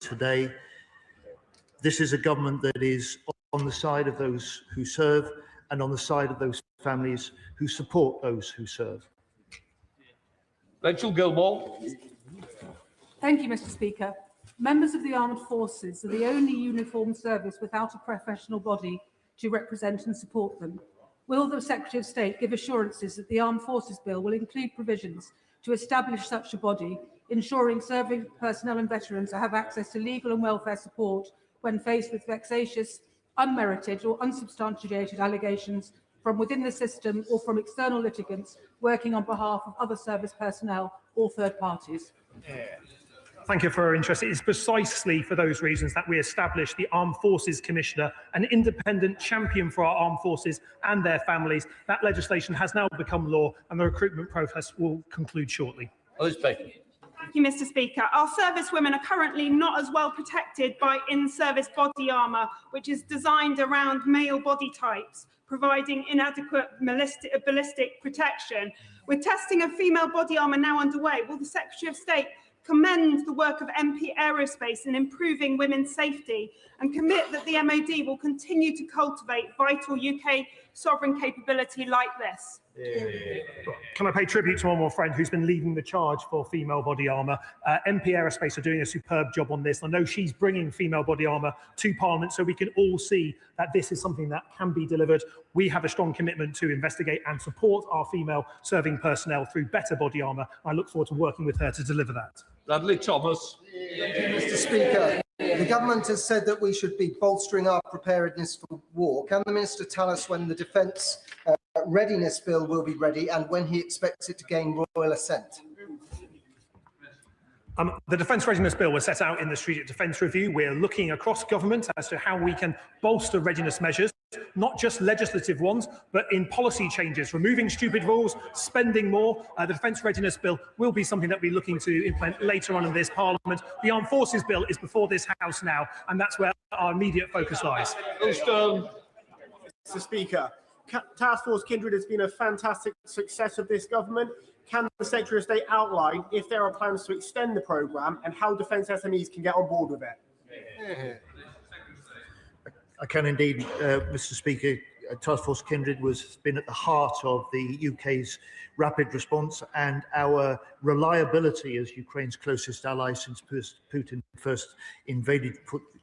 today. This is a government that is on the side of those who serve and on the side of those families who support those who serve. Rachel Gilmore. Thank you, Mr. Speaker. Members of the Armed Forces are the only uniformed service without a professional body to represent and support them. Will the Secretary of State give assurances that the Armed Forces Bill will include provisions to establish such a body, ensuring serving personnel and veterans have access to legal and welfare support when faced with vexatious, unmerited or unsubstantiated allegations from within the system or from external litigants working on behalf of other service personnel or third parties? Thank you for your interest. It is precisely for those reasons that we established the Armed Forces Commissioner, an independent champion for our armed forces and their families. That legislation has now become law and the recruitment process will conclude shortly. Elizabeth. Thank you, Mr. Speaker. Our servicewomen are currently not as well protected by in-service body armour, which is designed around male body types, providing inadequate ballistic protection. With testing of female body armour now underway, will the Secretary of State commend the work of MP Aerospace in improving women's safety and commit that the MOD will continue to cultivate vital UK sovereign capability like this? Can I pay tribute to one more friend who's been leading the charge for female body armour? MP Aerospace are doing a superb job on this. I know she's bringing female body armour to Parliament so we can all see that this is something that can be delivered. We have a strong commitment to investigate and support our female serving personnel through better body armour. I look forward to working with her to deliver that. Bradley Thomas. Thank you, Mr. Speaker. The government has said that we should be bolstering our preparedness for war. Can the Minister tell us when the Defence Readiness Bill will be ready and when he expects it to gain royal assent? The Defence Readiness Bill was set out in the Strategic Defence Review. We're looking across government as to how we can bolster readiness measures, not just legislative ones, but in policy changes, removing stupid rules, spending more. The Defence Readiness Bill will be something that we're looking to implement later on in this Parliament. The Armed Forces Bill is before this House now, and that's where our immediate focus lies. Mr. Speaker, Task Force Kindred has been a fantastic success of this government. Can the Secretary of State outline if there are plans to extend the programme and how defence SMEs can get on board with it? I can indeed, Mr. Speaker. Task Force Kindred has been at the heart of the UK's rapid response and our reliability as Ukraine's closest ally since Putin first invaded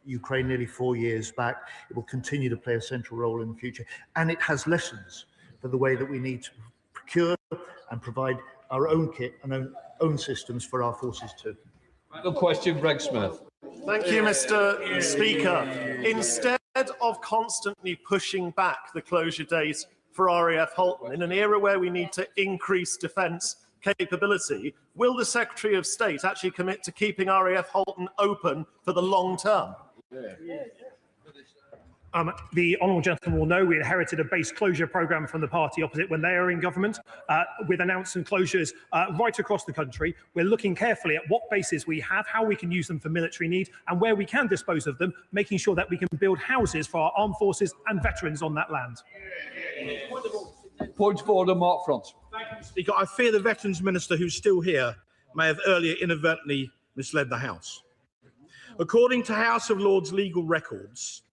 Ukraine nearly 4 years back. It will continue to play a central role in the future, and it has lessons for the way that we need to procure and provide our own kit and own systems for our forces too. Final question, Greg Smith. Thank you, Mr. Speaker. Instead of constantly pushing back the closure date for RAF Halton in an era where we need to increase defence capability, will the Secretary of State actually commit to keeping RAF Halton open for the long term? The honourable gentleman will know we inherited a base closure programme from the party opposite when they are in government, with announcing closures right across the country. We're looking carefully at what bases we have, how we can use them for military need, and where we can dispose of them, making sure that we can build houses for our armed forces and veterans on that land. Point of order, Mark Front. Thank you, Mr. Speaker. I fear the Veterans Minister, who's still here, may have earlier inadvertently misled the House. According to House of Lords legal records,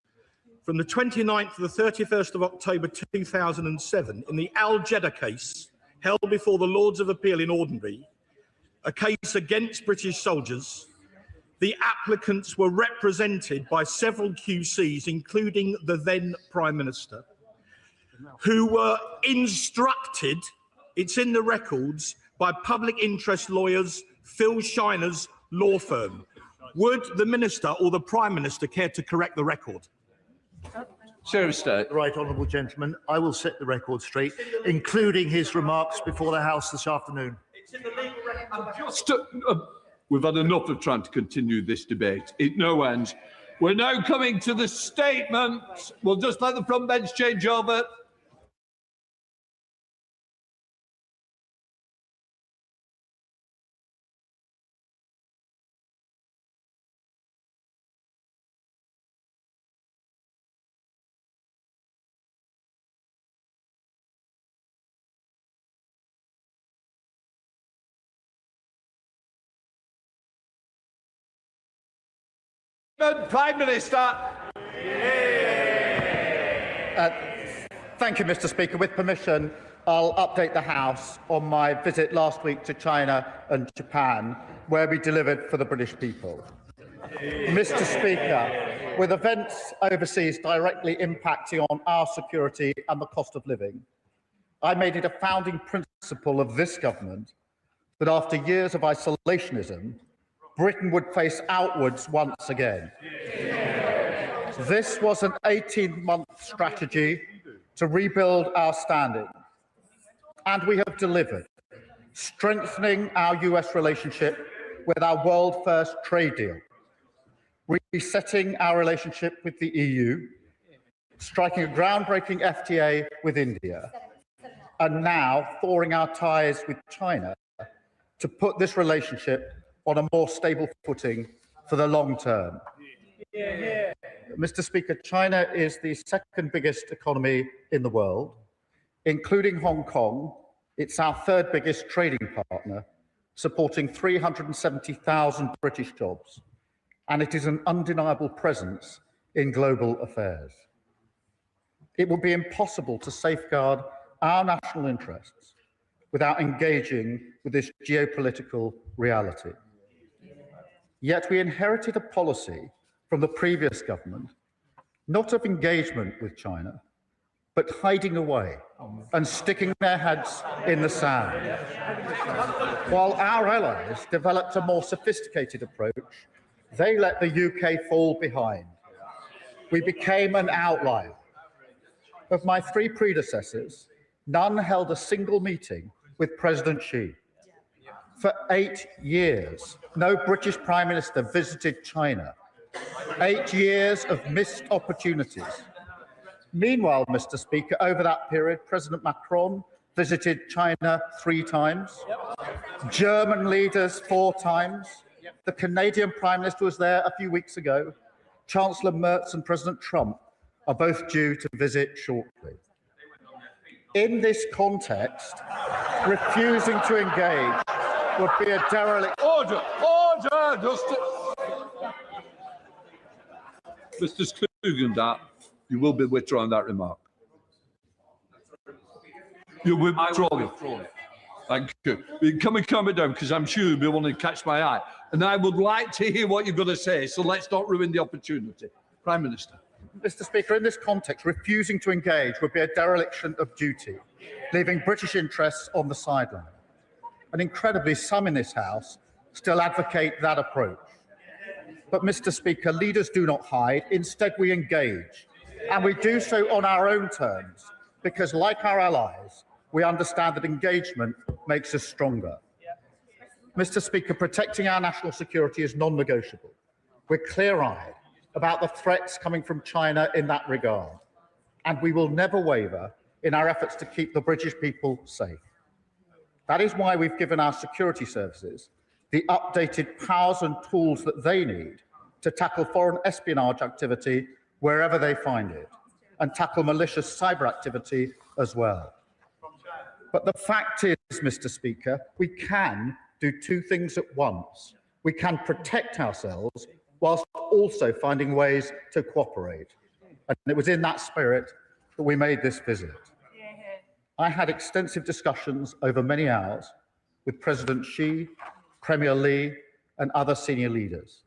from the 29th to the 31st of October 2007, in the Al Jeddah case held before the Lords of Appeal in Ordinary, a case against British soldiers, the applicants were represented by several QCs, including the then Prime Minister, who were instructed, it's in the records, by public interest lawyers, Phil Shiner's law firm. Would the Minister or the Prime Minister care to correct the record? Seriously. Right, honourable gentleman, I will set the record straight, including his remarks before the House this afternoon. It's in the legal record. We've had enough of trying to continue this debate. It no ends. We're now coming to the statements. We'll just let the front bench change over. Prime Minister. Thank you, Mr. Speaker. With permission, I'll update the House on my visit last week to China and Japan, where we delivered for the British people. Mr. Speaker, with events overseas directly impacting on our security and the cost of living, I made it a founding principle of this government that after years of isolationism, Britain would face outwards once again. This was an 18-month strategy to rebuild our standing, and we have delivered, strengthening our US relationship with our world-first trade deal, resetting our relationship with the EU, striking a groundbreaking FTA with India, and now thawing our ties with China to put this relationship on a more stable footing for the long term. Mr. Speaker, China is the second biggest economy in the world, including Hong Kong. It's our third biggest trading partner, supporting 370,000 British jobs, and it is an undeniable presence in global affairs. It would be impossible to safeguard our national interests without engaging with this geopolitical reality. Yet we inherited a policy from the previous government, not of engagement with China, but hiding away and sticking their heads in the sand. While our allies developed a more sophisticated approach, they let the UK fall behind. We became an outlier. Of my three predecessors, none held a single meeting with President Xi. For 8 years, no British Prime Minister visited China. 8 years of missed opportunities. Meanwhile, Mr. Speaker, over that period, President Macron visited China 3 times, German leaders 4 times, the Canadian Prime Minister was there a few weeks ago, Chancellor Merz and President Trump are both due to visit shortly. In this context, refusing to engage would be a derelict. Order! Mr. Klugendart, you will be withdrawing that remark. You're withdrawing. Thank you. Can we calm it down, because I'm sure you'll be wanting to catch my eye. And I would like to hear what you're going to say, so let's not ruin the opportunity. Prime Minister. Mr. Speaker, in this context, refusing to engage would be a dereliction of duty, leaving British interests on the sideline. And incredibly, some in this House still advocate that approach. But, Mr. Speaker, leaders do not hide. Instead, we engage. And we do so on our own terms, because, like our allies, we understand that engagement makes us stronger. Mr. Speaker, protecting our national security is non-negotiable. We're clear-eyed about the threats coming from China in that regard, and we will never waver in our efforts to keep the British people safe. That is why we've given our security services the updated powers and tools that they need to tackle foreign espionage activity wherever they find it, and tackle malicious cyber activity as well. But the fact is, Mr. Speaker, we can do 2 things at once. We can protect ourselves whilst also finding ways to cooperate. And it was in that spirit that we made this visit. I had extensive discussions over many hours with President Xi, Premier Li, and other senior leaders.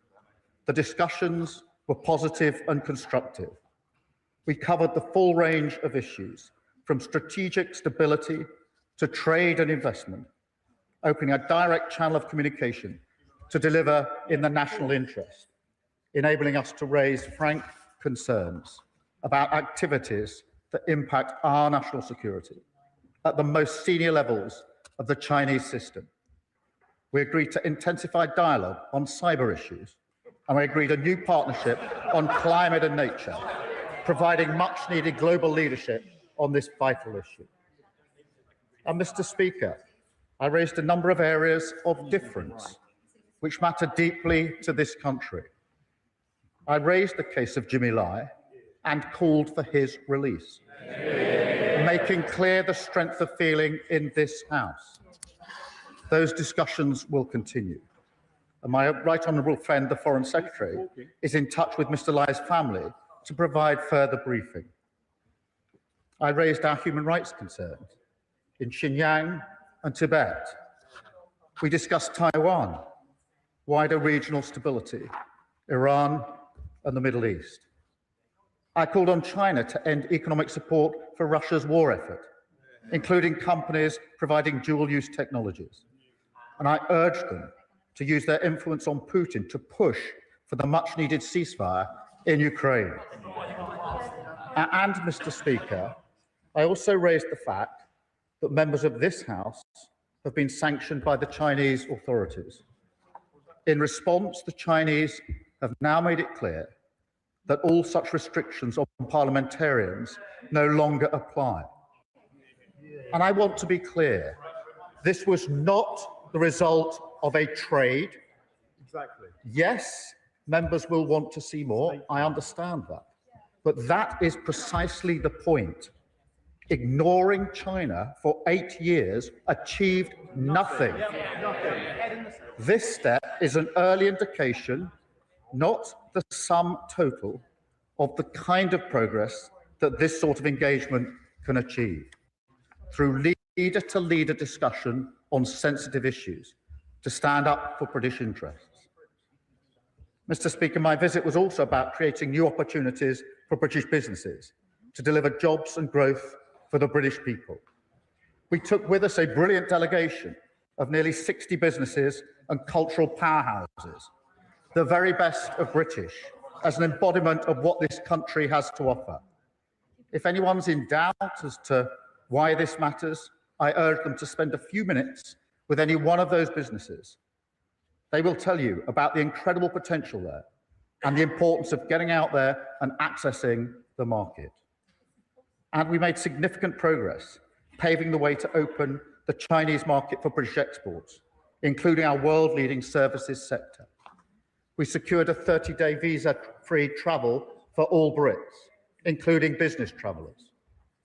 The discussions were positive and constructive. We covered the full range of issues, from strategic stability to trade and investment, opening a direct channel of communication to deliver in the national interest, enabling us to raise frank concerns about activities that impact our national security at the most senior levels of the Chinese system. We agreed to intensify dialogue on cyber issues, and we agreed a new partnership on climate and nature, providing much-needed global leadership on this vital issue. And, Mr. Speaker, I raised a number of areas of difference which matter deeply to this country. I raised the case of Jimmy Lai and called for his release, making clear the strength of feeling in this House. Those discussions will continue. and my right honourable friend, the Foreign Secretary, is in touch with Mr Lai's family to provide further briefing. I raised our human rights concerns in Xinjiang and Tibet. We discussed Taiwan, wider regional stability, Iran and the Middle East. I called on China to end economic support for Russia's war effort, including companies providing dual-use technologies. And I urged them to use their influence on Putin to push for the much-needed ceasefire in Ukraine. And, Mr. Speaker, I also raised the fact that members of this House have been sanctioned by the Chinese authorities. In response, the Chinese have now made it clear that all such restrictions on parliamentarians no longer apply. And I want to be clear, this was not the result of a trade. Exactly. Yes, members will want to see more, I understand that. But that is precisely the point. Ignoring China for 8 years achieved nothing. This step is an early indication, not the sum total, of the kind of progress that this sort of engagement can achieve through leader-to-leader discussion on sensitive issues to stand up for British interests. Mr. Speaker, my visit was also about creating new opportunities for British businesses to deliver jobs and growth for the British people. We took with us a brilliant delegation of nearly 60 businesses and cultural powerhouses, the very best of British, as an embodiment of what this country has to offer. If anyone's in doubt as to why this matters, I urge them to spend a few minutes with any one of those businesses. They will tell you about the incredible potential there and the importance of getting out there and accessing the market. And we made significant progress, paving the way to open the Chinese market for British exports, including our world-leading services sector. We secured a 30-day visa-free travel for all Brits, including business travellers.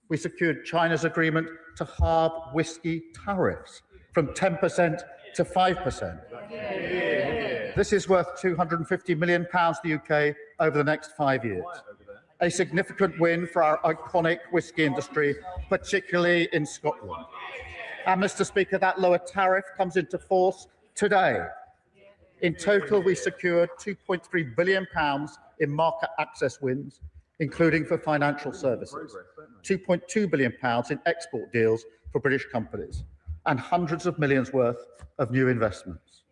We secured China's agreement to halve whisky tariffs from 10% to 5%. This is worth £250 million to the UK over the next 5 years. A significant win for our iconic whisky industry, particularly in Scotland. And, Mr. Speaker, that lower tariff comes into force today. In total, we secured £2.3 billion in market access wins, including for financial services, £2.2 billion in export deals for British companies, and hundreds of millions worth of new investments.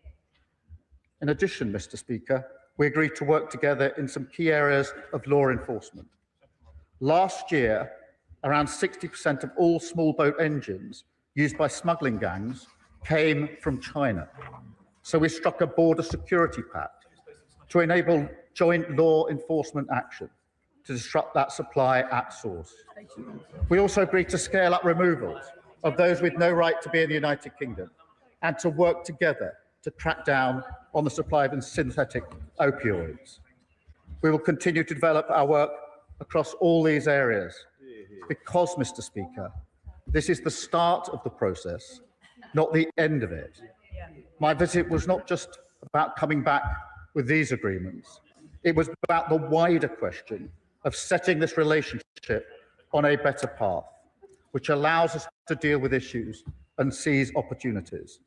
In addition, Mr. Speaker, we agreed to work together in some key areas of law enforcement. Last year, around 60% of all small boat engines used by smuggling gangs came from China. So we struck a border security pact to enable joint law enforcement action to disrupt that supply at source. We also agreed to scale up removals of those with no right to be in the United Kingdom and to work together to crack down on the supply of synthetic opioids. We will continue to develop our work across all these areas because, Mr. Speaker, this is the start of the process, not the end of it. My visit was not just about coming back with these agreements. It was about the wider question of setting this relationship on a better path, which allows us to deal with issues and seize opportunities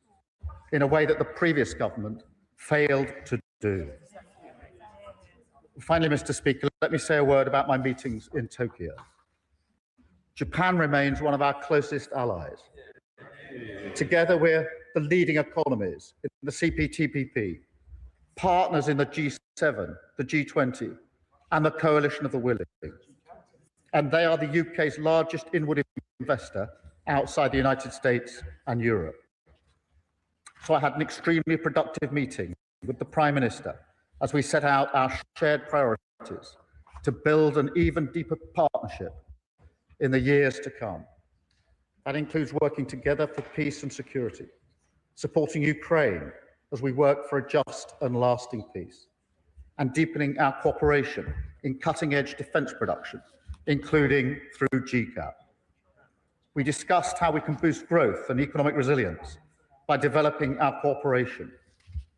in a way that the previous government failed to do. Finally, Mr. Speaker, let me say a word about my meetings in Tokyo. Japan remains one of our closest allies. Together, we're the leading economies in the CPTPP, partners in the G7, the G20, and the Coalition of the Willing. And they are the UK's largest inward investor outside the United States and Europe. So I had an extremely productive meeting with the Prime Minister as we set out our shared priorities to build an even deeper partnership in the years to come. That includes working together for peace and security, supporting Ukraine as we work for a just and lasting peace, and deepening our cooperation in cutting-edge defence production, including through GCAP. We discussed how we can boost growth and economic resilience by developing our cooperation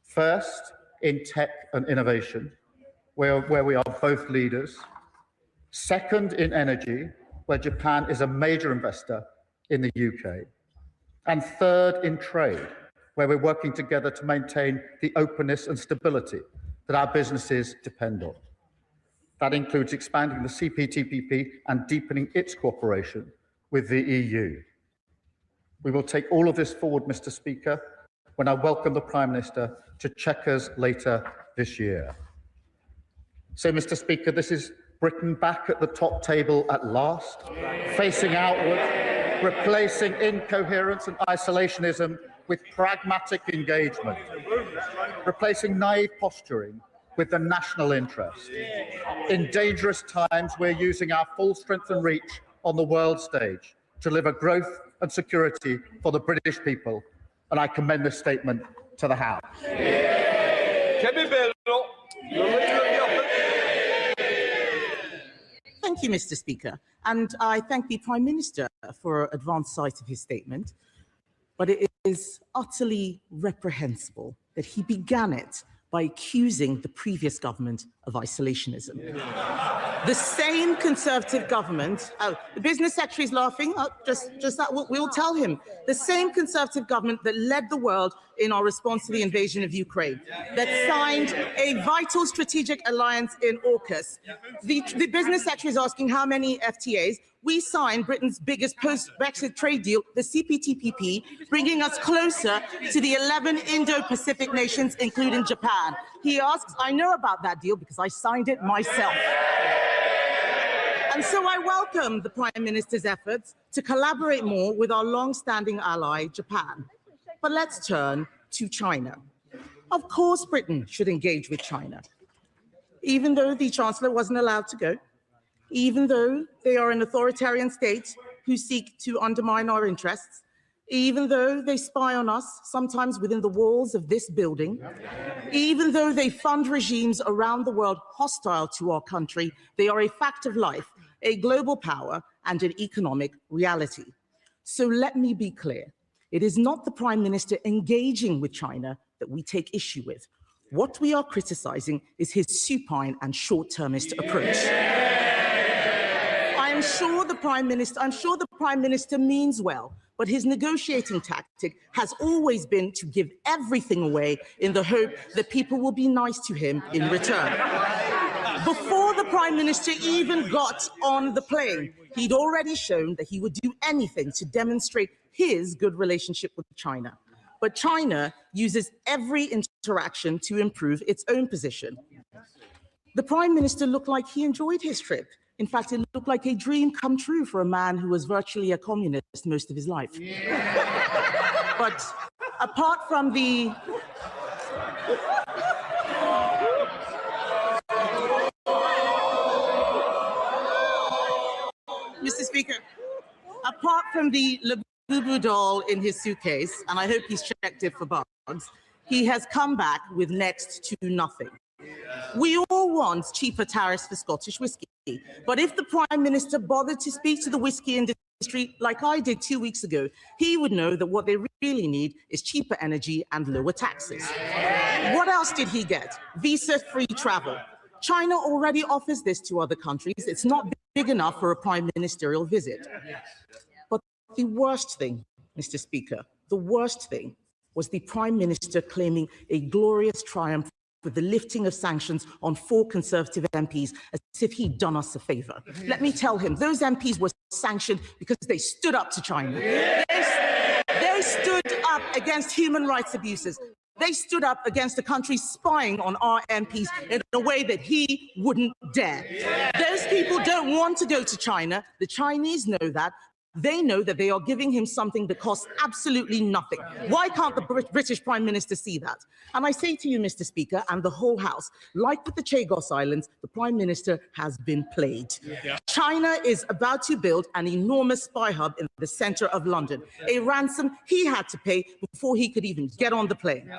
First, in tech and innovation, where we are both leaders. Second, in energy, where Japan is a major investor in the UK. And third, in trade, where we're working together to maintain the openness and stability that our businesses depend on. That includes expanding the CPTPP and deepening its cooperation with the EU. We will take all of this forward, Mr. Speaker, when I welcome the Prime Minister to Chequers later this year. So, Mr. Speaker, this is Britain back at the top table at last, facing outward, replacing incoherence and isolationism with pragmatic engagement, replacing naive posturing with the national interest. In dangerous times, we're using our full strength and reach on the world stage to deliver growth and security for the British people, and I commend this statement to the House. Thank you, Mr. Speaker, and I thank the Prime Minister for advance sight of his statement, but it is utterly reprehensible that he began it by accusing the previous government of isolationism. The same Conservative government, the Business Secretary is laughing, just that we'll tell him, the same Conservative government that led the world in our response to the invasion of Ukraine, that signed a vital strategic alliance in AUKUS. The Business Secretary is asking how many FTAs. We signed Britain's biggest post-Brexit trade deal, the CPTPP, bringing us closer to the 11 Indo-Pacific nations, including Japan. He asks, I know about that deal because I signed it myself. And so I welcome the Prime Minister's efforts to collaborate more with our long-standing ally, Japan. But let's turn to China. Of course, Britain should engage with China, even though the Chancellor wasn't allowed to go, even though they are an authoritarian state who seek to undermine our interests, even though they spy on us, sometimes within the walls of this building, even though they fund regimes around the world hostile to our country, they are a fact of life, a global power, and an economic reality. So let me be clear. It is not the Prime Minister engaging with China that we take issue with. What we are criticizing is his supine and short-termist approach. I'm sure the Prime Minister means well, but his negotiating tactic has always been to give everything away in the hope that people will be nice to him in return. Before the Prime Minister even got on the plane, he'd already shown that he would do anything to demonstrate his good relationship with China. But China uses every interaction to improve its own position. The Prime Minister looked like he enjoyed his trip. In fact, it looked like a dream come true for a man who was virtually a communist most of his life. But apart from the... Mr. Speaker, apart from the Labubu doll in his suitcase, and I hope he's checked it for bugs, he has come back with next to nothing. We all want cheaper tariffs for Scottish whisky, but if the Prime Minister bothered to speak to the whisky industry like I did 2 weeks ago, he would know that what they really need is cheaper energy and lower taxes. What else did he get? Visa-free travel. China already offers this to other countries. It's not big enough for a prime ministerial visit. But the worst thing, Mr. Speaker, the worst thing was the Prime Minister claiming a glorious triumph with the lifting of sanctions on 4 Conservative MPs as if he'd done us a favour. Let me tell him, those MPs were sanctioned because they stood up to China. They stood up against human rights abuses. They stood up against the country spying on our MPs in a way that he wouldn't dare. Those people don't want to go to China. The Chinese know that. They know that they are giving him something that costs absolutely nothing. Why can't the British Prime Minister see that? And I say to you, Mr. Speaker, and the whole House, like with the Chagos Islands, the Prime Minister has been played. China is about to build an enormous spy hub in the centre of London, a ransom he had to pay before he could even get on the plane.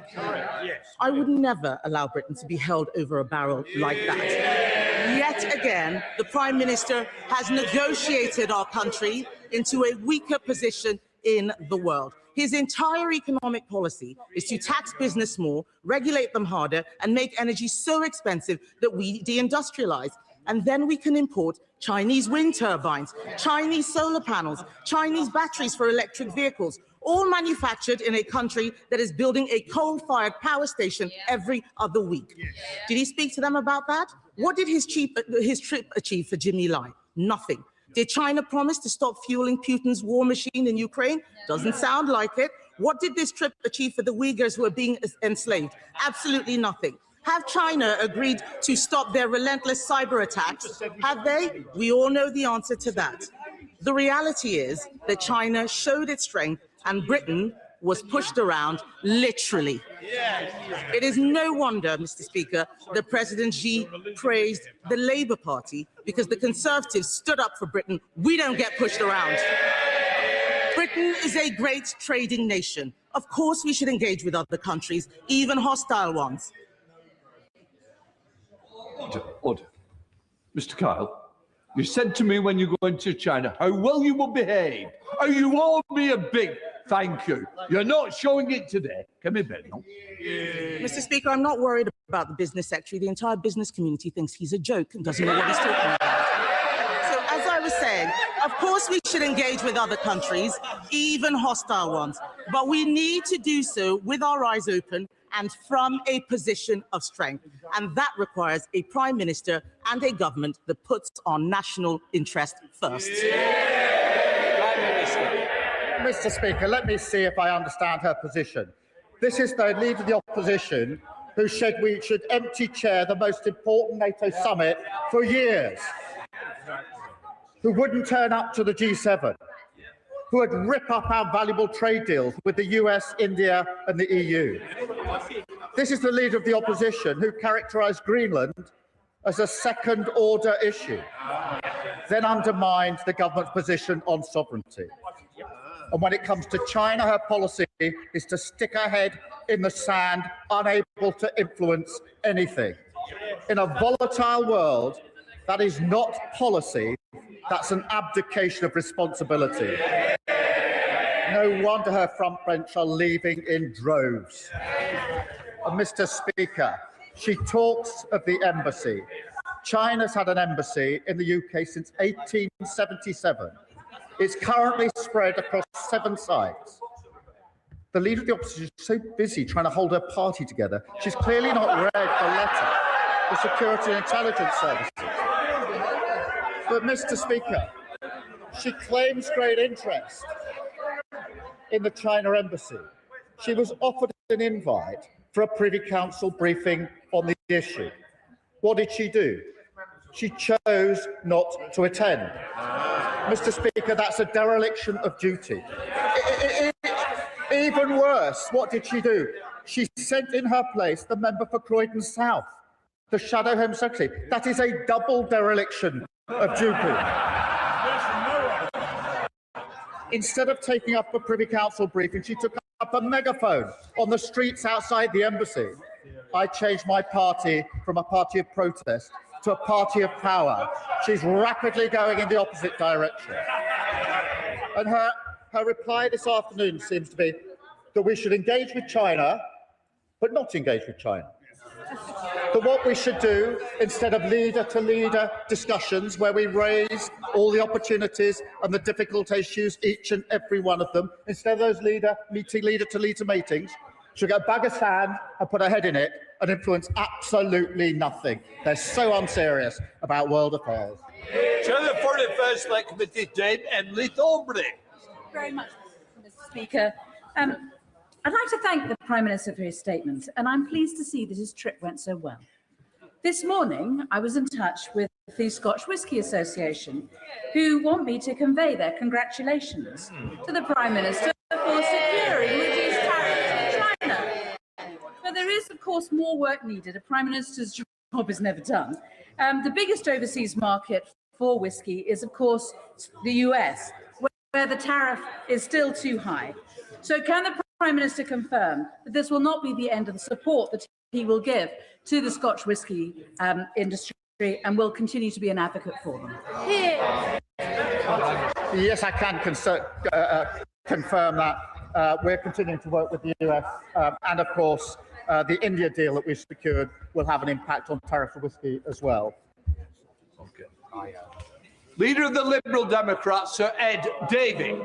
I would never allow Britain to be held over a barrel like that. Yet again, the Prime Minister has negotiated our country into a weaker position in the world. His entire economic policy is to tax business more, regulate them harder, and make energy so expensive that we deindustrialize. And then we can import Chinese wind turbines, Chinese solar panels, Chinese batteries for electric vehicles, all manufactured in a country that is building a coal-fired power station every other week. Did he speak to them about that? What did his trip achieve for Jimmy Lai? Nothing. Did China promise to stop fueling Putin's war machine in Ukraine? Doesn't sound like it. What did this trip achieve for the Uyghurs who are being enslaved? Absolutely nothing. Have China agreed to stop their relentless cyber attacks? Have they? We all know the answer to that. The reality is that China showed its strength and Britain was pushed around, literally. It is no wonder, Mr. Speaker, that President Xi praised the Labour Party because the Conservatives stood up for Britain. We don't get pushed around. Britain is a great trading nation. Of course we should engage with other countries, even hostile ones. Order. Mr. Kyle, you said to me when you go into China how well you will behave. Oh, you owe me a big thank you. You're not showing it today. Come here, Ben. Mr. Speaker, I'm not worried about the business secretary. The entire business community thinks he's a joke and doesn't know what he's talking about. So, as I was saying, of course we should engage with other countries, even hostile ones, but we need to do so with our eyes open and from a position of strength. And that requires a Prime Minister and a government that puts our national interest first. Mr. Speaker, let me see if I understand her position. This is the Leader of the Opposition who said we should empty chair the most important NATO summit for years, who wouldn't turn up to the G7, who would rip up our valuable trade deals with the US, India and the EU. This is the Leader of the Opposition who characterised Greenland as a second-order issue, then undermined the government's position on sovereignty. And when it comes to China, her policy is to stick her head in the sand, unable to influence anything. In a volatile world, that is not policy, that's an abdication of responsibility. No wonder her front bench are leaving in droves. And Mr. Speaker, she talks of the embassy. China's had an embassy in the UK since 1877. It's currently spread across 7 sites. The Leader of the Opposition is so busy trying to hold her party together, she's clearly not read the letter the Security and Intelligence Services. But, Mr. Speaker, she claims great interest in the China embassy. She was offered an invite for a Privy Council briefing on the issue. What did she do? She chose not to attend. Mr. Speaker, that's a dereliction of duty. Even worse, what did she do? She sent in her place the member for Croydon South, the Shadow Home Secretary. That is a double dereliction of duty. Instead of taking up a Privy Council briefing, she took up a megaphone on the streets outside the embassy. I changed my party from a party of protest to a party of power. She's rapidly going in the opposite direction. And her reply this afternoon seems to be that we should engage with China, but not engage with China. That what we should do, instead of leader-to-leader discussions where we raise all the opportunities and the difficult issues, each and every one of them, instead of those leader-to-leader meetings, she'll get a bag of sand and put her head in it and influence absolutely nothing. They're so unserious about world affairs. Chair of the Foreign Affairs Select Committee, Dame Emily Thornbury. Very much, Mr. Speaker. I'd like to thank the Prime Minister for his statement, and I'm pleased to see that his trip went so well. This morning, I was in touch with the Scotch Whisky Association, who want me to convey their congratulations to the Prime Minister for securing reduced tariffs to China. But there is, of course, more work needed. A Prime Minister's job is never done. The biggest overseas market for whisky is, of course, the US, where the tariff is still too high. So can the Prime Minister confirm that this will not be the end of the support that he will give to the Scotch whisky industry and will continue to be an advocate for them? Yes, I can confirm that. we're continuing to work with the US, and of course, the India deal that we've secured will have an impact on tariff for whisky as well. Okay. Leader of the Liberal Democrats, Sir Ed Davey.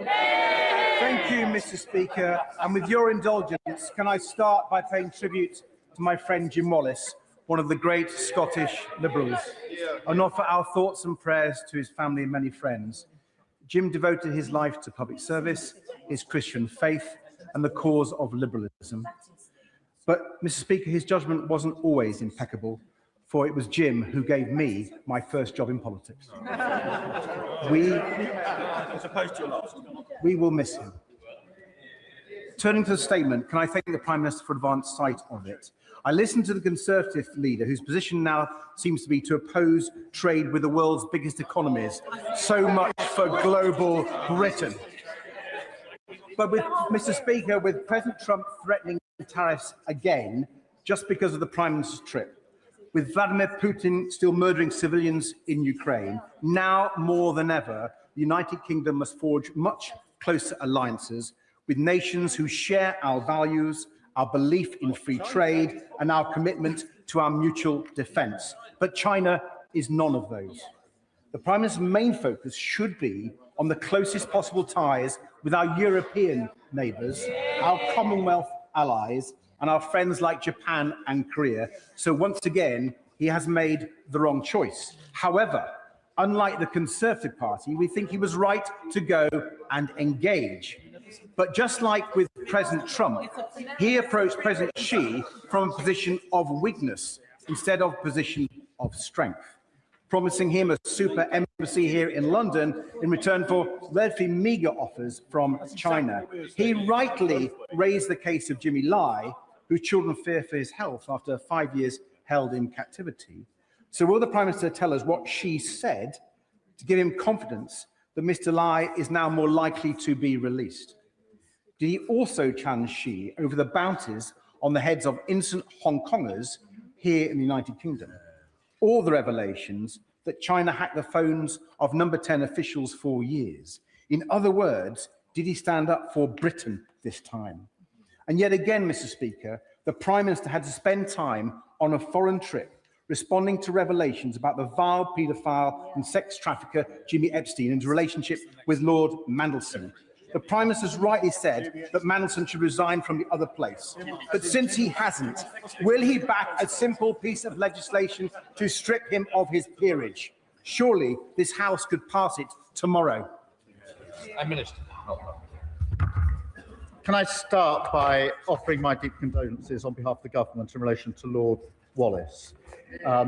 Thank you, Mr. Speaker. And with your indulgence, can I start by paying tribute to my friend Jim Wallace, one of the great Scottish Liberals, and offer our thoughts and prayers to his family and many friends. Jim devoted his life to public service, his Christian faith, and the cause of liberalism. But, Mr. Speaker, his judgment wasn't always impeccable, for it was Jim who gave me my first job in politics. We will miss him. Turning to the statement, can I thank the Prime Minister for advance sight of it? I listened to the Conservative leader, whose position now seems to be to oppose trade with the world's biggest economies. So much for global Britain. But with Mr. Speaker, with President Trump threatening tariffs again, just because of the Prime Minister's trip, with Vladimir Putin still murdering civilians in Ukraine, now more than ever, the United Kingdom must forge much closer alliances with nations who share our values, our belief in free trade, and our commitment to our mutual defence. But China is none of those. The Prime Minister's main focus should be on the closest possible ties with our European neighbours, our Commonwealth allies, and our friends like Japan and Korea. So once again, he has made the wrong choice. However, unlike the Conservative Party, we think he was right to go and engage. But just like with President Trump, he approached President Xi from a position of weakness instead of a position of strength, promising him a super embassy here in London in return for relatively meagre offers from China. He rightly raised the case of Jimmy Lai, whose children fear for his health after 5 years held in captivity. So will the Prime Minister tell us what Xi said to give him confidence that Mr. Lai is now more likely to be released? Did he also challenge Xi over the bounties on the heads of innocent Hong Kongers here in the United Kingdom? Or the revelations that China hacked the phones of number 10 officials for years? In other words, did he stand up for Britain this time? And yet again, Mr. Speaker, the Prime Minister had to spend time on a foreign trip responding to revelations about the vile paedophile and sex trafficker Jimmy Epstein and his relationship with Lord Mandelson. The Prime Minister has rightly said that Mandelson should resign from the other place. But since he hasn't, will he back a simple piece of legislation to strip him of his peerage? Surely this House could pass it tomorrow. Minister. Can I start by offering my deep condolences on behalf of the government in relation to Lord Wallace?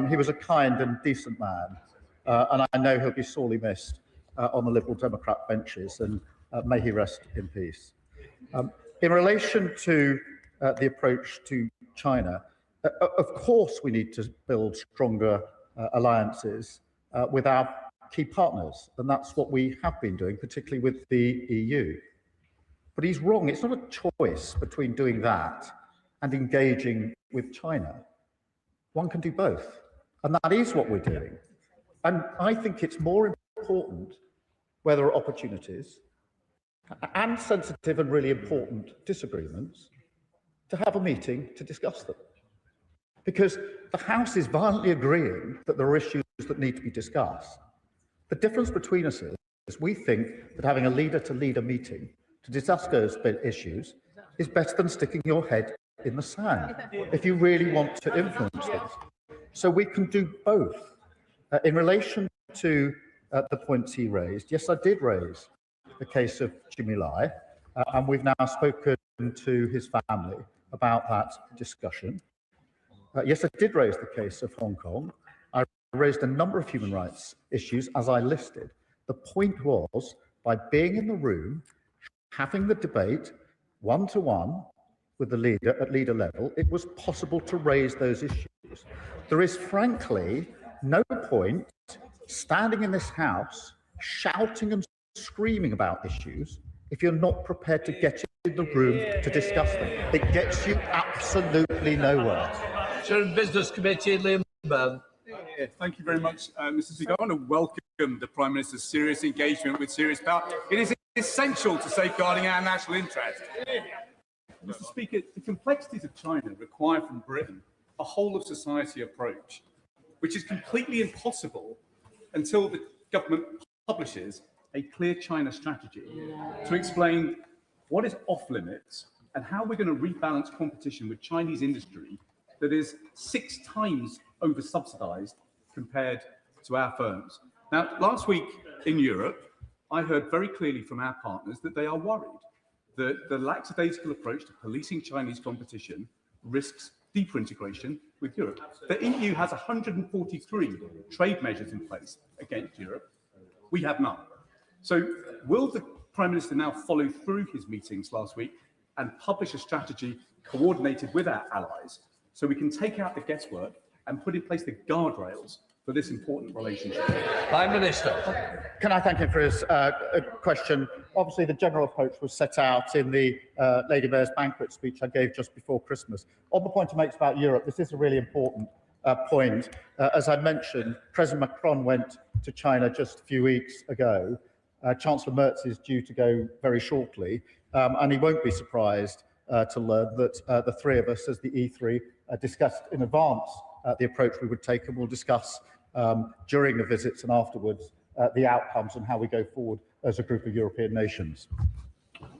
He was a kind and decent man, and I know he'll be sorely missed on the Liberal Democrat benches, and may he rest in peace. In relation to the approach to China, of course we need to build stronger alliances with our key partners, and that's what we have been doing, particularly with the EU. But he's wrong. It's not a choice between doing that and engaging with China. One can do both, and that is what we're doing. And I think it's more important where there are opportunities and sensitive and really important disagreements to have a meeting to discuss them. Because the House is violently agreeing that there are issues that need to be discussed. The difference between us is we think that having a leader-to-leader meeting to discuss those issues is better than sticking your head in the sand if you really want to influence things. So we can do both. In relation to the points he raised, yes, I did raise the case of Jimmy Lai, and we've now spoken to his family about that discussion. Yes, I did raise the case of Hong Kong. I raised a number of human rights issues as I listed. The point was, by being in the room, having the debate one-to-one with the leader at leader level, it was possible to raise those issues. There is frankly no point standing in this House shouting and screaming about issues if you're not prepared to get in the room to discuss them. It gets you absolutely nowhere. Sharon Business Committee, Liam Byrne. Thank you very much, Mr. Speaker. I want to welcome the Prime Minister's serious engagement with serious power. It is essential to safeguarding our national interest. Mr. Speaker, the complexities of China require from Britain a whole-of-society approach, which is completely impossible until the government publishes a clear China strategy to explain what is off-limits and how we're going to rebalance competition with Chinese industry that is 6 times over-subsidised compared to our firms. Now, last week in Europe, I heard very clearly from our partners that they are worried that the lackadaisical approach to policing Chinese competition risks deeper integration with Europe. The EU has 143 trade measures in place against Europe. We have none. So will the Prime Minister now follow through his meetings last week and publish a strategy coordinated with our allies so we can take out the guesswork and put in place the guardrails for this important relationship? Prime Minister. Can I thank him for his question? Obviously, the general approach was set out in the Lady Mayor's banquet speech I gave just before Christmas. On the point he makes about Europe, this is a really important point. As I mentioned, President Macron went to China just a few weeks ago. Chancellor Merz is due to go very shortly, and he won't be surprised to learn that the three of us, as the E3, discussed in advance the approach we would take, and we'll discuss during the visits and afterwards the outcomes and how we go forward as a group of European nations.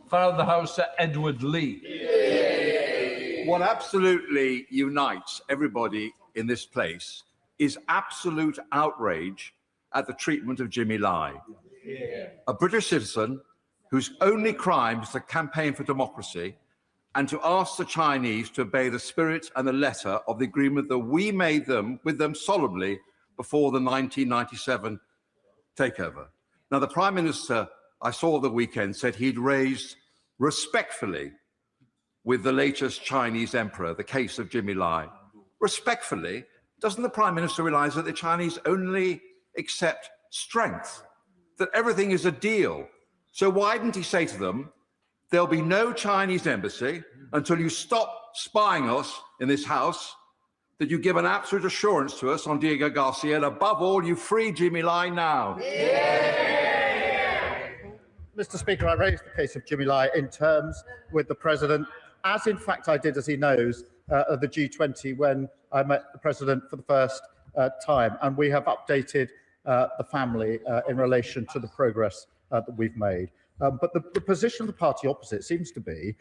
Father of the House, Edward Lee. What absolutely unites everybody in this place is absolute outrage at the treatment of Jimmy Lai, a British citizen whose only crime is to campaign for democracy and to ask the Chinese to obey the spirit and the letter of the agreement that we made with them solemnly before the 1997 takeover. Now, the Prime Minister, I saw the weekend, said he'd raised respectfully with the latest Chinese emperor the case of Jimmy Lai. Respectfully, doesn't the Prime Minister realise that the Chinese only accept strength, that everything is a deal? So why didn't he say to them, there'll be no Chinese embassy until you stop spying us in this house, that you give an absolute assurance to us on Diego Garcia, and above all, you free Jimmy Lai now. Mr. Speaker, I raised the case of Jimmy Lai in terms with the President, as in fact I did, as he knows, at the G20 when I met the President for the first time, and we have updated the family in relation to the progress that we've made. But the position of the party opposite seems to be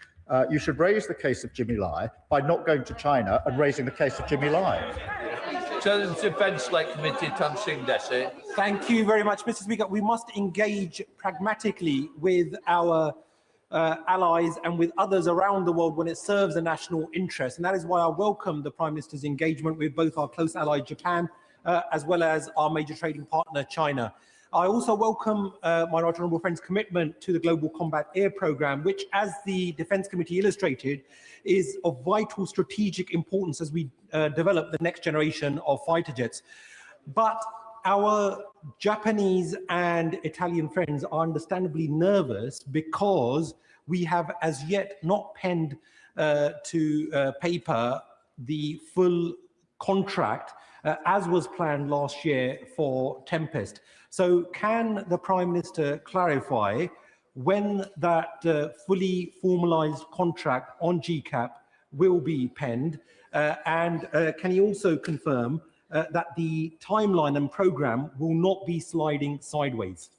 you should raise the case of Jimmy Lai by not going to China and raising the case of Jimmy Lai. Defence Select Committee, Tan Singh Desi. Thank you very much, Mr. Speaker. We must engage pragmatically with our allies and with others around the world when it serves a national interest. And that is why I welcome the Prime Minister's engagement with both our close ally Japan as well as our major trading partner China. I also welcome my right honourable friend's commitment to the Global Combat Air Programme, which, as the Defence Committee illustrated, is of vital strategic importance as we develop the next generation of fighter jets. But our Japanese and Italian friends are understandably nervous because we have as yet not penned to paper the full contract as was planned last year for Tempest. So can the Prime Minister clarify when that fully formalised contract on GCAP will be penned? And can he also confirm that the timeline and programme will not be sliding sideways?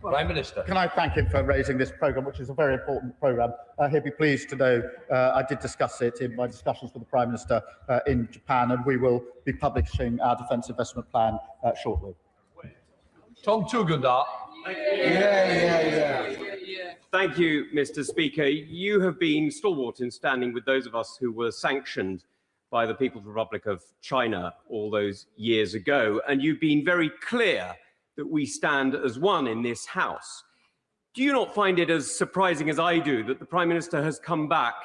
Prime Minister. Can I thank him for raising this programme, which is a very important programme. He'll be pleased to know I did discuss it in my discussions with the Prime Minister in Japan, and we will be publishing our defence investment plan shortly. Tom Tugundar. Thank you, Mr. Speaker. You have been stalwart in standing with those of us who were sanctioned by the People's Republic of China all those years ago, and you've been very clear that we stand as one in this House. Do you not find it as surprising as I do that the Prime Minister has come back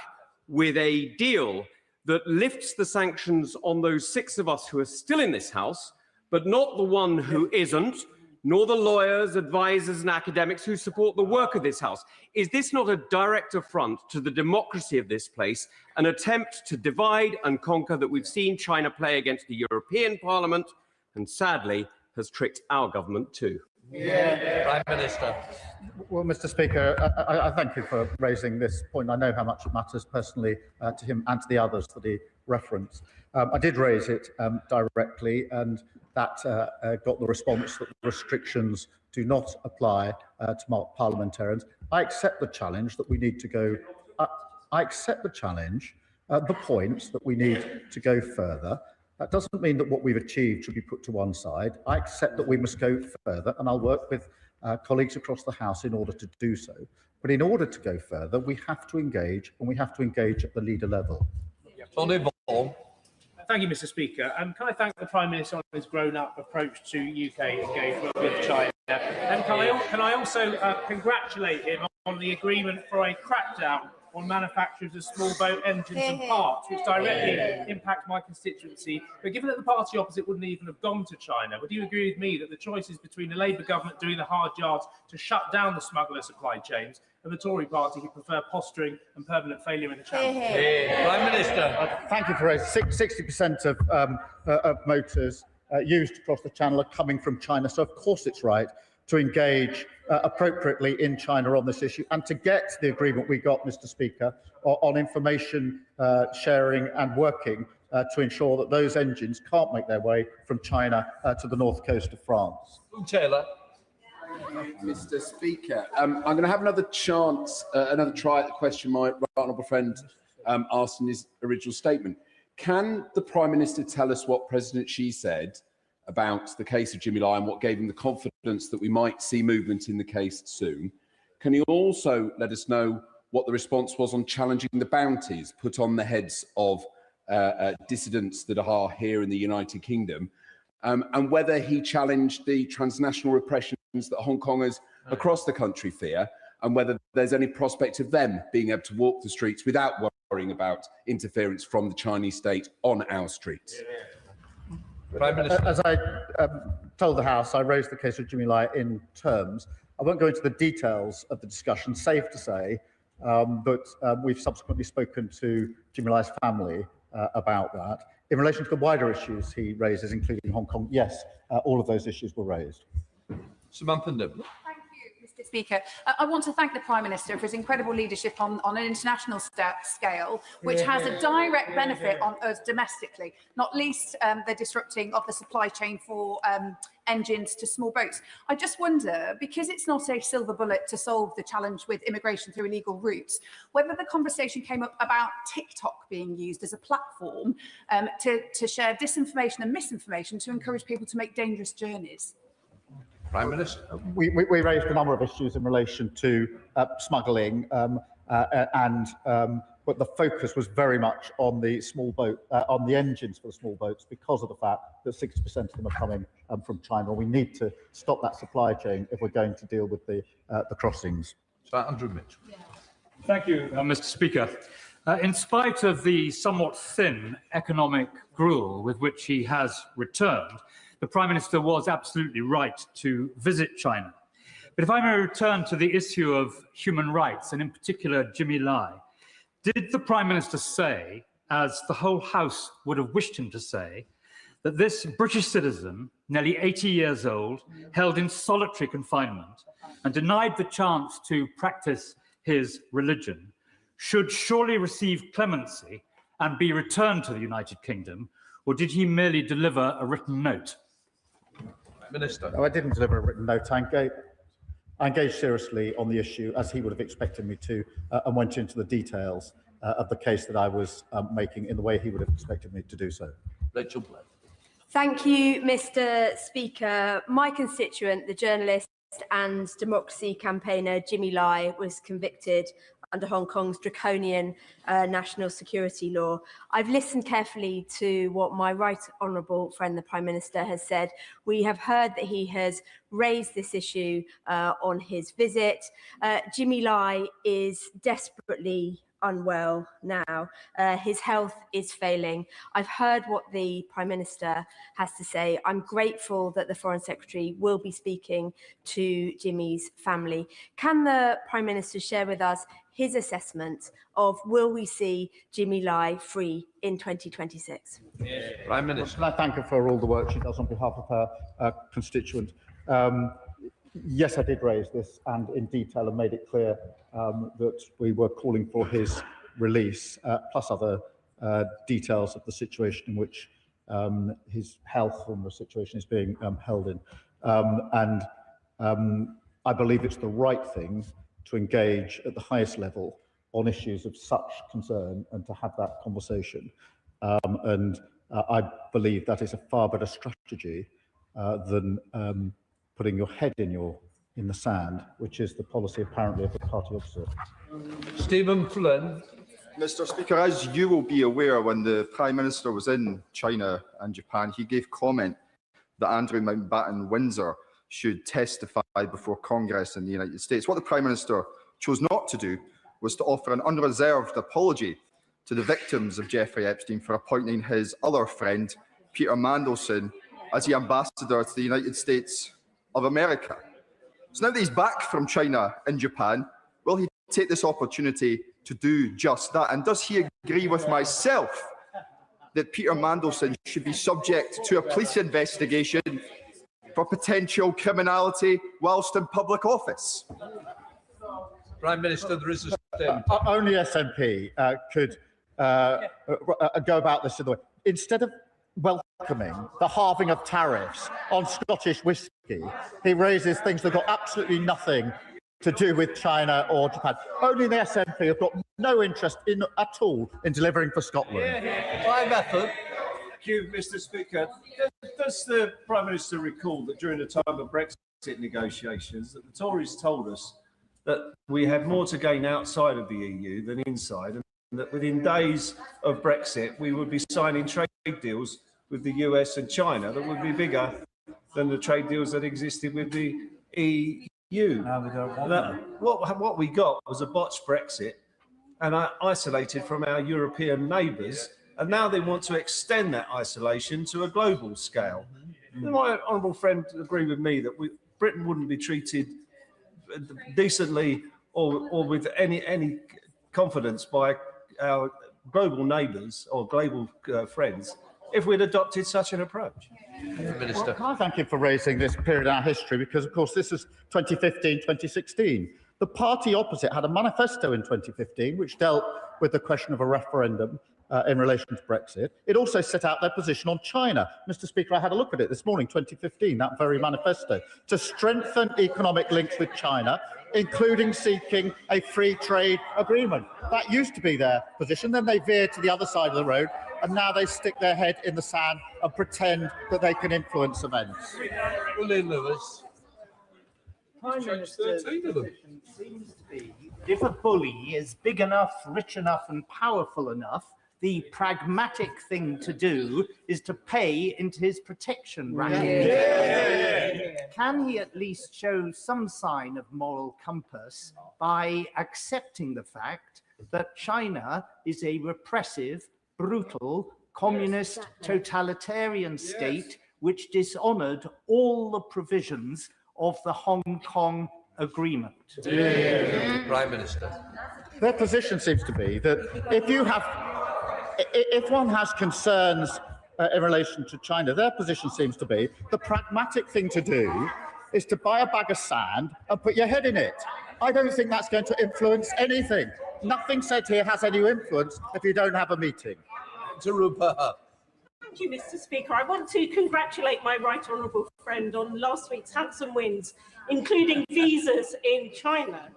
with a deal that lifts the sanctions on those 6 of us who are still in this House, but not the one who isn't, nor the lawyers, advisors and academics who support the work of this House? Is this not a direct affront to the democracy of this place, an attempt to divide and conquer that we've seen China play against the European Parliament and sadly has tricked our government too? Prime Minister. Well, Mr. Speaker, I thank you for raising this point. I know how much it matters personally to him and to the others that he referenced. I did raise it directly, and that got the response that the restrictions do not apply to parliamentarians. I accept the challenge that we need to go. I accept the challenge, the points that we need to go further. That doesn't mean that what we've achieved should be put to one side. I accept that we must go further, and I'll work with colleagues across the House in order to do so. But in order to go further, we have to engage, and we have to engage at the leader level. Tony Ball. Thank you, Mr. Speaker. Can I thank the Prime Minister on his grown-up approach to UK engagement with China? And can I also congratulate him on the agreement for a crackdown on manufacturers of small boat engines and parts, which directly impacts my constituency. But given that the party opposite wouldn't even have gone to China, would you agree with me that the choice is between the Labour government doing the hard yards to shut down the smuggler supply chains and the Tory party who prefer posturing and permanent failure in the Channel? Prime Minister. Thank you for raising. 60% of motors used across the Channel are coming from China, so of course it's right to engage appropriately in China on this issue and to get the agreement we got, Mr. Speaker, on information sharing and working to ensure that those engines can't make their way from China to the north coast of France. Taylor. Mr. Speaker, I'm going to have another chance, another try at the question my right honourable friend asked in his original statement. Can the Prime Minister tell us what President Xi said about the case of Jimmy Lai and what gave him the confidence that we might see movement in the case soon? Can he also let us know what the response was on challenging the bounties put on the heads of dissidents that are here in the United Kingdom, and whether he challenged the transnational repressions that Hong Kongers across the country fear, and whether there's any prospect of them being able to walk the streets without worrying about interference from the Chinese state on our streets? Prime Minister. As I told the House, I raised the case of Jimmy Lai in terms. I won't go into the details of the discussion, safe to say, but we've subsequently spoken to Jimmy Lai's family about that. In relation to the wider issues he raises, including Hong Kong, yes, all of those issues were raised. Samantha Nibble. Mr. Speaker, I want to thank the Prime Minister for his incredible leadership on an international scale, which has a direct benefit on us domestically, not least the disrupting of the supply chain for engines to small boats. I just wonder, because it's not a silver bullet to solve the challenge with immigration through illegal routes, whether the conversation came up about TikTok being used as a platform to share disinformation and misinformation to encourage people to make dangerous journeys. Prime Minister. We raised a number of issues in relation to smuggling, but the focus was very much on the small boat, on the engines for the small boats, because of the fact that 60% of them are coming from China. We need to stop that supply chain if we're going to deal with the crossings. Sir Andrew Mitchell. Thank you, Mr. Speaker. In spite of the somewhat thin economic gruel with which he has returned, the Prime Minister was absolutely right to visit China. But if I may return to the issue of human rights, and in particular Jimmy Lai, did the Prime Minister say, as the whole House would have wished him to say, that this British citizen, nearly 80 years old, held in solitary confinement and denied the chance to practice his religion, should surely receive clemency and be returned to the United Kingdom, or did he merely deliver a written note? Minister. No, I didn't deliver a written note. I engaged seriously on the issue, as he would have expected me to, and went into the details of the case that I was making in the way he would have expected me to do so. Rachel Blair. Thank you, Mr. Speaker. My constituent, the journalist and democracy campaigner Jimmy Lai, was convicted under Hong Kong's draconian national security law. I've listened carefully to what my right honourable friend, the Prime Minister, has said. We have heard that he has raised this issue on his visit. Jimmy Lai is desperately unwell now. His health is failing. I've heard what the Prime Minister has to say. I'm grateful that the Foreign Secretary will be speaking to Jimmy's family. Can the Prime Minister share with us his assessment of will we see Jimmy Lai free in 2026? Prime Minister. I thank her for all the work she does on behalf of her constituent. Yes, I did raise this and in detail and made it clear that we were calling for his release, plus other details of the situation in which his health and the situation is being held in. I believe it's the right thing to engage at the highest level on issues of such concern and to have that conversation. I believe that is a far better strategy than putting your head in the sand, which is the policy apparently of the party opposite. Stephen Flynn. Mr. Speaker, as you will be aware, when the Prime Minister was in China and Japan, he gave comment that Andrew Mountbatten Windsor should testify before Congress in the United States. What the Prime Minister chose not to do was to offer an unreserved apology to the victims of Jeffrey Epstein for appointing his other friend, Peter Mandelson, as the ambassador to the United States of America. So now that he's back from China and Japan, will he take this opportunity to do just that? And does he agree with myself that Peter Mandelson should be subject to a police investigation for potential criminality whilst in public office? Prime Minister, there is a statement. Only SNP could go about this in the way. Instead of welcoming the halving of tariffs on Scottish whisky, he raises things that have got absolutely nothing to do with China or Japan. Only the SNP have got no interest at all in delivering for Scotland. My method. Thank you, Mr. Speaker. Does the Prime Minister recall that during the time of Brexit negotiations, that the Tories told us that we had more to gain outside of the EU than inside, and that within days of Brexit we would be signing trade deals with the US and China that would be bigger than the trade deals that existed with the EU? What we got was a botched Brexit and isolated from our European neighbours, and now they want to extend that isolation to a global scale. My honourable friend agree with me that Britain wouldn't be treated decently or with any confidence by our global neighbours or global friends if we'd adopted such an approach. Well, can I thank you for raising this period in our history, because of course this is 2015, 2016. The party opposite had a manifesto in 2015 which dealt with the question of a referendum in relation to Brexit. It also set out their position on China. Mr. Speaker, I had a look at it this morning, 2015, that very manifesto, to strengthen economic links with China, including seeking a free trade agreement. That used to be their position. Then they veered to the other side of the road, and now they stick their head in the sand and pretend that they can influence events. William Lewis. Prime Minister's position seems to be, if a bully is big enough, rich enough and powerful enough, the pragmatic thing to do is to pay into his protection racket. Can he at least show some sign of moral compass by accepting the fact that China is a repressive, brutal, communist, totalitarian state which dishonoured all the provisions of the Hong Kong Agreement? Prime Minister. Their position seems to be that if one has concerns in relation to China, their position seems to be the pragmatic thing to do is to buy a bag of sand and put your head in it. I don't think that's going to influence anything. Nothing said here has any influence if you don't have a meeting. Thank you, Mr. Speaker. I want to congratulate my right honourable friend on last week's handsome wins, including visas in China.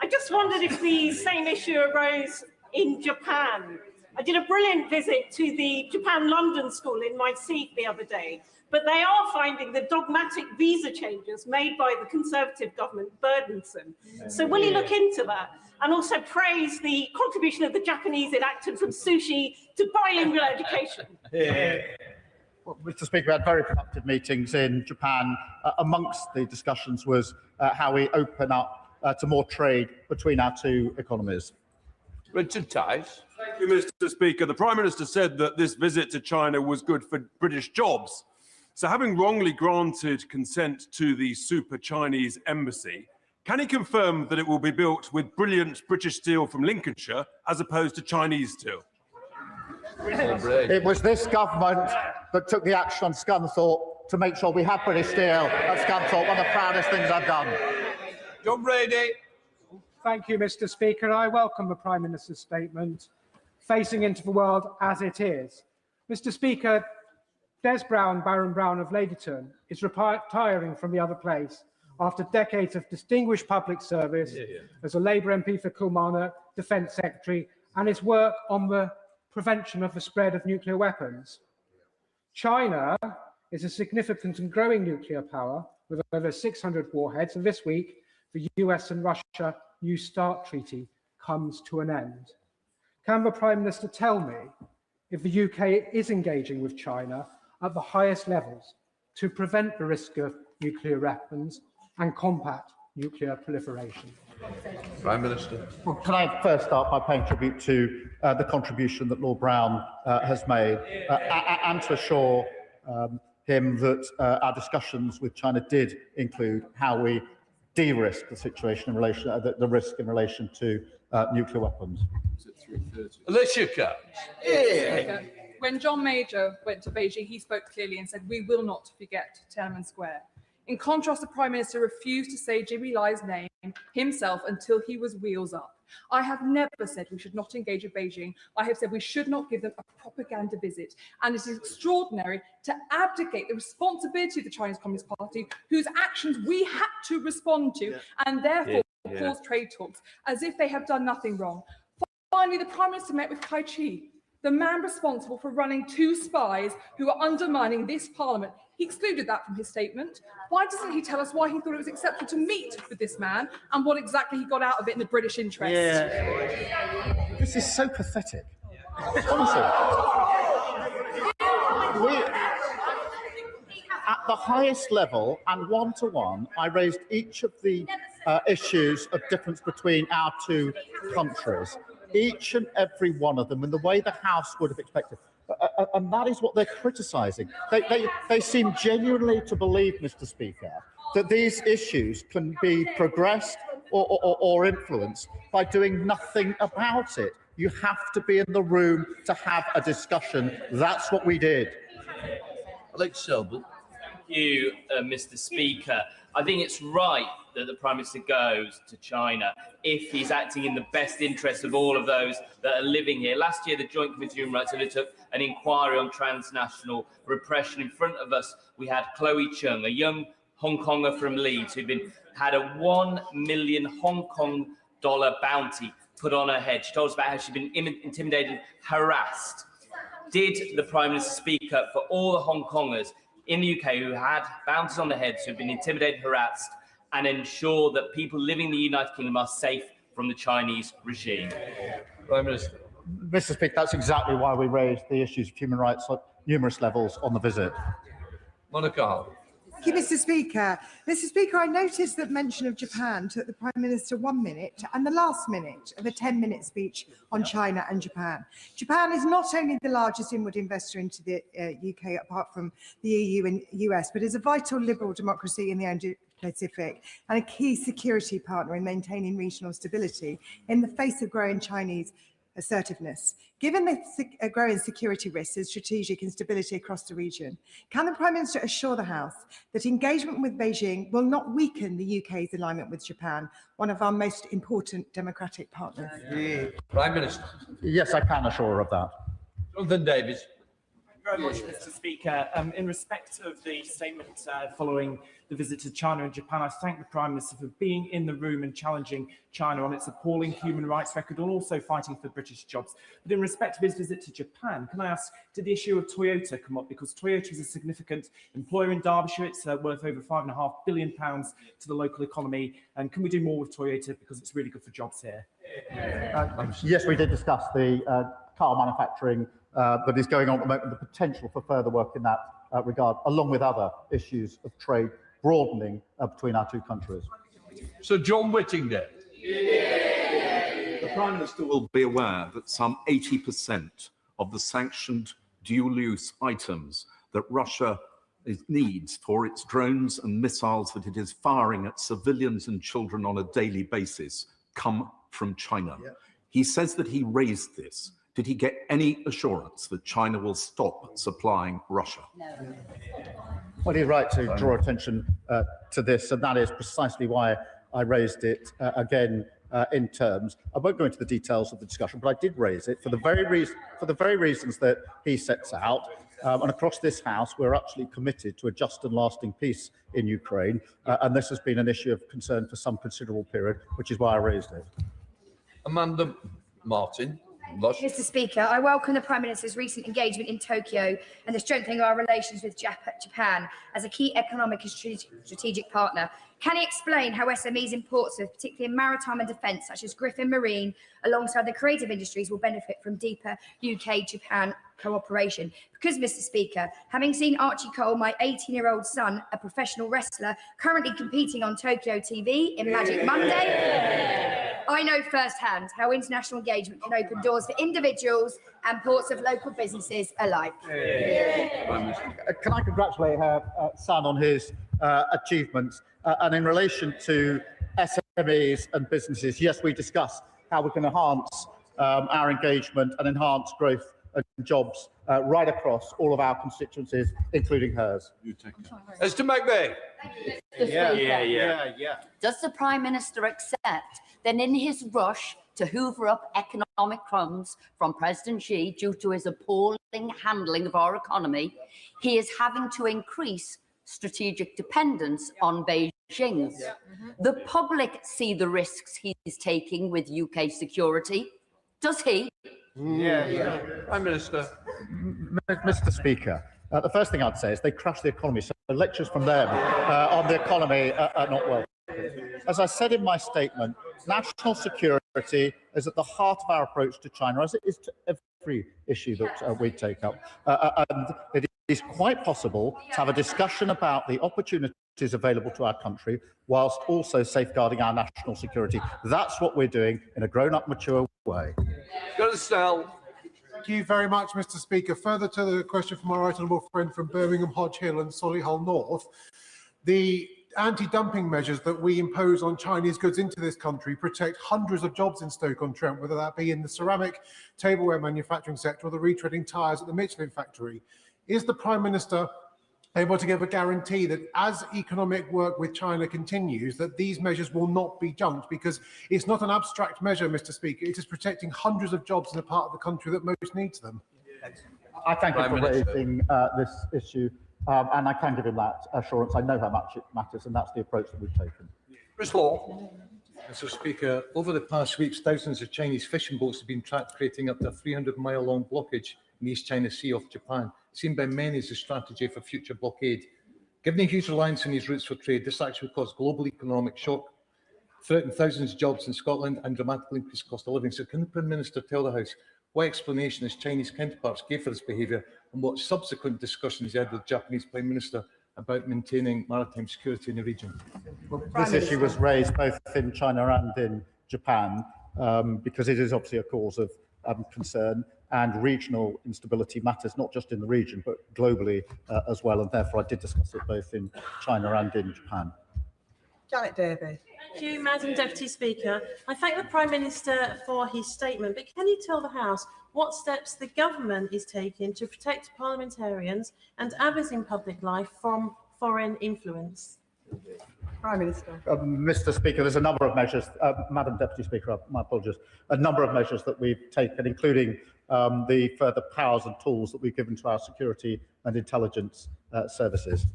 I just wondered if the same issue arose in Japan. I did a brilliant visit to the Japan-London school in my seat the other day, but they are finding the dogmatic visa changes made by the Conservative government burdensome. So will you look into that? And also praise the contribution of the Japanese enacted from sushi to bilingual education. Well, Mr. Speaker, we had very productive meetings in Japan. Amongst the discussions was how we open up to more trade between our two economies. Richard Tice. Thank you, Mr. Speaker. The Prime Minister said that this visit to China was good for British jobs. So having wrongly granted consent to the super Chinese embassy, can he confirm that it will be built with brilliant British steel from Lincolnshire as opposed to Chinese steel? It was this government that took the action on Scunthorpe to make sure we have British steel at Scunthorpe, one of the proudest things I've done. John Brady. Thank you, Mr. Speaker. I welcome the Prime Minister's statement, facing into the world as it is. Mr. Speaker, Des Brown, Baron Brown of Ladyton, is retiring from the other place after decades of distinguished public service as a Labour MP for Kilmarnock, Defence Secretary, and his work on the prevention of the spread of nuclear weapons. China is a significant and growing nuclear power with over 600 warheads, and this week the US and Russia New START treaty comes to an end. Can the Prime Minister tell me if the UK is engaging with China at the highest levels to prevent the risk of nuclear weapons and combat nuclear proliferation? Prime Minister. Well, can I first start by paying tribute to the contribution that Lord Brown has made and to assure him that our discussions with China did include how we de-risk the situation in relation to the risk in relation to nuclear weapons. Alicia Cairns. Yeah. When John Major went to Beijing, he spoke clearly and said, "We will not forget Tiananmen Square." In contrast, the Prime Minister refused to say Jimmy Lai's name himself until he was wheels up. I have never said we should not engage with Beijing. I have said we should not give them a propaganda visit. And it is extraordinary to abdicate the responsibility of the Chinese Communist Party, whose actions we had to respond to, and therefore pause trade talks, as if they have done nothing wrong. Finally, the Prime Minister met with Kai Chi, the man responsible for running 2 spies who are undermining this Parliament. He excluded that from his statement. Why doesn't he tell us why he thought it was acceptable to meet with this man and what exactly he got out of it in the British interest? This is so pathetic. Honestly. At the highest level and one-to-one, I raised each of the issues of difference between our 2 countries, each and every one of them in the way the House would have expected. And that is what they're criticising. They seem genuinely to believe, Mr. Speaker, that these issues can be progressed or influenced by doing nothing about it. You have to be in the room to have a discussion. That's what we did. Alex Selby. Thank you, Mr. Speaker. I think it's right that the Prime Minister goes to China if he's acting in the best interest of all of those that are living here. Last year, the Joint Committee on Human Rights undertook an inquiry on transnational repression. In front of us, we had Chloe Chung, a young Hong Konger from Leeds who'd had a $1 million Hong Kong bounty put on her head. She told us about how she'd been intimidated, harassed. Did the Prime Minister speak up for all the Hong Kongers in the UK who had bounties on their heads, who've been intimidated, harassed, and ensure that people living in the United Kingdom are safe from the Chinese regime? Prime Minister. Mr. Speaker, that's exactly why we raised the issues of human rights at numerous levels on the visit. Monica. Thank you, Mr. Speaker. Mr. Speaker, I noticed that mention of Japan took the Prime Minister 1 minute and the last minute of a 10-minute speech on China and Japan. Japan is not only the largest inward investor into the UK, apart from the EU and US, but is a vital liberal democracy in the Indo-Pacific and a key security partner in maintaining regional stability in the face of growing Chinese assertiveness. Given the growing security risks and strategic instability across the region, can the Prime Minister assure the House that engagement with Beijing will not weaken the UK's alignment with Japan, one of our most important democratic partners? Prime Minister. Yes, I can assure her of that. Jonathan Davies. Very much, Mr. Speaker. In respect of the statement following the visit to China and Japan, I thank the Prime Minister for being in the room and challenging China on its appalling human rights record and also fighting for British jobs. But in respect of his visit to Japan, can I ask, did the issue of Toyota come up? Because Toyota is a significant employer in Derbyshire. It's worth over £5.5 billion to the local economy. And can we do more with Toyota because it's really good for jobs here? Yes, we did discuss the car manufacturing that is going on at the moment, the potential for further work in that regard, along with other issues of trade broadening between our 2 countries. So John Whittingdale. The Prime Minister will be aware that some 80% of the sanctioned dual-use items that Russia needs for its drones and missiles that it is firing at civilians and children on a daily basis come from China. Yeah. He says that he raised this. Did he get any assurance that China will stop supplying Russia? No. Well, you're right to draw attention to this, and that is precisely why I raised it again in terms. I won't go into the details of the discussion, but I did raise it for the very reasons that he sets out. And across this House, we're actually committed to a just and lasting peace in Ukraine, and this has been an issue of concern for some considerable period, which is why I raised it. Amanda Martin. Mr. Speaker, I welcome the Prime Minister's recent engagement in Tokyo and the strengthening of our relations with Japan as a key economic and strategic partner. Can he explain how SMEs in Portsmouth, particularly in maritime and defence, such as Griffin Marine, alongside the creative industries, will benefit from deeper UK-Japan cooperation? Because, Mr. Speaker, having seen Archie Cole, my 18-year-old son, a professional wrestler, currently competing on Tokyo TV in Magic Monday, I know firsthand how international engagement can open doors for individuals and ports of local businesses alike. Can I congratulate her son on his achievements? And in relation to SMEs and businesses, yes, we discussed how we can enhance our engagement and enhance growth and jobs right across all of our constituencies, including hers. Mr. McVeigh. Does the Prime Minister accept that in his rush to hoover up economic crumbs from President Xi due to his appalling handling of our economy, he is having to increase strategic dependence on Beijing? The public see the risks he's taking with UK security. Does he? Prime Minister. Mr. Speaker, the first thing I'd say is they crash the economy, so lectures from them on the economy are not welcome. As I said in my statement, national security is at the heart of our approach to China, as it is to every issue that we take up. And it is quite possible to have a discussion about the opportunities available to our country whilst also safeguarding our national security. That's what we're doing in a grown-up, mature way. Thank you very much, Mr. Speaker. Further to the question from our right honourable friend from Birmingham, Hodge Hill and Solihull North, the anti-dumping measures that we impose on Chinese goods into this country protect hundreds of jobs in Stoke-on-Trent, whether that be in the ceramic, tableware manufacturing sector or the retreading tyres at the Michelin factory. Is the Prime Minister able to give a guarantee that as economic work with China continues, that these measures will not be junked? Because it's not an abstract measure, Mr. Speaker. It is protecting hundreds of jobs in a part of the country that most needs them. I thank you for raising this issue, and I can give him that assurance. I know how much it matters, and that's the approach that we've taken. Chris Law. Mr. Speaker, over the past weeks, thousands of Chinese fishing boats have been tracked, creating up to a 300-mile-long blockage in the East China Sea off Japan, seen by many as a strategy for future blockade. Given the huge reliance on these routes for trade, this action would cause global economic shock, threaten thousands of jobs in Scotland and dramatically increase cost of living. So can the Prime Minister tell the House what explanation his Chinese counterparts gave for this behaviour and what subsequent discussions he had with the Japanese Prime Minister about maintaining maritime security in the region? Well, this issue was raised both in China and in Japan because it is obviously a cause of concern, and regional instability matters not just in the region but globally as well, and therefore I did discuss it both in China and in Japan. Janet Davis. Thank you, Madam Deputy Speaker. I thank the Prime Minister for his statement, but can you tell the House what steps the government is taking to protect parliamentarians and others in public life from foreign influence? Prime Minister. Mr. Speaker, there's a number of measures, Madam Deputy Speaker, my apologies, a number of measures that we've taken, including the further powers and tools that we've given to our security and intelligence services.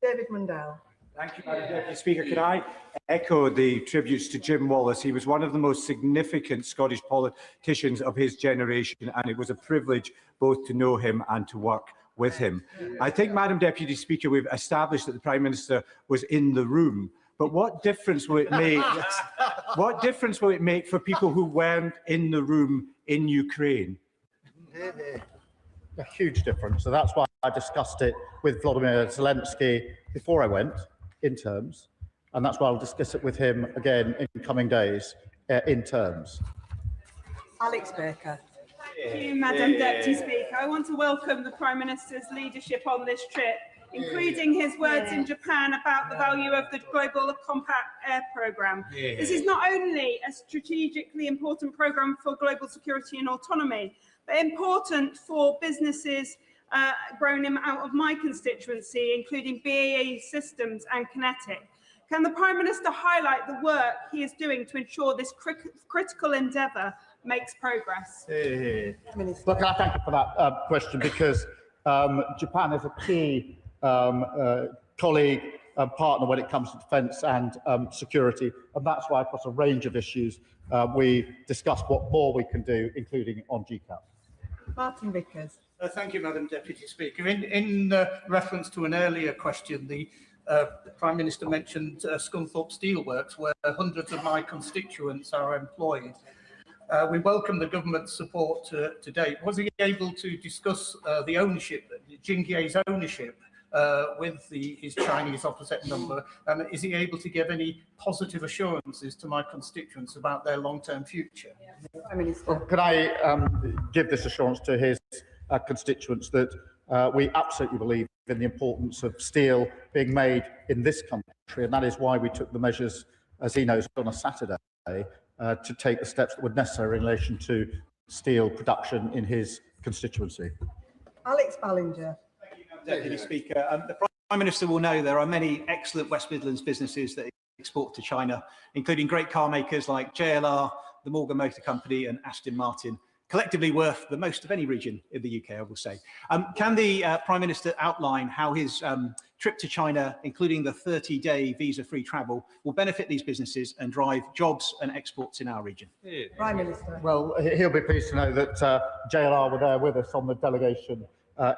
David Mundell. Thank you, Madam Deputy Speaker. Can I echo the tributes to Jim Wallace? He was one of the most significant Scottish politicians of his generation, and it was a privilege both to know him and to work with him. I think, Madam Deputy Speaker, we've established that the Prime Minister was in the room, but what difference will it make? What difference will it make for people who weren't in the room in Ukraine? A huge difference. So that's why I discussed it with Volodymyr Zelensky before I went in terms, and that's why I'll discuss it with him again in coming days in terms. Alex Baker. Thank you, Madam Deputy Speaker. I want to welcome the Prime Minister's leadership on this trip, including his words in Japan about the value of the Global Compact Air Programme. This is not only a strategically important programme for global security and autonomy, but important for businesses grown him out of my constituency, including BAE Systems and Kinetic. Can the Prime Minister highlight the work he is doing to ensure this critical endeavour makes progress? Look, I thank you for that question, because Japan is a key colleague and partner when it comes to defence and security, and that's why across a range of issues we discussed what more we can do, including on GCAP. Martin Vickers. Thank you, Madam Deputy Speaker. In reference to an earlier question, the Prime Minister mentioned Scunthorpe Steelworks, where hundreds of my constituents are employed. We welcome the government's support to date. Was he able to discuss the ownership, Jingye's ownership, with his Chinese opposite number? And is he able to give any positive assurances to my constituents about their long-term future? Well, can I give this assurance to his constituents that we absolutely believe in the importance of steel being made in this country, and that is why we took the measures, as he knows, on a Saturday to take the steps that were necessary in relation to steel production in his constituency. Alex Ballinger. Deputy Speaker, the Prime Minister will know there are many excellent West Midlands businesses that export to China, including great car makers like JLR, the Morgan Motor Company and Aston Martin, collectively worth the most of any region in the UK, I will say. Can the Prime Minister outline how his trip to China, including the 30-day visa-free travel, will benefit these businesses and drive jobs and exports in our region? Prime Minister. Well, he'll be pleased to know that JLR were there with us on the delegation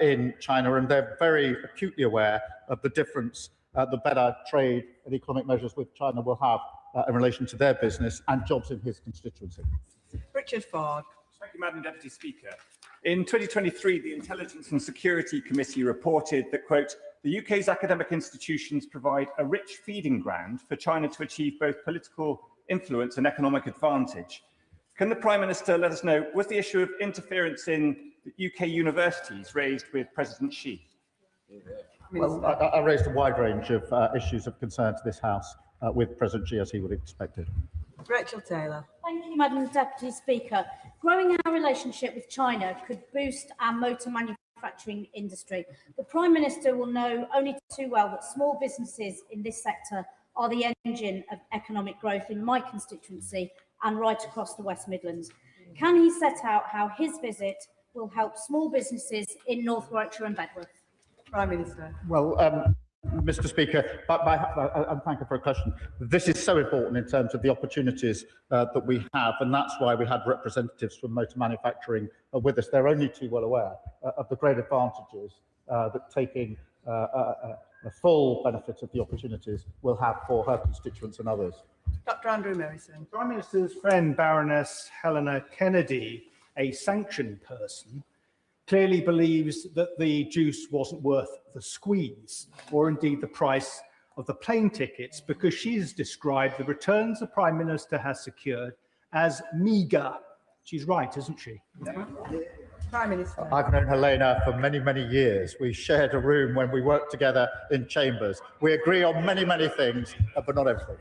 in China, and they're very acutely aware of the difference the better trade and economic measures with China will have in relation to their business and jobs in his constituency. Richard Ford. Thank you, Madam Deputy Speaker. In 2023, the Intelligence and Security Committee reported that, quote, the UK's academic institutions provide a rich feeding ground for China to achieve both political influence and economic advantage. Can the Prime Minister let us know, was the issue of interference in UK universities raised with President Xi? Well, I raised a wide range of issues of concern to this House with President Xi, as he would have expected. Rachel Taylor. Thank you, Madam Deputy Speaker. Growing our relationship with China could boost our motor manufacturing industry. The Prime Minister will know only too well that small businesses in this sector are the engine of economic growth in my constituency and right across the West Midlands. Can he set out how his visit will help small businesses in North Warwickshire and Bedworth? Prime Minister. Well, Mr. Speaker, and thank you for a question. This is so important in terms of the opportunities that we have, and that's why we had representatives from motor manufacturing with us. They're only too well aware of the great advantages that taking the full benefit of the opportunities will have for her constituents and others. Dr. Andrew Merrison. Prime Minister's friend, Baroness Helena Kennedy, a sanctioned person, clearly believes that the juice wasn't worth the squeeze, or indeed the price of the plane tickets, because she has described the returns the Prime Minister has secured as meagre. She's right, isn't she? Prime Minister. I've known Helena for many, many years. We shared a room when we worked together in chambers. We agree on many, many things, but not everything.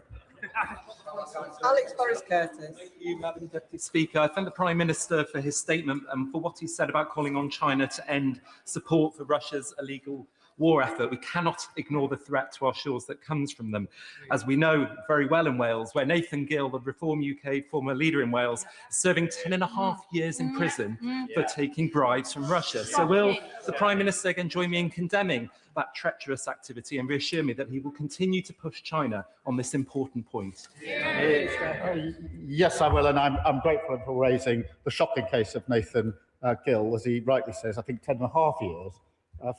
Alex Forrest-Curtis. Thank you, Madam Deputy Speaker. I thank the Prime Minister for his statement and for what he said about calling on China to end support for Russia's illegal war effort. We cannot ignore the threat to our shores that comes from them. As we know very well in Wales, where Nathan Gill, the Reform UK former leader in Wales, is serving 10.5 years in prison for taking bribes from Russia. So will the Prime Minister again join me in condemning that treacherous activity and reassure me that he will continue to push China on this important point? Yes, I will, and I'm grateful for raising the shocking case of Nathan Gill, as he rightly says, I think 10.5 years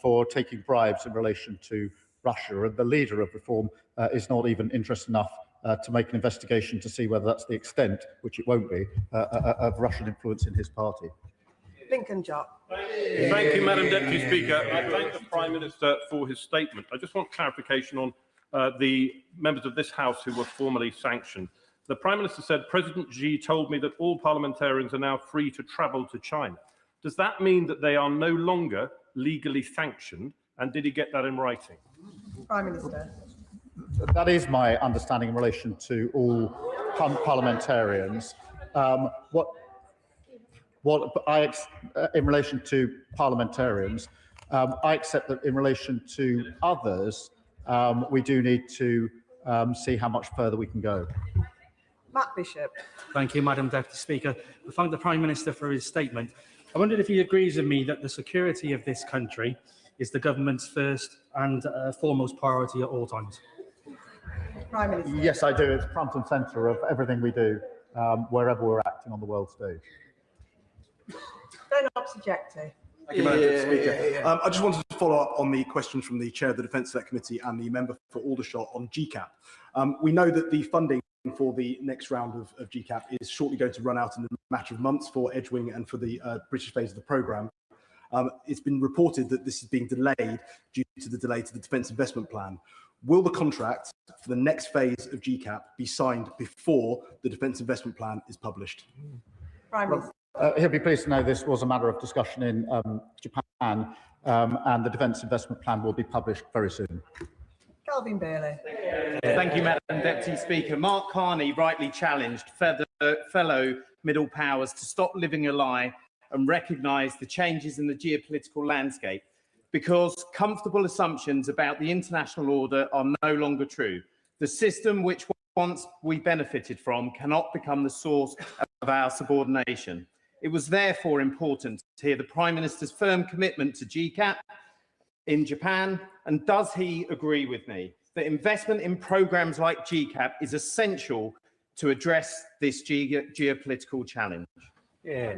for taking bribes in relation to Russia, and the leader of Reform is not even interested enough to make an investigation to see whether that's the extent, which it won't be, of Russian influence in his party. Lincoln Jock. Thank you, Madam Deputy Speaker. I thank the Prime Minister for his statement. I just want clarification on the members of this House who were formally sanctioned. The Prime Minister said, President Xi told me that all parliamentarians are now free to travel to China. Does that mean that they are no longer legally sanctioned? And did he get that in writing? Prime Minister. That is my understanding in relation to all parliamentarians. In relation to parliamentarians, I accept that in relation to others, we do need to see how much further we can go. Matt Bishop. Thank you, Madam Deputy Speaker. I thank the Prime Minister for his statement. I wondered if he agrees with me that the security of this country is the government's first and foremost priority at all times. Prime Minister. Yes, I do. It's front and centre of everything we do, wherever we're acting on the world stage. Then Subjective. Thank you, Madam Deputy Speaker. I just wanted to follow up on the questions from the Chair of the Defence Select Committee and the member for Aldershot on GCAP. We know that the funding for the next round of GCAP is shortly going to run out in a matter of months for Edgewing and for the British phase of the programme. It's been reported that this is being delayed due to the delay to the Defence Investment Plan. Will the contract for the next phase of GCAP be signed before the Defence Investment Plan is published? Prime Minister. He'll be pleased to know this was a matter of discussion in Japan, and the Defence Investment Plan will be published very soon. Calvin Bailey. Thank you, Madam Deputy Speaker. Mark Carney rightly challenged fellow middle powers to stop living a lie and recognise the changes in the geopolitical landscape, because comfortable assumptions about the international order are no longer true. The system which once we benefited from cannot become the source of our subordination. It was therefore important to hear the Prime Minister's firm commitment to GCAP in Japan, and does he agree with me that investment in programmes like GCAP is essential to address this geopolitical challenge? Yeah.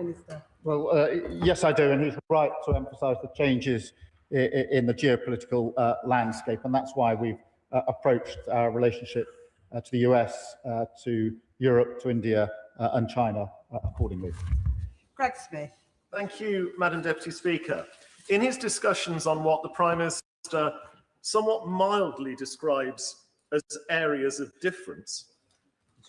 Well, yes, I do, and he's right to emphasise the changes in the geopolitical landscape, and that's why we've approached our relationship to the US, to Europe, to India and China accordingly. Greg Smith. Thank you, Madam Deputy Speaker. In his discussions on what the Prime Minister somewhat mildly describes as areas of difference,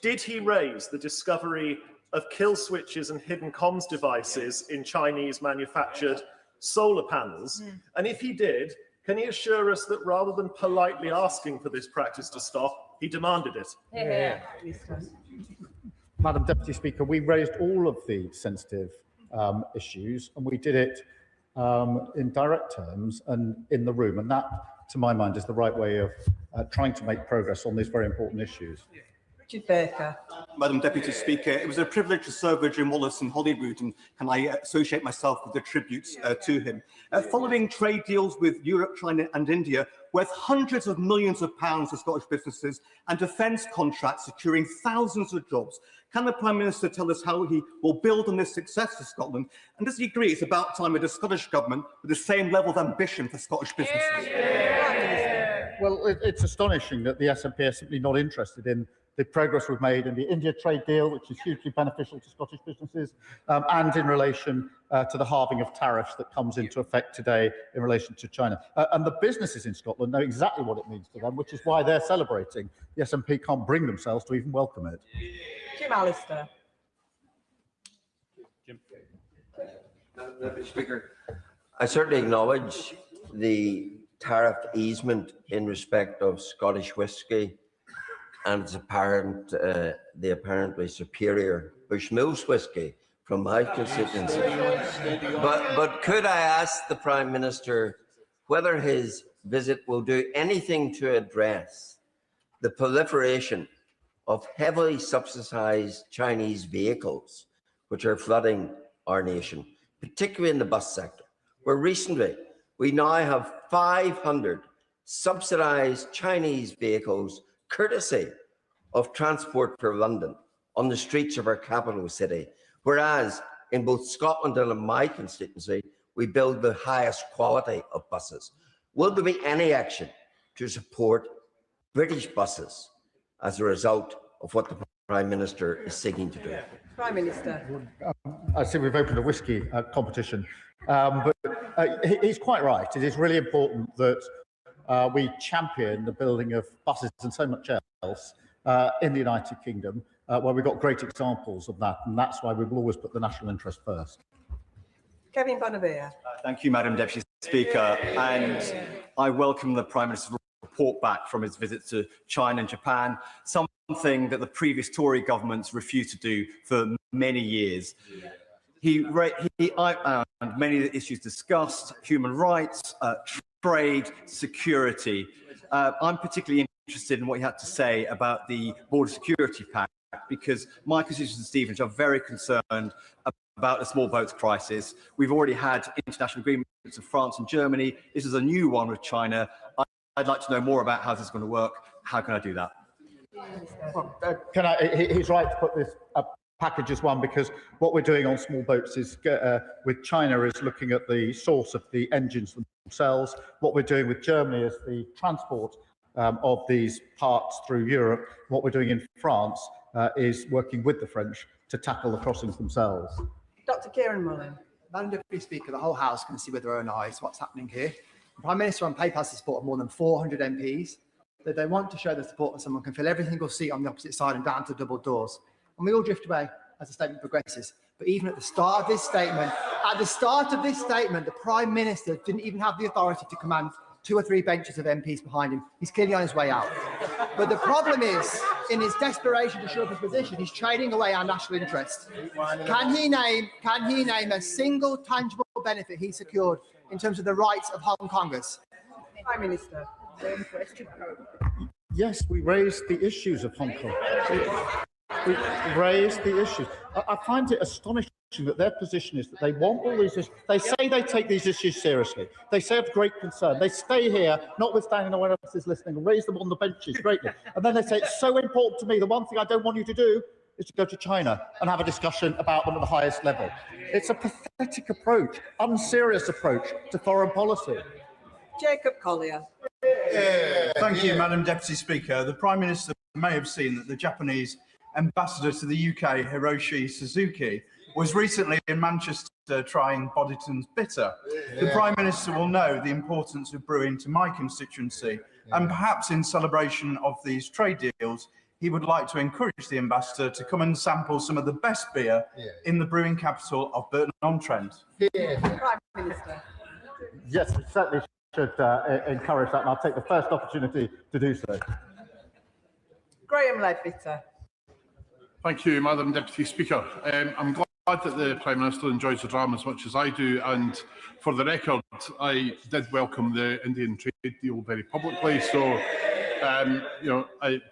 did he raise the discovery of kill switches and hidden comms devices in Chinese-manufactured solar panels? And if he did, can he assure us that rather than politely asking for this practice to stop, he demanded it? Madam Deputy Speaker, we raised all of the sensitive issues, and we did it in direct terms and in the room, and that, to my mind, is the right way of trying to make progress on these very important issues. Richard Baker. Madam Deputy Speaker, it was a privilege to serve with Jim Wallace in Holyrood, and can I associate myself with the tributes to him. Following trade deals with Europe, China and India, worth hundreds of millions of pounds to Scottish businesses, and defence contracts securing thousands of jobs, can the Prime Minister tell us how he will build on this success for Scotland? And does he agree it's about time with the Scottish Government with the same level of ambition for Scottish businesses? Well, it's astonishing that the SNP are simply not interested in the progress we've made in the India trade deal, which is hugely beneficial to Scottish businesses, and in relation to the halving of tariffs that comes into effect today in relation to China. And the businesses in Scotland know exactly what it means to them, which is why they're celebrating. The SNP can't bring themselves to even welcome it. Jim Allister. Madam Deputy Speaker, I certainly acknowledge the tariff easement in respect of Scottish whisky and its apparent, the apparently superior Bushmills whisky from my constituency. But could I ask the Prime Minister whether his visit will do anything to address the proliferation of heavily subsidised Chinese vehicles which are flooding our nation, particularly in the bus sector, where recently we now have 500 subsidised Chinese vehicles courtesy of Transport for London on the streets of our capital city, whereas in both Scotland and in my constituency, we build the highest quality of buses. Will there be any action to support British buses as a result of what the Prime Minister is seeking to do? Prime Minister. I see we've opened a whisky competition, but he's quite right. It is really important that we champion the building of buses and so much else in the United Kingdom, where we've got great examples of that, and that's why we will always put the national interest first. Kevin Bonavia. Thank you, Madam Deputy Speaker, and I welcome the Prime Minister's report back from his visit to China and Japan, something that the previous Tory governments refused to do for many years. He outlined many of the issues discussed: human rights, trade, security. I'm particularly interested in what he had to say about the border security pact, because my constituents in Stevenage are very concerned about the small boats crisis. We've already had international agreements with France and Germany. This is a new one with China. I'd like to know more about how this is going to work. How can I do that? Well, he's right to put this package as one, because what we're doing on small boats is with China is looking at the source of the engines themselves. What we're doing with Germany is the transport of these parts through Europe. What we're doing in France is working with the French to tackle the crossings themselves. Dr. Kieran Mullen. Madam Deputy Speaker, the whole House can see with their own eyes what's happening here. The Prime Minister on paper has the support of more than 400 MPs. That they want to show the support that someone can fill every single seat on the opposite side and down to double doors. And we all drift away as the statement progresses. But even at the start of this statement, the Prime Minister didn't even have the authority to command 2 or 3 benches of MPs behind him. He's clearly on his way out. But the problem is, in his desperation to show up his position, he's trading away our national interest. Can he name a single tangible benefit he secured in terms of the rights of Hong Kongers? Prime Minister. Yes, we raised the issues of Hong Kong. We raised the issues. I find it astonishing that their position is that they want all these issues. They say they take these issues seriously. They say of great concern. They stay here, notwithstanding no one else is listening, and raise them on the benches greatly. And then they say, it's so important to me, the one thing I don't want you to do is to go to China and have a discussion about them at the highest level. It's a pathetic approach, unserious approach to foreign policy. Jacob Collier. Thank you, Madam Deputy Speaker. The Prime Minister may have seen that the Japanese ambassador to the UK, Hiroshi Suzuki, was recently in Manchester trying Boddington's bitter. The Prime Minister will know the importance of brewing to my constituency, and perhaps in celebration of these trade deals, he would like to encourage the ambassador to come and sample some of the best beer in the brewing capital of Burton-on-Trent. Prime Minister. Yes, we certainly should encourage that, and I'll take the first opportunity to do so. Graham Ledbetter. Thank you, Madam Deputy Speaker. I'm glad that the Prime Minister enjoys the drama as much as I do, and for the record, I did welcome the Indian trade deal very publicly, so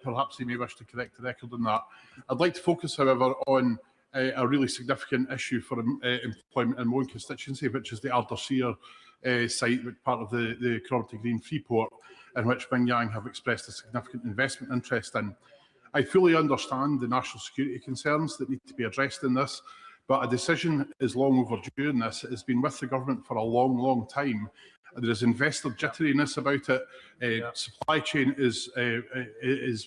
perhaps he may wish to correct the record on that. I'd like to focus, however, on a really significant issue for employment in my own constituency, which is the Ardersier site, which part of the Cromarty Green Freeport, in which Mingyang have expressed a significant investment interest in. I fully understand the national security concerns that need to be addressed in this, but a decision is long overdue in this. It has been with the government for a long, long time. There is investor jitteriness about it. Supply chain is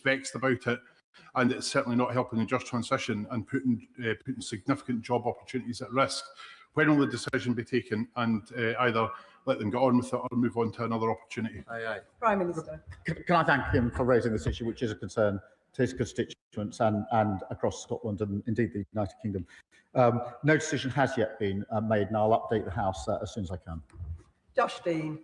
vexed about it, and it's certainly not helping the just transition and putting significant job opportunities at risk. When will the decision be taken, and either let them get on with it or move on to another opportunity? Prime Minister. Can I thank him for raising this issue, which is a concern to his constituents and across Scotland and indeed the United Kingdom. No decision has yet been made, and I'll update the House as soon as I can. Josh Dean.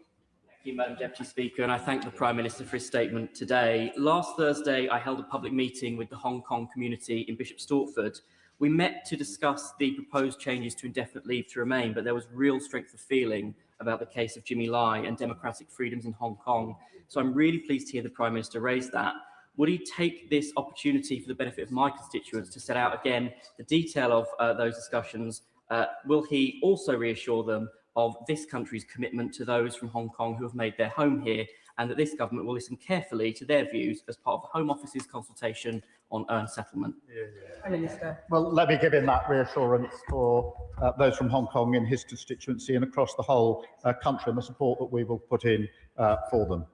Thank you, Madam Deputy Speaker, and I thank the Prime Minister for his statement today. Last Thursday, I held a public meeting with the Hong Kong community in Bishop Stortford. We met to discuss the proposed changes to indefinite leave to remain, but there was real strength of feeling about the case of Jimmy Lai and democratic freedoms in Hong Kong. So I'm really pleased to hear the Prime Minister raise that. Would he take this opportunity for the benefit of my constituents to set out again the detail of those discussions? Will he also reassure them of this country's commitment to those from Hong Kong who have made their home here, and that this government will listen carefully to their views as part of the Home Office's consultation on earned settlement? Prime Minister. Well, let me give him that reassurance for those from Hong Kong in his constituency and across the whole country, and the support that we will put in for them.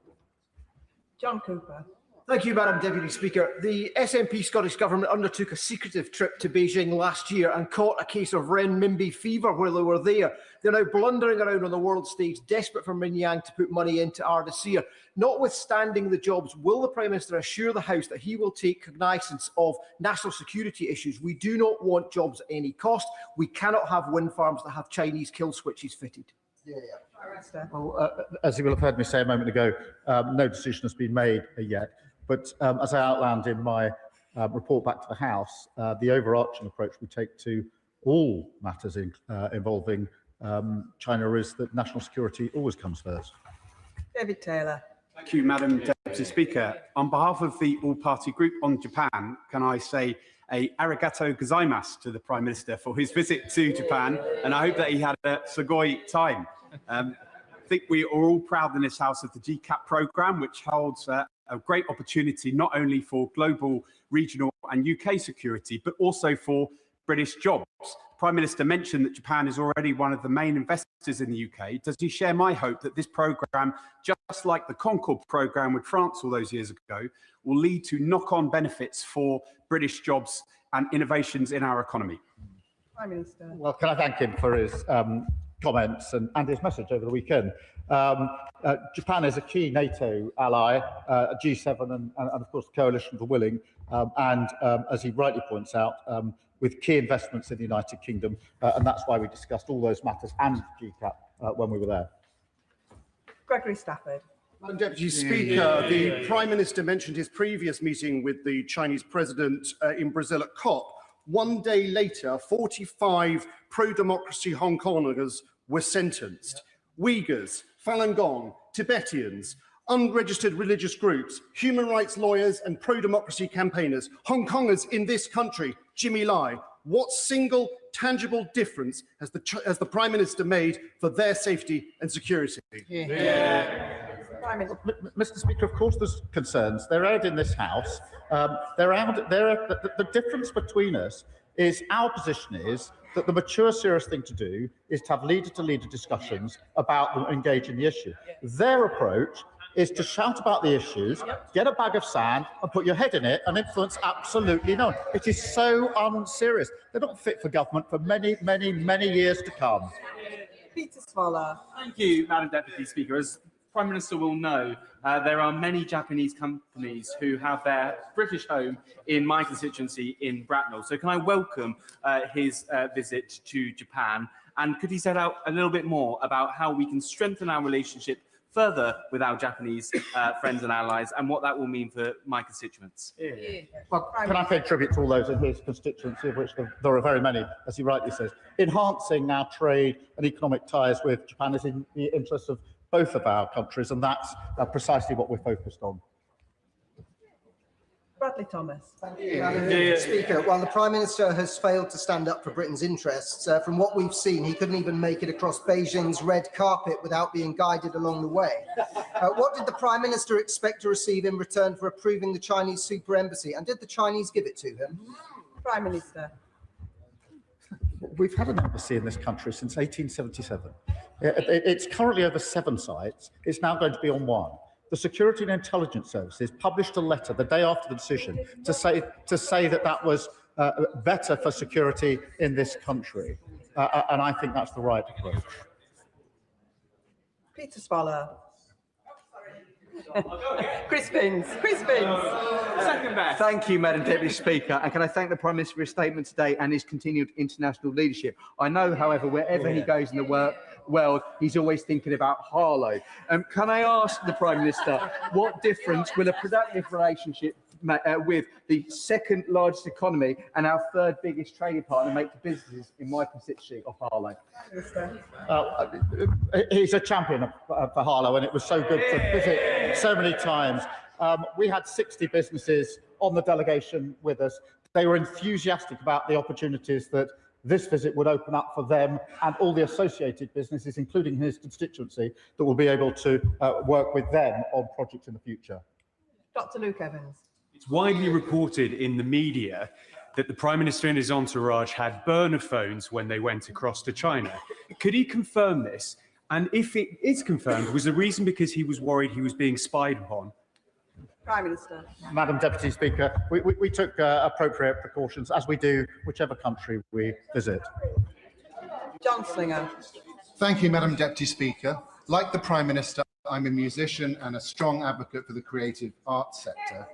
John Cooper. Thank you, Madam Deputy Speaker. The SNP Scottish Government undertook a secretive trip to Beijing last year and caught a case of renminbi fever while they were there. They're now blundering around on the world stage, desperate for Mingyang to put money into Ardersier. Notwithstanding the jobs, will the Prime Minister assure the House that he will take cognizance of national security issues? We do not want jobs at any cost. We cannot have wind farms that have Chinese kill switches fitted. Well, as you will have heard me say a moment ago, no decision has been made yet. But as I outlined in my report back to the House, the overarching approach we take to all matters involving China is that national security always comes first. David Taylor. Thank you, Madam Deputy Speaker. On behalf of the all-party group on Japan, can I say a arigato gozaimasu to the Prime Minister for his visit to Japan, and I hope that he had a sugoi time. I think we are all proud in this House of the GCAP programme, which holds a great opportunity not only for global, regional and UK security, but also for British jobs. The Prime Minister mentioned that Japan is already one of the main investors in the UK. Does he share my hope that this programme, just like the Concorde programme with France all those years ago, will lead to knock-on benefits for British jobs and innovations in our economy? Prime Minister. Well, can I thank him for his comments and his message over the weekend. Japan is a key NATO ally, G7 and of course the Coalition for Willing, and as he rightly points out, with key investments in the United Kingdom, and that's why we discussed all those matters and GCAP when we were there. Gregory Stafford. Madam Deputy Speaker, the Prime Minister mentioned his previous meeting with the Chinese President in Brazil at COP. One day later, 45 pro-democracy Hong Kongers were sentenced. Uyghurs, Falun Gong, Tibetans, unregistered religious groups, human rights lawyers and pro-democracy campaigners, Hong Kongers in this country, Jimmy Lai. What single tangible difference has the Prime Minister made for their safety and security? Mr. Speaker, of course there's concerns. They're aired in this House. The difference between us is our position is that the mature, serious thing to do is to have leader-to-leader discussions about engaging the issue. Their approach is to shout about the issues, get a bag of sand and put your head in it and influence absolutely no one. It is so unserious. They're not fit for government for many, many, many years to come. Peter Swallow. Thank you, Madam Deputy Speaker. As Prime Minister will know, there are many Japanese companies who have their British home in my constituency in Bracknell. So can I welcome his visit to Japan? And could he set out a little bit more about how we can strengthen our relationship further with our Japanese friends and allies, and what that will mean for my constituents? Well, can I pay tribute to all those in his constituency, of which there are very many, as he rightly says. Enhancing our trade and economic ties with Japan is in the interests of both of our countries, and that's precisely what we're focused on. Bradley Thomas. Thank you, Madam Speaker. While the Prime Minister has failed to stand up for Britain's interests, from what we've seen, he couldn't even make it across Beijing's red carpet without being guided along the way. What did the Prime Minister expect to receive in return for approving the Chinese super embassy, and did the Chinese give it to him? Prime Minister. We've had an embassy in this country since 1877. It's currently over 7 sites. It's now going to be on 1. The Security and Intelligence Services published a letter the day after the decision to say that that was better for security in this country, and I think that's the right approach. Peter Swallow. Chris Binns. Chris Binns. Second best. Thank you, Madam Deputy Speaker. And can I thank the Prime Minister for his statement today and his continued international leadership. I know, however, wherever he goes in the world, he's always thinking about Harlow. Can I ask the Prime Minister, what difference will a productive relationship with the second largest economy and our third biggest trading partner make to businesses in my constituency of Harlow? He's a champion for Harlow, and it was so good to visit so many times. We had 60 businesses on the delegation with us. They were enthusiastic about the opportunities that this visit would open up for them and all the associated businesses, including his constituency, that will be able to work with them on projects in the future. Dr. Luke Evans. It's widely reported in the media that the Prime Minister and his entourage had burner phones when they went across to China. Could he confirm this? And if it is confirmed, was the reason because he was worried he was being spied upon? Prime Minister. Madam Deputy Speaker, we took appropriate precautions, as we do whichever country we visit. John Slinger. Thank you, Madam Deputy Speaker. Like the Prime Minister, I'm a musician and a strong advocate for the creative arts sector.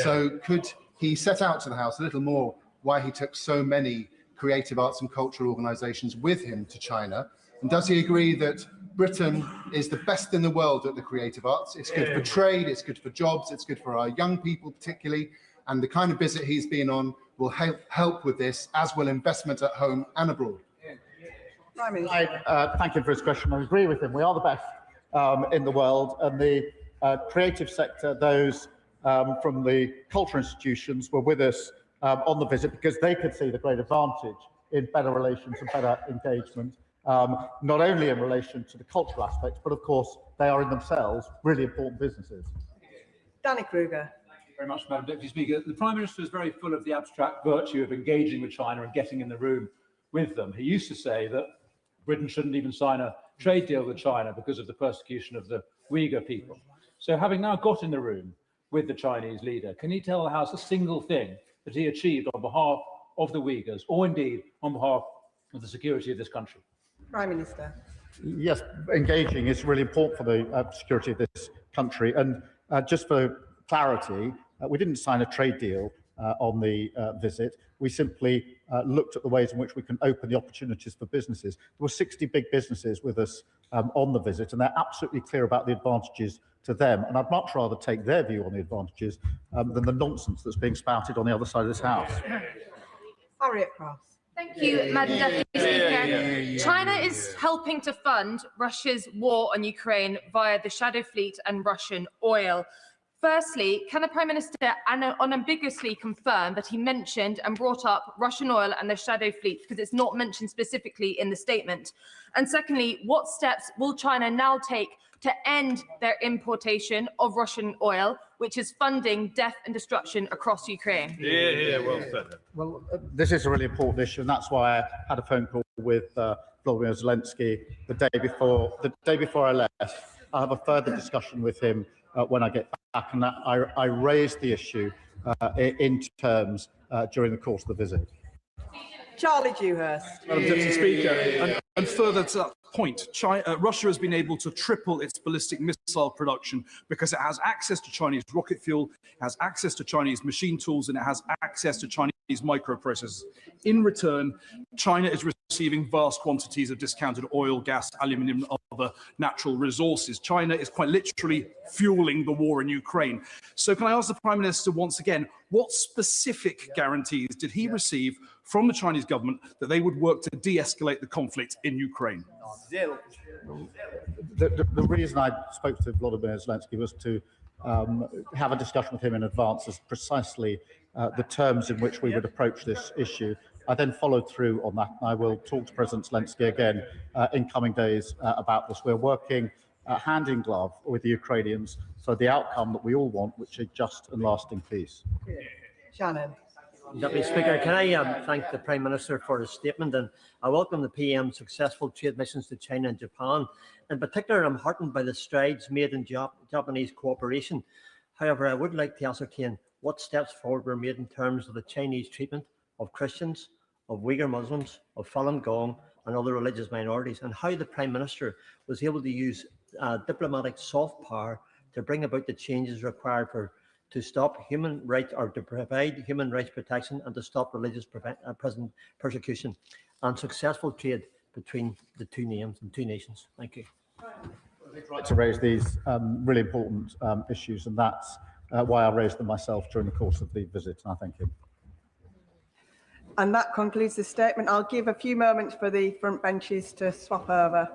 So could he set out to the House a little more why he took so many creative arts and cultural organisations with him to China? And does he agree that Britain is the best in the world at the creative arts? It's good for trade, it's good for jobs, it's good for our young people particularly. And the kind of visit he's been on will help with this, as will investment at home and abroad. I thank him for his question. I agree with him. We are the best in the world, and the creative sector, those from the cultural institutions, were with us on the visit because they could see the great advantage in better relations and better engagement, not only in relation to the cultural aspects, but of course they are in themselves really important businesses. Danny Kruger. Very much, Madam Deputy Speaker. The Prime Minister is very full of the abstract virtue of engaging with China and getting in the room with them. He used to say that Britain shouldn't even sign a trade deal with China because of the persecution of the Uyghur people. So having now got in the room with the Chinese leader, can he tell the House a single thing that he achieved on behalf of the Uyghurs, or indeed on behalf of the security of this country? Prime Minister. Yes, engaging is really important for the security of this country. And just for clarity, we didn't sign a trade deal on the visit. We simply looked at the ways in which we can open the opportunities for businesses. There were 60 big businesses with us on the visit, and they're absolutely clear about the advantages to them. And I'd much rather take their view on the advantages than the nonsense that's being spouted on the other side of this House. Harriet Cross. Thank you, Madam Deputy Speaker. China is helping to fund Russia's war on Ukraine via the shadow fleet and Russian oil. Firstly, can the Prime Minister unambiguously confirm that he mentioned and brought up Russian oil and the shadow fleet, because it's not mentioned specifically in the statement? And secondly, what steps will China now take to end their importation of Russian oil, which is funding death and destruction across Ukraine? Well said. Well, this is a really important issue, and that's why I had a phone call with Vladimir Zelensky the day before I left. I'll have a further discussion with him when I get back, and I raised the issue in terms during the course of the visit. Charlie Dewhurst. Madam Deputy Speaker, and further to that point, Russia has been able to triple its ballistic missile production because it has access to Chinese rocket fuel, has access to Chinese machine tools, and it has access to Chinese microprocessors. In return, China is receiving vast quantities of discounted oil, gas, aluminium, and other natural resources. China is quite literally fueling the war in Ukraine. So can I ask the Prime Minister once again, what specific guarantees did he receive from the Chinese government that they would work to de-escalate the conflict in Ukraine? The reason I spoke to Vladimir Zelensky was to have a discussion with him in advance as precisely the terms in which we would approach this issue. I then followed through on that, and I will talk to President Zelensky again in coming days about this. We're working hand in glove with the Ukrainians for the outcome that we all want, which is just and lasting peace. Shannon. Deputy Speaker, can I thank the Prime Minister for his statement, and I welcome the PM's successful trade missions to China and Japan. In particular, I'm heartened by the strides made in Japanese cooperation. However, I would like to ascertain what steps forward were made in terms of the Chinese treatment of Christians, of Uyghur Muslims, of Falun Gong and other religious minorities, and how the Prime Minister was able to use diplomatic soft power to bring about the changes required to stop human rights, or to provide human rights protection, and to stop religious persecution and successful trade between the two nations. Thank you. I'd like to raise these really important issues, and that's why I raised them myself during the course of the visit, and I thank you. And that concludes the statement. I'll give a few moments for the front benches to swap over.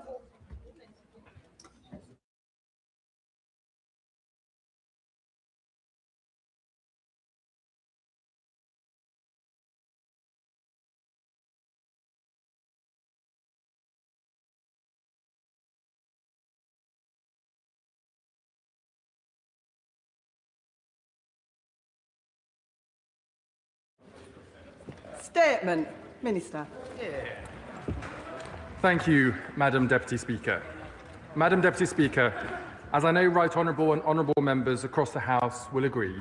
Statement, Minister. Thank you, Madam Deputy Speaker. Madam Deputy Speaker, as I know right honourable and honourable members across the House will agree,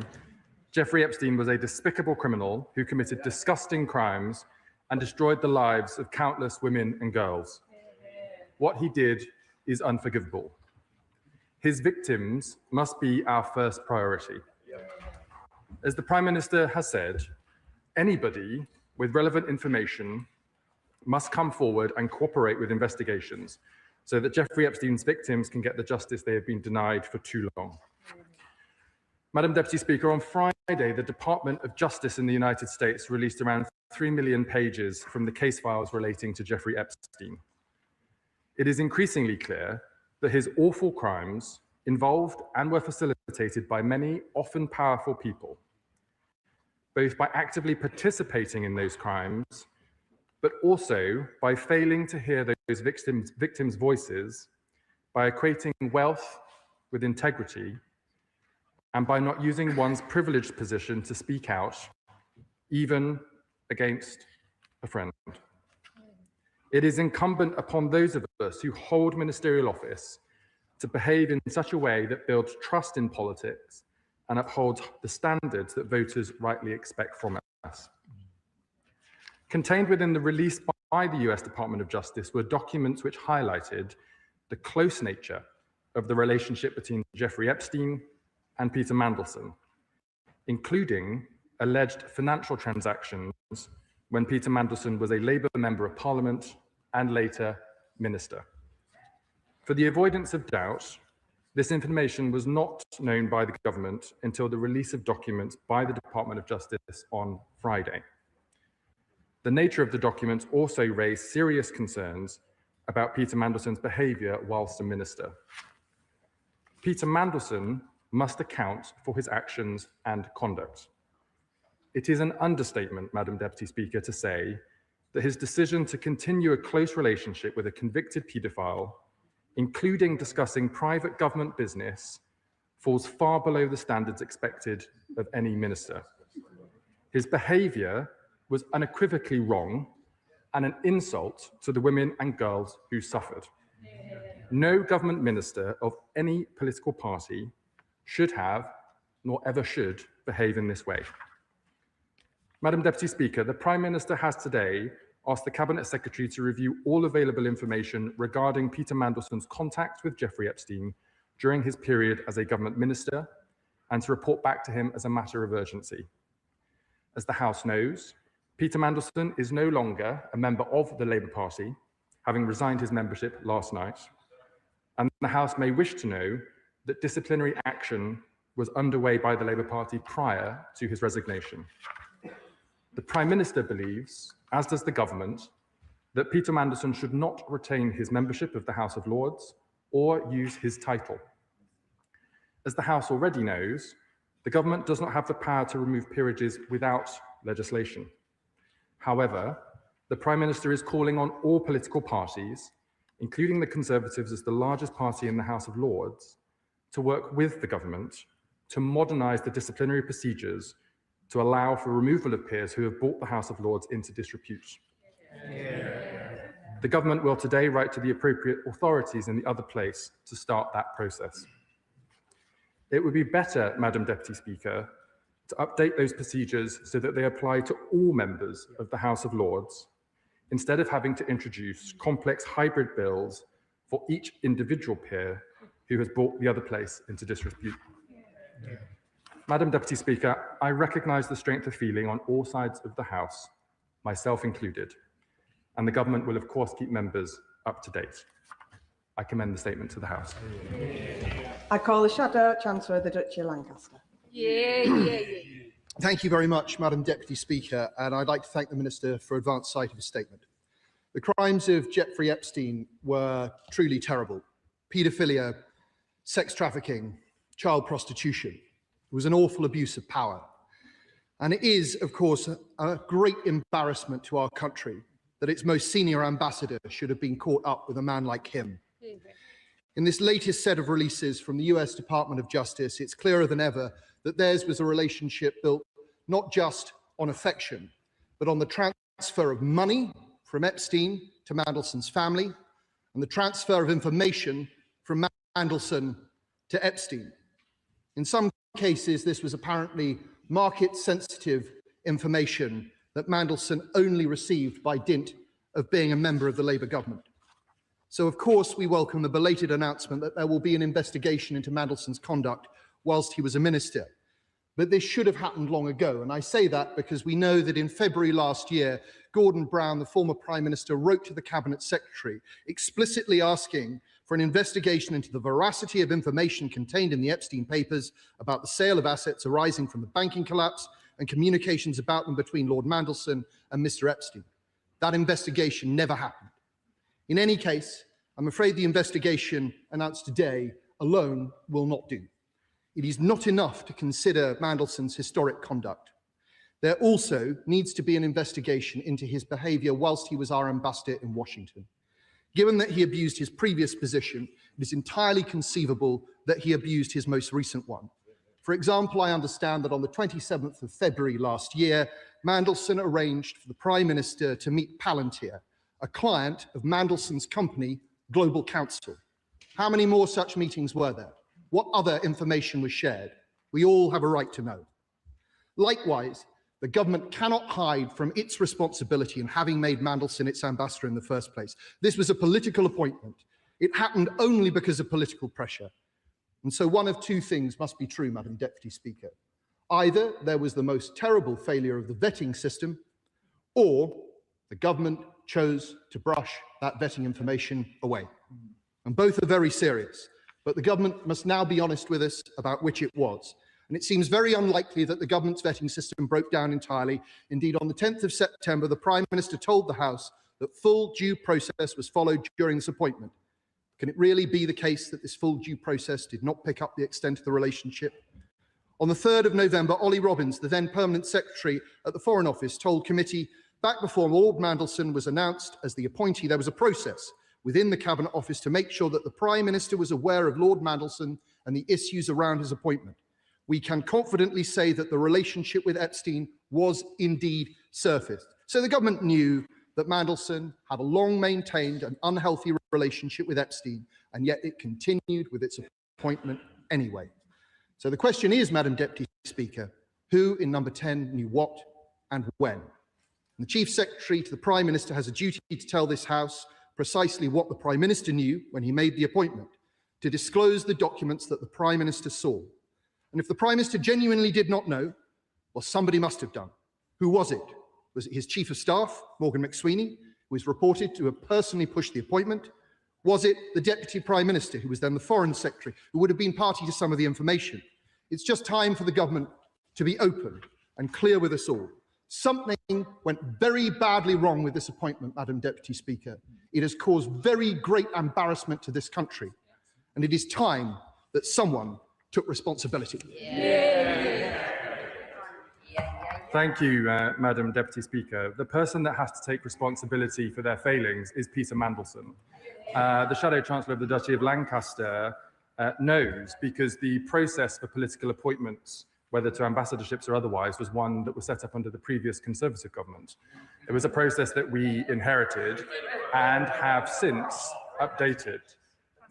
Jeffrey Epstein was a despicable criminal who committed disgusting crimes and destroyed the lives of countless women and girls. What he did is unforgivable. His victims must be our first priority. As the Prime Minister has said, anybody with relevant information must come forward and cooperate with investigations so that Jeffrey Epstein's victims can get the justice they have been denied for too long. Madam Deputy Speaker, on Friday, the Department of Justice in the United States released around 3 million pages from the case files relating to Jeffrey Epstein. It is increasingly clear that his awful crimes involved and were facilitated by many, often powerful people, both by actively participating in those crimes, but also by failing to hear those victims' voices, by equating wealth with integrity, and by not using one's privileged position to speak out, even against a friend. It is incumbent upon those of us who hold ministerial office to behave in such a way that builds trust in politics and upholds the standards that voters rightly expect from us. Contained within the release by the US Department of Justice were documents which highlighted the close nature of the relationship between Jeffrey Epstein and Peter Mandelson, including alleged financial transactions when Peter Mandelson was a Labour Member of Parliament and later Minister. For the avoidance of doubt, this information was not known by the government until the release of documents by the Department of Justice on Friday. The nature of the documents also raised serious concerns about Peter Mandelson's behaviour whilst a minister. Peter Mandelson must account for his actions and conduct. It is an understatement, Madam Deputy Speaker, to say that his decision to continue a close relationship with a convicted paedophile, including discussing private government business, falls far below the standards expected of any minister. His behaviour was unequivocally wrong and an insult to the women and girls who suffered. No government minister of any political party should have, nor ever should, behave in this way. Madam Deputy Speaker, the Prime Minister has today asked the Cabinet Secretary to review all available information regarding Peter Mandelson's contact with Jeffrey Epstein during his period as a government minister and to report back to him as a matter of urgency. As the House knows, Peter Mandelson is no longer a member of the Labour Party, having resigned his membership last night, and the House may wish to know that disciplinary action was underway by the Labour Party prior to his resignation. The Prime Minister believes, as does the government, that Peter Mandelson should not retain his membership of the House of Lords or use his title. As the House already knows, the government does not have the power to remove peerages without legislation. However, the Prime Minister is calling on all political parties, including the Conservatives as the largest party in the House of Lords, to work with the government to modernise the disciplinary procedures to allow for removal of peers who have brought the House of Lords into disrepute. The government will today write to the appropriate authorities in the other place to start that process. It would be better, Madam Deputy Speaker, to update those procedures so that they apply to all members of the House of Lords, instead of having to introduce complex hybrid bills for each individual peer who has brought the other place into disrepute. Madam Deputy Speaker, I recognise the strength of feeling on all sides of the House, myself included, and the government will of course keep members up to date. I commend the statement to the House. I call the Shadow Chancellor of the Duchy of Lancaster. Thank you very much, Madam Deputy Speaker, and I'd like to thank the Minister for advance sight of his statement. The crimes of Jeffrey Epstein were truly terrible. Paedophilia, sex trafficking, child prostitution. It was an awful abuse of power. And it is, of course, a great embarrassment to our country that its most senior ambassador should have been caught up with a man like him. In this latest set of releases from the US Department of Justice, it's clearer than ever that theirs was a relationship built not just on affection, but on the transfer of money from Epstein to Mandelson's family and the transfer of information from Mandelson to Epstein. In some cases, this was apparently market-sensitive information that Mandelson only received by dint of being a member of the Labour government. So, of course, we welcome the belated announcement that there will be an investigation into Mandelson's conduct whilst he was a minister. But this should have happened long ago, and I say that because we know that in February last year, Gordon Brown, the former Prime Minister, wrote to the Cabinet Secretary explicitly asking for an investigation into the veracity of information contained in the Epstein papers about the sale of assets arising from the banking collapse and communications about them between Lord Mandelson and Mr. Epstein. That investigation never happened. In any case, I'm afraid the investigation announced today alone will not do. It is not enough to consider Mandelson's historic conduct. There also needs to be an investigation into his behaviour whilst he was our ambassador in Washington. Given that he abused his previous position, it is entirely conceivable that he abused his most recent one. For example, I understand that on the 27th of February last year, Mandelson arranged for the Prime Minister to meet Palantir, a client of Mandelson's company, Global Counsel. How many more such meetings were there? What other information was shared? We all have a right to know. Likewise, the government cannot hide from its responsibility in having made Mandelson its ambassador in the first place. This was a political appointment. It happened only because of political pressure. And so one of two things must be true, Madam Deputy Speaker. Either there was the most terrible failure of the vetting system, or the government chose to brush that vetting information away. And both are very serious. But the government must now be honest with us about which it was. And it seems very unlikely that the government's vetting system broke down entirely. Indeed, on the 10th of September, the Prime Minister told the House that full due process was followed during this appointment. Can it really be the case that this full due process did not pick up the extent of the relationship? On the 3rd of November, Ollie Robbins, the then Permanent Secretary at the Foreign Office, told committee back before Lord Mandelson was announced as the appointee, there was a process within the Cabinet Office to make sure that the Prime Minister was aware of Lord Mandelson and the issues around his appointment. We can confidently say that the relationship with Epstein was indeed surfaced. So the government knew that Mandelson had a long-maintained and unhealthy relationship with Epstein, and yet it continued with its appointment anyway. So the question is, Madam Deputy Speaker, who in number 10 knew what and when? And the Chief Secretary to the Prime Minister has a duty to tell this House precisely what the Prime Minister knew when he made the appointment, to disclose the documents that the Prime Minister saw. And if the Prime Minister genuinely did not know, well, somebody must have done. Who was it? Was it his Chief of Staff, Morgan McSweeney, who is reported to have personally pushed the appointment? Was it the Deputy Prime Minister, who was then the Foreign Secretary, who would have been party to some of the information? It's just time for the government to be open and clear with us all. Something went very badly wrong with this appointment, Madam Deputy Speaker. It has caused very great embarrassment to this country, and it is time that someone took responsibility. Thank you, Madam Deputy Speaker. The person that has to take responsibility for their failings is Peter Mandelson. The Shadow Chancellor of the Duchy of Lancaster knows, because the process for political appointments, whether to ambassadorships or otherwise, was one that was set up under the previous Conservative government. It was a process that we inherited and have since updated.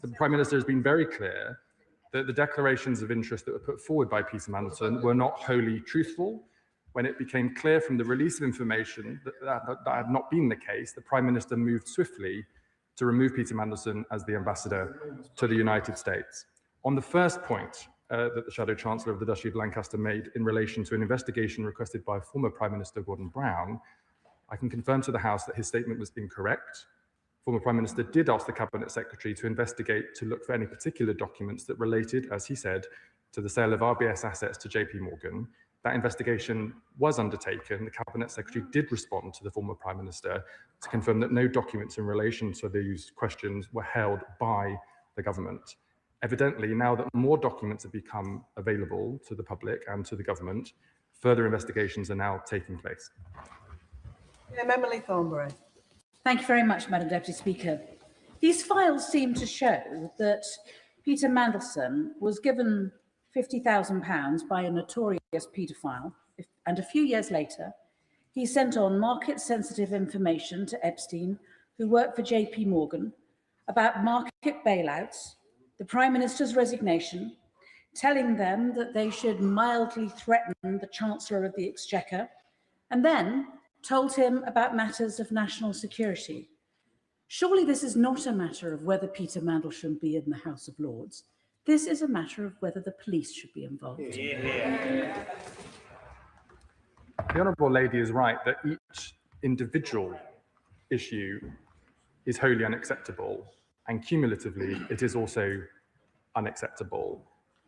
The Prime Minister has been very clear that the declarations of interest that were put forward by Peter Mandelson were not wholly truthful. When it became clear from the release of information that had not been the case, the Prime Minister moved swiftly to remove Peter Mandelson as the ambassador to the United States. On the first point that the Shadow Chancellor of the Duchy of Lancaster made in relation to an investigation requested by former Prime Minister Gordon Brown, I can confirm to the House that his statement was incorrect. Former Prime Minister did ask the Cabinet Secretary to investigate to look for any particular documents that related, as he said, to the sale of RBS assets to JP Morgan. That investigation was undertaken. The Cabinet Secretary did respond to the former Prime Minister to confirm that no documents in relation to these questions were held by the government. Evidently, now that more documents have become available to the public and to the government, further investigations are now taking place. Emily Thornberry. Thank you very much, Madam Deputy Speaker. These files seem to show that Peter Mandelson was given £50,000 by a notorious paedophile, and a few years later, he sent on market-sensitive information to Epstein, who worked for JP Morgan, about market bailouts, the Prime Minister's resignation, telling them that they should mildly threaten the Chancellor of the Exchequer, and then told him about matters of national security. Surely this is not a matter of whether Peter Mandelson be in the House of Lords. This is a matter of whether the police should be involved. The Honourable Lady is right that each individual issue is wholly unacceptable and cumulatively, it is also unacceptable.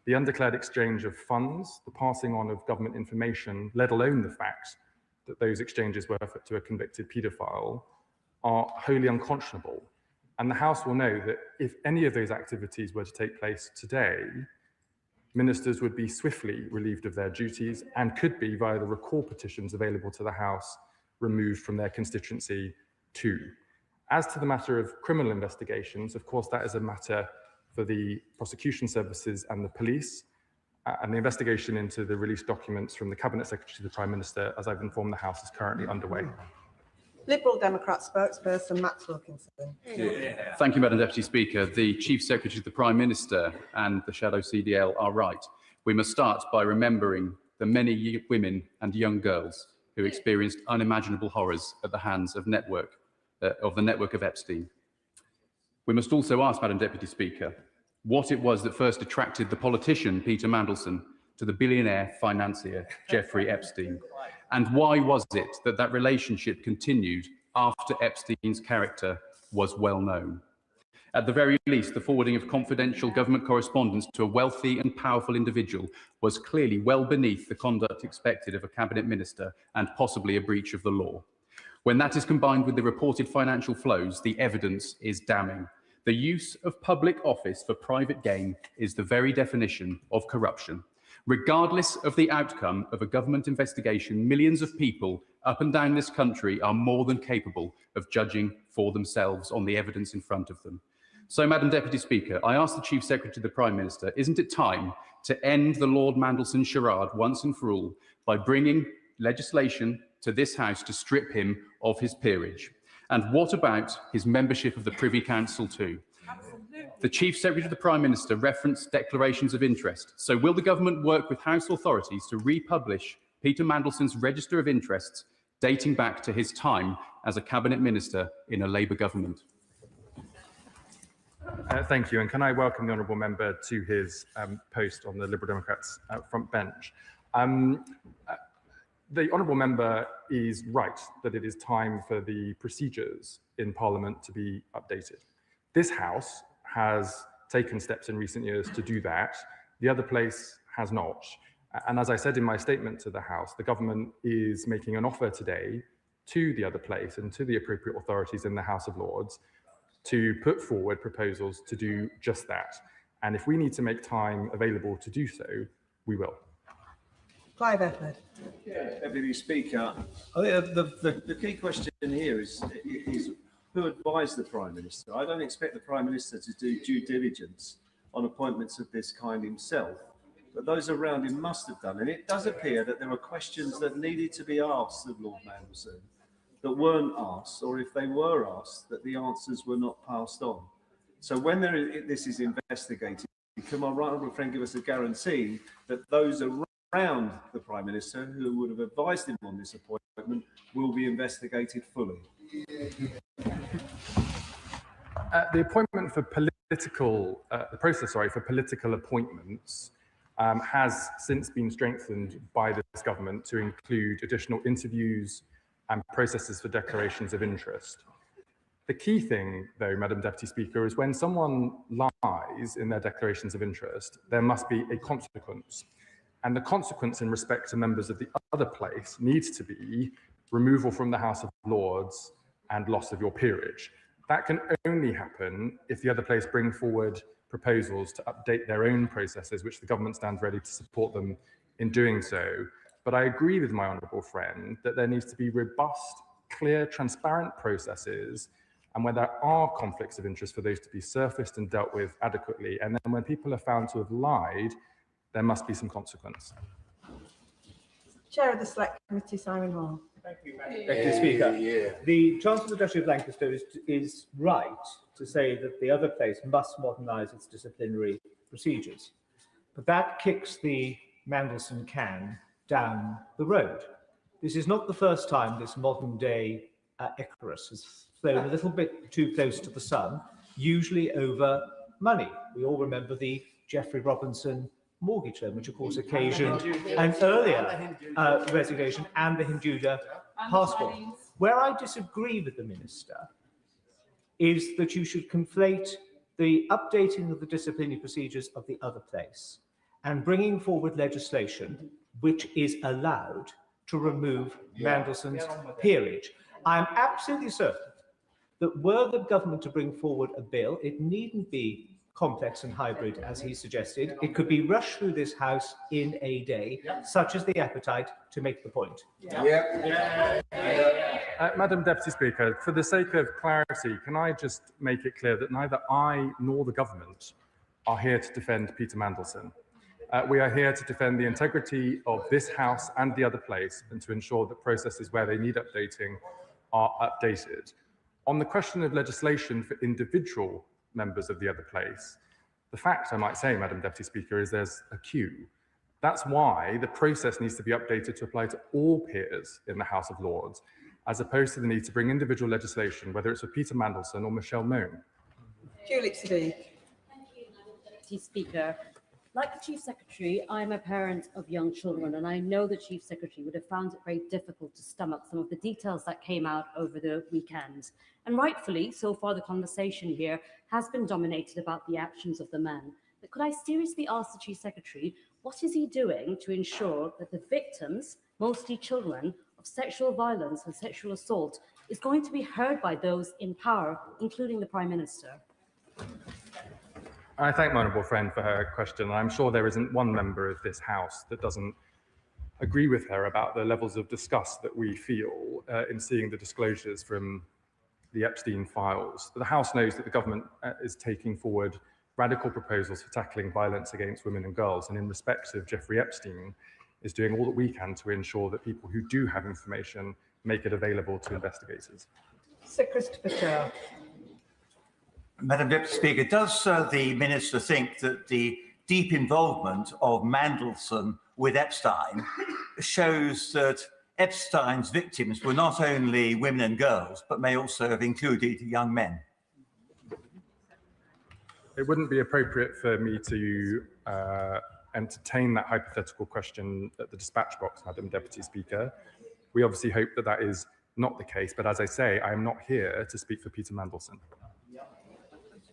The undeclared exchange of funds, the passing on of government information, let alone the fact that those exchanges were to a convicted paedophile, are wholly unconscionable. And the House will know that if any of those activities were to take place today, ministers would be swiftly relieved of their duties and could be, via the recall petitions available to the House, removed from their constituency too. As to the matter of criminal investigations, of course, that is a matter for the prosecution services and the police, and the investigation into the released documents from the Cabinet Secretary to the Prime Minister, as I've informed the House, is currently underway. Liberal Democrat spokesperson Max Wilkinson. Thank you, Madam Deputy Speaker. The Chief Secretary to the Prime Minister and the Shadow CDL are right. We must start by remembering the many women and young girls who experienced unimaginable horrors at the hands of the network of Epstein. We must also ask, Madam Deputy Speaker, what it was that first attracted the politician Peter Mandelson to the billionaire financier Jeffrey Epstein, and why was it that that relationship continued after Epstein's character was well known? At the very least, the forwarding of confidential government correspondence to a wealthy and powerful individual was clearly well beneath the conduct expected of a cabinet minister and possibly a breach of the law. When that is combined with the reported financial flows, the evidence is damning. The use of public office for private gain is the very definition of corruption. Regardless of the outcome of a government investigation, millions of people up and down this country are more than capable of judging for themselves on the evidence in front of them. So, Madam Deputy Speaker, I ask the Chief Secretary to the Prime Minister, isn't it time to end the Lord Mandelson charade once and for all by bringing legislation to this House to strip him of his peerage? And what about his membership of the Privy Council too? The Chief Secretary to the Prime Minister referenced declarations of interest. So will the government work with House authorities to republish Peter Mandelson's register of interests dating back to his time as a cabinet minister in a Labour government? Thank you, and can I welcome the honourable member to his post on the Liberal Democrats front bench. The honourable member is right that it is time for the procedures in Parliament to be updated. This House has taken steps in recent years to do that. The other place has not. And as I said in my statement to the House, the government is making an offer today to the other place and to the appropriate authorities in the House of Lords to put forward proposals to do just that. And if we need to make time available to do so, we will. Clive Edward. Deputy Speaker, I think the key question here is who advised the Prime Minister? I don't expect the Prime Minister to do due diligence on appointments of this kind himself, but those around him must have done. And it does appear that there were questions that needed to be asked of Lord Mandelson that weren't asked, or if they were asked, that the answers were not passed on. So when this is investigated, can my right honourable friend give us a guarantee that those around the Prime Minister who would have advised him on this appointment will be investigated fully? The appointment for political, the process, sorry, for political appointments has since been strengthened by this government to include additional interviews and processes for declarations of interest. The key thing, though, Madam Deputy Speaker, is when someone lies in their declarations of interest, there must be a consequence. And the consequence in respect to members of the other place needs to be removal from the House of Lords and loss of your peerage. That can only happen if the other place bring forward proposals to update their own processes, which the government stands ready to support them in doing so. But I agree with my honourable friend that there needs to be robust, clear, transparent processes, and where there are conflicts of interest, for those to be surfaced and dealt with adequately. And then when people are found to have lied, there must be some consequence. Chair of the Select Committee, Simon Hall. Thank you, Madam Deputy Speaker. The Chancellor of the Duchy of Lancaster is right to say that the other place must modernise its disciplinary procedures. But that kicks the Mandelson can down the road. This is not the first time this modern-day Icarus has flown a little bit too close to the sun, usually over money. We all remember the Geoffrey Robinson mortgage loan, which of course occasioned an earlier resignation, and the Hinduja passport. Where I disagree with the Minister is that you should conflate the updating of the disciplinary procedures of the other place and bringing forward legislation which is allowed to remove Mandelson's peerage. I am absolutely certain that were the government to bring forward a bill, it needn't be complex and hybrid as he suggested. It could be rushed through this House in a day, such is the appetite to make the point. Madam Deputy Speaker, for the sake of clarity, can I just make it clear that neither I nor the government are here to defend Peter Mandelson. We are here to defend the integrity of this House and the other place and to ensure that processes where they need updating are updated. On the question of legislation for individual members of the other place, the fact, I might say, Madam Deputy Speaker, is there's a queue. That's why the process needs to be updated to apply to all peers in the House of Lords, as opposed to the need to bring individual legislation, whether it's for Peter Mandelson or Michelle Mone. Julie Sadiq. Thank you, Madam Deputy Speaker. Like the Chief Secretary, I'm a parent of young children, and I know the Chief Secretary would have found it very difficult to stomach some of the details that came out over the weekend. And rightfully, so far the conversation here has been dominated about the actions of the men. But could I seriously ask the Chief Secretary, what is he doing to ensure that the victims, mostly children, of sexual violence and sexual assault is going to be heard by those in power, including the Prime Minister? I thank my honourable friend for her question. I'm sure there isn't one member of this House that doesn't agree with her about the levels of disgust that we feel in seeing the disclosures from the Epstein files. The House knows that the government is taking forward radical proposals for tackling violence against women and girls, and in respect of Jeffrey Epstein, is doing all that we can to ensure that people who do have information make it available to investigators. Sir Christopher Chow. Madam Deputy Speaker, does the Minister think that the deep involvement of Mandelson with Epstein shows that Epstein's victims were not only women and girls, but may also have included young men? It wouldn't be appropriate for me to entertain that hypothetical question at the dispatch box, Madam Deputy Speaker. We obviously hope that that is not the case, but as I say, I am not here to speak for Peter Mandelson.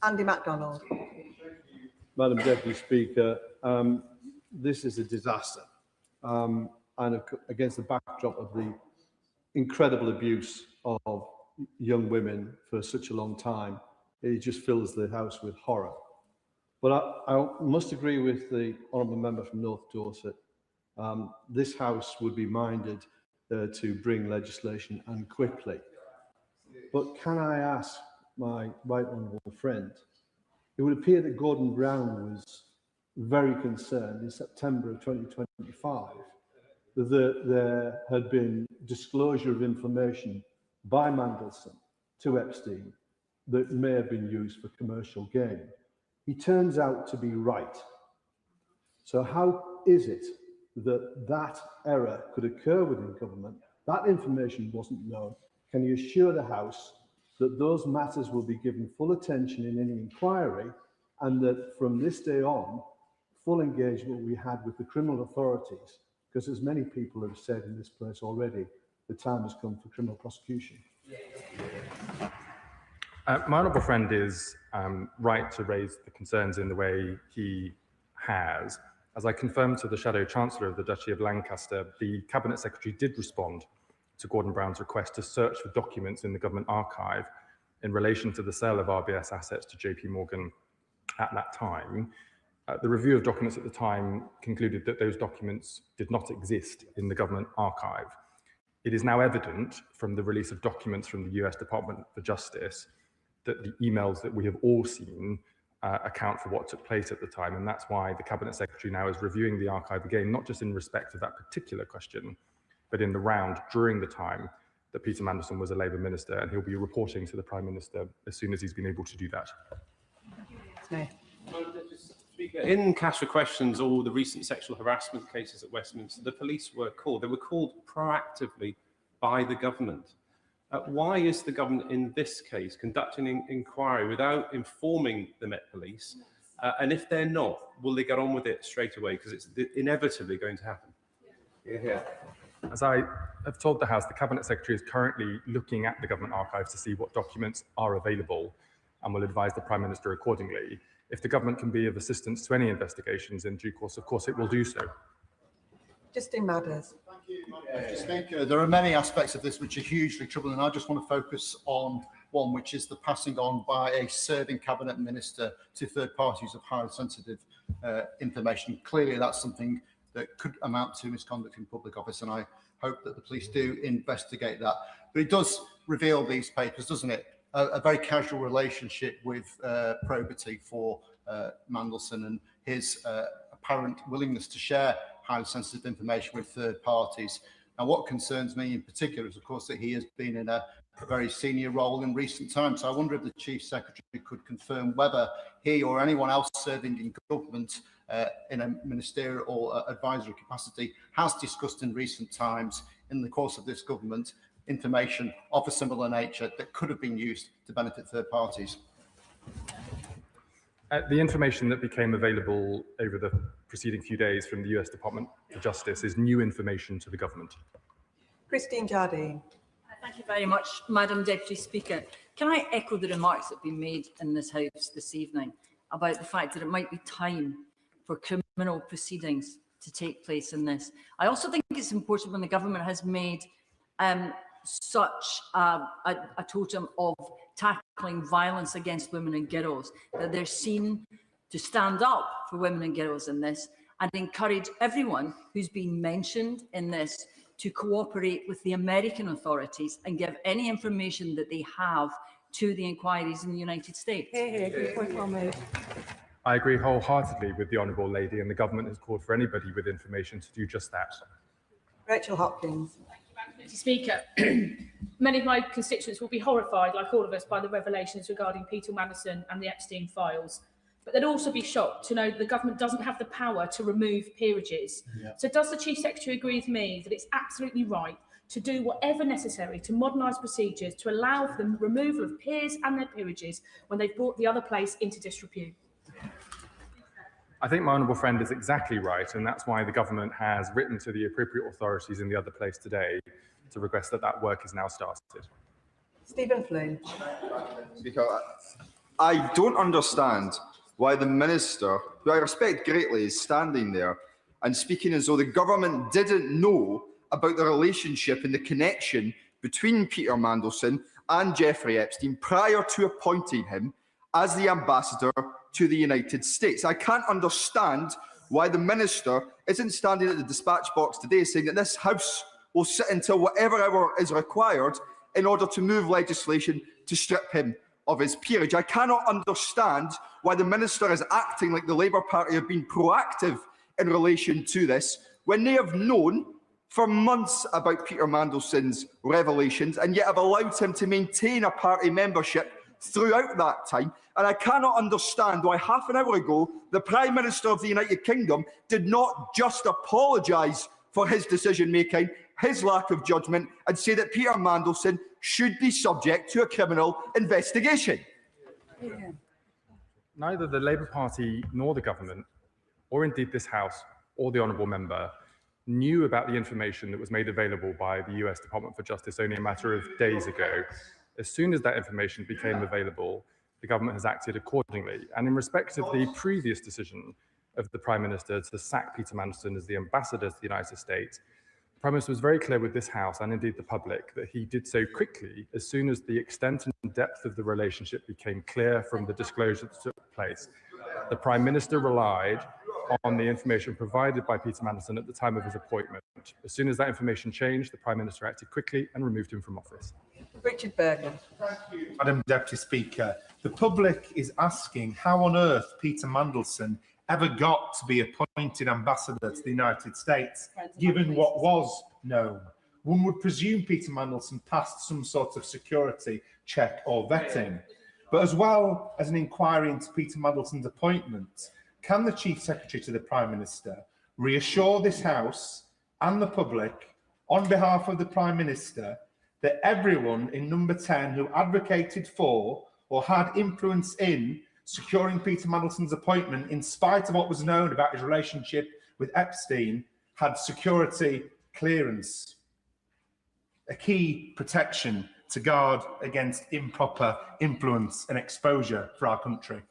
Andy MacDonald. Madam Deputy Speaker, this is a disaster, and against the backdrop of the incredible abuse of young women for such a long time, it just fills the House with horror. But I must agree with the honourable member from North Dorset. This House would be minded to bring legislation and quickly. But can I ask my right honourable friend, it would appear that Gordon Brown was very concerned in September of 2025 that there had been disclosure of information by Mandelson to Epstein that may have been used for commercial gain. He turns out to be right. So how is it that that error could occur within government? That information wasn't known. Can you assure the House that those matters will be given full attention in any inquiry, and that from this day on, full engagement will be had with the criminal authorities? Because as many people have said in this place already, the time has come for criminal prosecution. My honourable friend is right to raise the concerns in the way he has. As I confirmed to the Shadow Chancellor of the Duchy of Lancaster, the Cabinet Secretary did respond to Gordon Brown's request to search for documents in the government archive in relation to the sale of RBS assets to JP Morgan at that time. The review of documents at the time concluded that those documents did not exist in the government archive. It is now evident from the release of documents from the US Department for Justice that the emails that we have all seen account for what took place at the time, and that's why the Cabinet Secretary now is reviewing the archive again, not just in respect of that particular question, but in the round during the time that Peter Mandelson was a Labour minister, and he'll be reporting to the Prime Minister as soon as he's been able to do that. In Cash for Questions, all the recent sexual harassment cases at Westminster, the police were called. They were called proactively by the government. Why is the government in this case conducting an inquiry without informing the Met Police? And if they're not, will they get on with it straight away? Because it's inevitably going to happen. Yeah. As I have told the House, the Cabinet Secretary is currently looking at the government archives to see what documents are available. and will advise the Prime Minister accordingly. If the government can be of assistance to any investigations in due course, of course it will do so. Justin Matters. Mr. Speaker, there are many aspects of this which are hugely troubling, and I just want to focus on one, which is the passing on by a serving cabinet minister to third parties of highly sensitive information. Clearly, that's something that could amount to misconduct in public office, and I hope that the police do investigate that. But it does reveal these papers, doesn't it? A very casual relationship with probity for Mandelson and his apparent willingness to share highly sensitive information with third parties. Now, what concerns me in particular is, of course, that he has been in a very senior role in recent times. So I wonder if the Chief Secretary could confirm whether he or anyone else serving in government in a ministerial or advisory capacity has discussed in recent times in the course of this government information of a similar nature that could have been used to benefit third parties. The information that became available over the preceding few days from the US Department of Justice is new information to the government. Christine Jardine. Thank you very much, Madam Deputy Speaker. Can I echo the remarks that have been made in this House this evening about the fact that it might be time for criminal proceedings to take place in this? I also think it's important when the government has made such a totem of tackling violence against women and girls, that they're seen to stand up for women and girls in this and encourage everyone who's been mentioned in this to cooperate with the American authorities and give any information that they have to the inquiries in the United States. Good point, well made. I agree wholeheartedly with the Honourable Lady, and the government has called for anybody with information to do just that. Rachel Hopkins. Mr. Speaker, many of my constituents will be horrified, like all of us, by the revelations regarding Peter Mandelson and the Epstein files. But they'd also be shocked to know that the government doesn't have the power to remove peerages. Yeah. So does the Chief Secretary agree with me that it's absolutely right to do whatever necessary to modernise procedures to allow for the removal of peers and their peerages when they've brought the other place into disrepute? I think my honourable friend is exactly right, and that's why the government has written to the appropriate authorities in the other place today to request that that work is now started. Stephen Flynn. Speaker, I don't understand why the Minister, who I respect greatly, is standing there and speaking as though the government didn't know about the relationship and the connection between Peter Mandelson and Jeffrey Epstein prior to appointing him as the ambassador to the United States. I can't understand why the Minister isn't standing at the dispatch box today saying that this House will sit until whatever hour is required in order to move legislation to strip him of his peerage. I cannot understand why the Minister is acting like the Labour Party have been proactive in relation to this when they have known for months about Peter Mandelson's revelations and yet have allowed him to maintain a party membership throughout that time. And I cannot understand why half an hour ago the Prime Minister of the United Kingdom did not just apologise for his decision-making, his lack of judgment, and say that Peter Mandelson should be subject to a criminal investigation. Yeah. Neither the Labour Party nor the government, or indeed this House or the honourable member, knew about the information that was made available by the US Department for Justice only a matter of days ago. As soon as that information became available, the government has acted accordingly. And in respect of the previous decision of the Prime Minister to sack Peter Mandelson as the ambassador to the United States, the Prime Minister was very clear with this House and indeed the public that he did so quickly as soon as the extent and depth of the relationship became clear from the disclosure that took place. The Prime Minister relied on the information provided by Peter Mandelson at the time of his appointment. As soon as that information changed, the Prime Minister acted quickly and removed him from office. Richard Berger. Madam Deputy Speaker, the public is asking how on earth Peter Mandelson ever got to be appointed ambassador to the United States, given what was known. One would presume Peter Mandelson passed some sort of security check or vetting. But as well as an inquiry into Peter Mandelson's appointment, can the Chief Secretary to the Prime Minister reassure this House and the public, on behalf of the Prime Minister, that everyone in number 10 who advocated for or had influence in securing Peter Mandelson's appointment, in spite of what was known about his relationship with Epstein, had security clearance, a key protection to guard against improper influence and exposure for our country?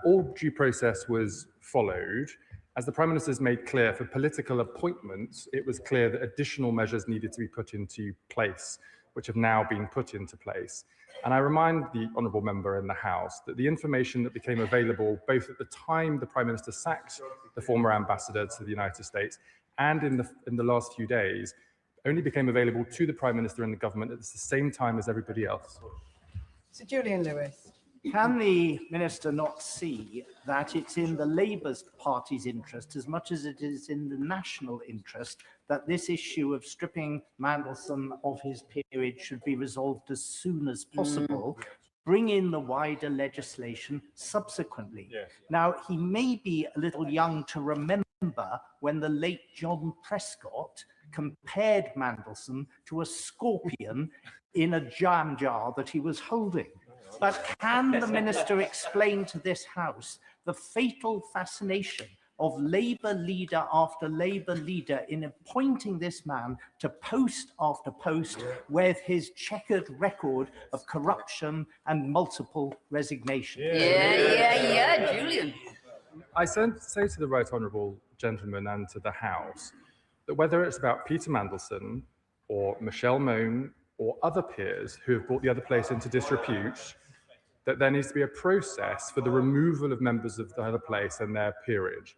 All due process was followed. As the Prime Minister's made clear, for political appointments, it was clear that additional measures needed to be put into place, which have now been put into place. And I remind the honourable member in the House that the information that became available both at the time the Prime Minister sacked the former ambassador to the United States and in the last few days only became available to the Prime Minister and the government at the same time as everybody else. Sir Julian Lewis. Can the Minister not see that it's in the Labour Party's interest as much as it is in the national interest that this issue of stripping Mandelson of his peerage should be resolved as soon as possible, bring in the wider legislation subsequently? Yes. Now, he may be a little young to remember when the late John Prescott compared Mandelson to a scorpion in a jam jar that he was holding. But can the Minister explain to this House the fatal fascination of Labour leader after Labour leader in appointing this man to post after post with his checkered record of corruption and multiple resignations? Julian. I say to the right honourable gentleman and to the House that whether it's about Peter Mandelson or Michelle Mone or other peers who have brought the other place into disrepute, that there needs to be a process for the removal of members of the other place and their peerage.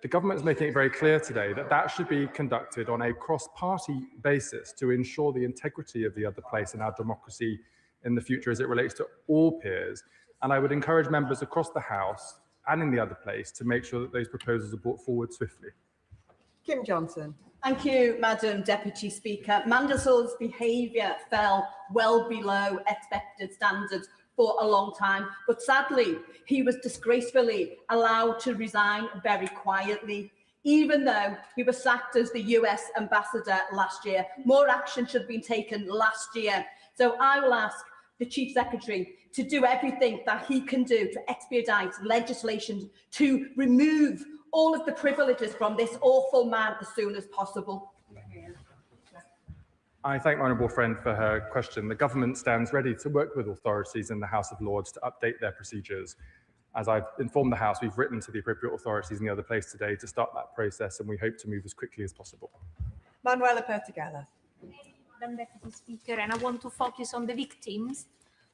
The government is making it very clear today that that should be conducted on a cross-party basis to ensure the integrity of the other place and our democracy in the future as it relates to all peers. And I would encourage members across the House and in the other place to make sure that those proposals are brought forward swiftly. Kim Johnson. Thank you, Madam Deputy Speaker. Mandelson's behaviour fell well below expected standards for a long time, but sadly, he was disgracefully allowed to resign very quietly. Even though he was sacked as the US ambassador last year, more action should have been taken last year. So I will ask the Chief Secretary to do everything that he can do to expedite legislation to remove all of the privileges from this awful man as soon as possible. I thank my honourable friend for her question. The government stands ready to work with authorities in the House of Lords to update their procedures. As I've informed the House, we've written to the appropriate authorities in the other place today to start that process, and we hope to move as quickly as possible. Manuela Pertigala. Madam Deputy Speaker, and I want to focus on the victims,